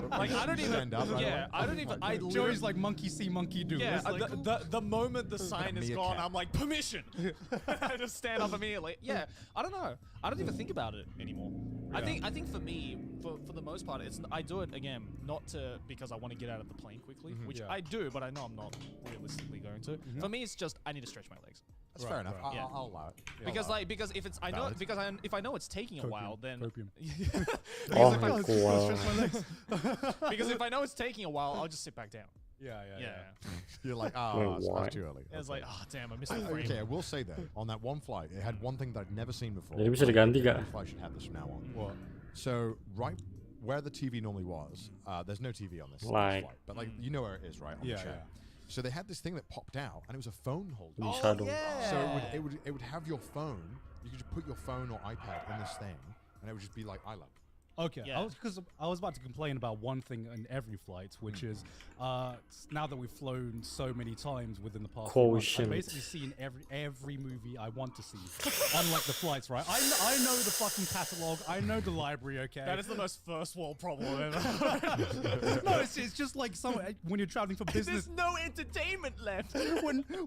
Like I don't even. Stand up, right? I don't even. I Joey's literally like monkey see, monkey do. Yeah, It's like, the moment the sign is gone, meerkat. I'm like, permission. I just stand up immediately. Yeah, I don't know. I don't even think about it anymore. I think for me, for the most part, I do it again not because I want to get out of the plane quickly, which I do, but I know I'm not realistically going to. For me, it's just I need to stretch my legs. That's fair enough. I'll allow it. Because if it's if I know it's taking a while, then Oh my god. because if I know it's taking a while, I'll just sit back down. Yeah. You're like, why? it's too early. It's like, oh damn, I missed the frame. Okay, I will say though, on that one flight, it had one thing that I'd never seen before. Jadi bisa diganti gak? Every flight should have this from now on. What? So right where the TV normally was, there's no TV on this Like- flight, but like you know where it is, right? On the chair. So they had this thing that popped out, and it was a phone holder. Bisa dong. So it would have your phone. You could just put your phone or iPad in this thing, and it would just be like iLove. Okay, Yeah. because I was about to complain about one thing in every flight, which is now that we've flown so many times within the past few months, I've Quotient. basically seen every movie I want to see on like the flights, right? I know the fucking catalog, I know the library, okay? That is the most first world problem ever. No, it's just like when you're traveling for business. There's no entertainment left.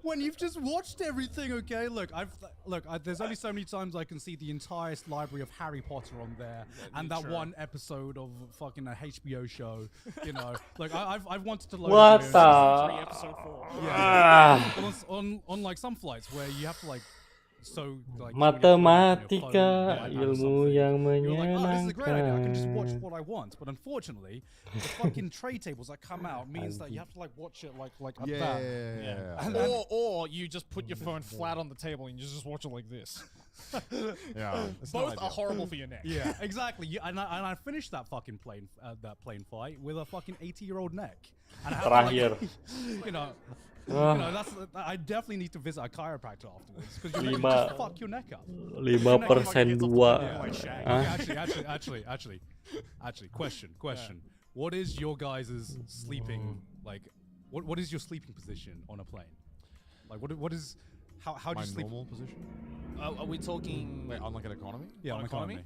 when you've just watched everything, okay? Look, there's only so many times I can see the entire library of Harry Potter on there, and that one episode of fucking a HBO show. You know, like I've wanted to load What it. the? Episode 4. Yeah. on like some flights where you have to like. So like Matematika, ilmu yang you're like, oh, this is a great idea. I can just watch menyenangkan. what I want. But unfortunately, the fucking tray tables that come out means that you have to like watch it like up that. Yeah. And then, Or you just put your phone flat on the table and you just watch it like this. Yeah. It's not Both ideal. are horrible for your neck. yeah, exactly. And I finished that fucking plane fight with a fucking 80-year-old neck. And I have to, Terakhir. like, you know, I definitely need to visit a chiropractor afterwards because you Lima- just fuck your neck up. 5% dua. Actually, question. What is your guys' sleeping like? What is your sleeping position on a plane? Like, what is how do My you sleep? normal position? Are we talking Wait, on like an economy? Yeah, on on economy.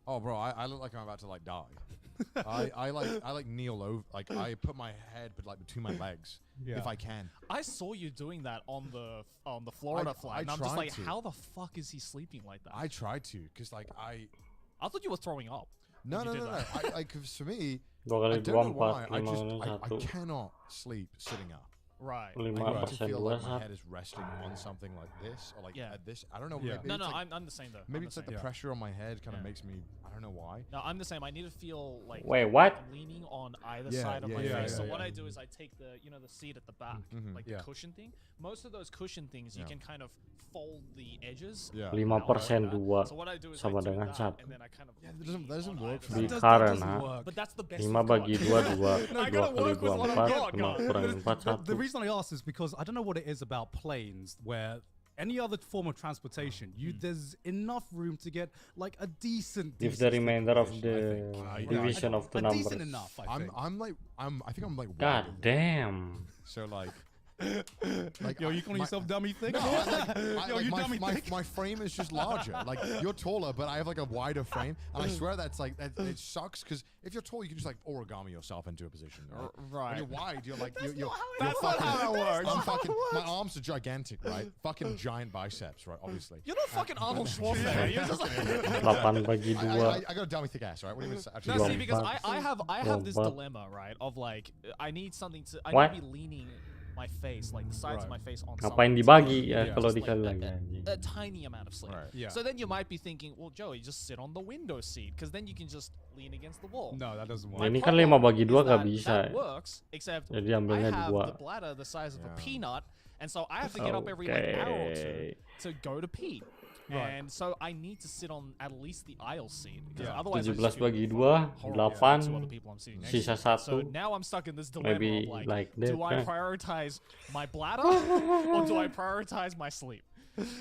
Oh, bro, I look like I'm about to like die. I like kneel over, like I put my head between my legs if I can. I saw you doing that on the Florida flight, and I'm just tried like, to. how the fuck is he sleeping like that? I tried to, cause like I thought you were throwing up. no, when you did that. I cause for me, 2 I kali don't know 2, why. 4, 5, I 1. cannot sleep sitting up. Right. I need to 5% feel like my 2, head is resting on something like this or like Yeah. at this. I don't know. Yeah. Maybe No, it's like, I'm the same though. maybe I'm it's the like the same. pressure on my head kind of Yeah. makes me. I don't know why. No, I'm the same. I need to feel like Wait, what? I'm leaning on either Yeah, side of yeah, my yeah, face. yeah, So yeah. what I do is I take the the seat at the back, like Yeah. the cushion thing. Most of those cushion things you Yeah. can kind of fold the edges. Yeah. 5% dua So what I do is sama I do dengan that, 1. and then I kind of Yeah, that doesn't lean on work either for Di me. side. karena But that's the best 5 we've bagi got. 2, 2. I 2 gotta kali work 2, with what I've 4. got, 5 kurangi 4, The 1. reason I asked is because I don't know what it is about planes where any other form of transportation, there's enough room to get like a decent. If the remainder of position, I the think. division of the a numbers. decent enough. I think. I think I'm like God wide. damn. So like Like, yo, you calling yourself dummy thick? No, Yo, you dummy thick. my frame is just larger. Like, you're taller, but I have like a wider frame, and I swear that's like it sucks because if you're tall, you can just like origami yourself into a position. Right. When you're wide, you're like you're fucking. how it works. I'm fucking. My arms are gigantic, right? Fucking giant biceps, right? Obviously. You're not fucking Arnold Schwarzenegger. You're just like 8 bagi 2. I got a dummy thick ass, right? What do you mean? no, see, because I have this dilemma, right? Of like, I need something to. I need to be leaning my face, like the sides of my face on Ngapain something. dibagi ya Yeah. kalau Just dikali like lagi anjing. a tiny amount of sleep. Right. Yeah. So then you might be thinking, well, Joey, just sit on the window seat, because then you can just lean against the wall. No, that doesn't Nah, work. ini kan 5 bagi 2 gak bisa. That works, except Jadi I ambilnya have 2. the bladder the size of a peanut, and so I have to get up every like hour or two to go to pee. Right. And so I need to sit on at least the aisle seat, because Yeah. otherwise 17 bagi 2, horrible 8, to other people I'm sitting next sisa to. So 1. now I'm stuck in this dilemma Maybe of like, like that, do I yeah. prioritize my bladder or do I prioritize my sleep?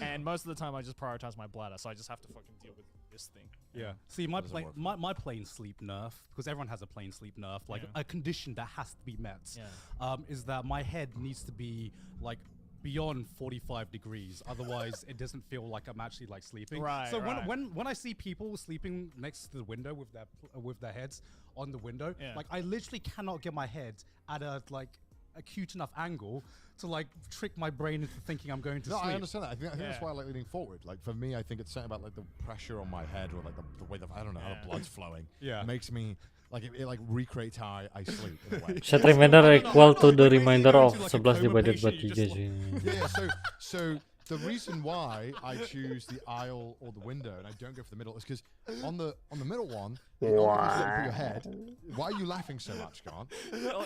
And most of the time I just prioritize my bladder, so I just have to fucking deal with this thing. Yeah. See, my Doesn't work. my plain sleep nerf, because everyone has a plain sleep nerf, like Yeah. a condition that has to be met. Yeah. Is that my head needs to be like beyond 45 degrees, otherwise it doesn't feel like I'm actually like sleeping. Right, So right. when I see people sleeping next to the window with their heads on the window, Yeah. like I literally cannot get my head at a like acute enough angle to like trick my brain into thinking I'm going to No, sleep. I understand that. I think that's why I like leaning forward. Like for me, I think it's something about like the pressure on my head or like the way that I don't know how the blood's flowing. Yeah. Makes me like it like recreates how I sleep in a way. Set reminder equal to the reminder of 11 divided by 3 sih. Yeah. So the reason why I choose the aisle or the window and I don't go for the middle is because on the middle one, you put your head. Why are you laughing so much, Garn?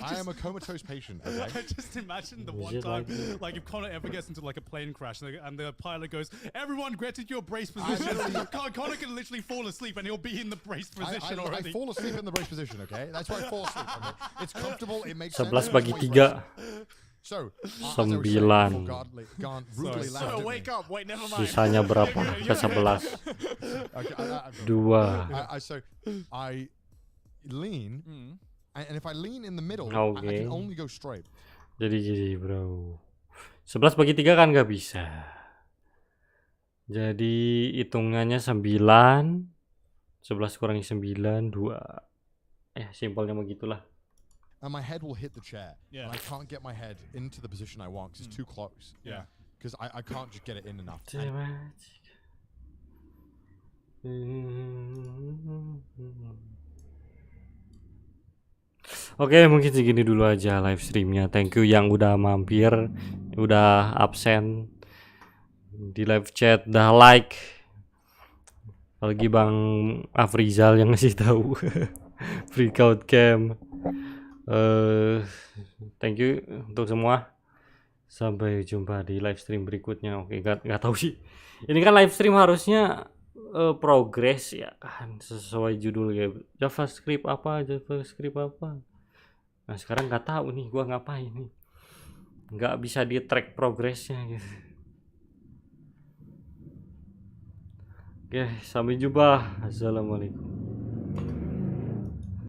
I am a comatose patient. Okay? I just imagine the one it time, like like if Connor ever gets into like a plane crash and the pilot goes, "Everyone get into your brace position." Connor can literally fall asleep and he'll be in the brace position I already. fall asleep in the brace position. Okay, that's why I fall asleep. Okay? It's comfortable. It makes 11 sense. bagi It's what you 3. So, 9. Garn brutally laughed So at me. wake up, wait, never mind. Sisanya berapa? Ke 11. Okay, 2. So I lean, and if I lean in the middle, I Okay. can only go straight. Jadi gini bro, 11 bagi 3 kan gak bisa. Jadi hitungannya 9, 11 kurangi 9, 2. Simpelnya begitulah. And my head will hit the chair. Yeah. And I can't get my head into the position I want because it's too close. Yeah. Because I can't just get it in enough. Oke, mungkin segini dulu aja live streamnya. Thank you yang udah mampir, udah absen di live chat, udah like. Apalagi Bang Afrizal yang ngasih tahu breakout cam. Thank you untuk semua. Sampai jumpa di live stream berikutnya. Oke, nggak tahu sih. Ini kan live stream harusnya progress ya kan, sesuai judul ya. JavaScript apa. Nah sekarang nggak tahu nih gua ngapain nih. Nggak bisa di track progressnya gitu. Oke, sampai jumpa. Assalamualaikum.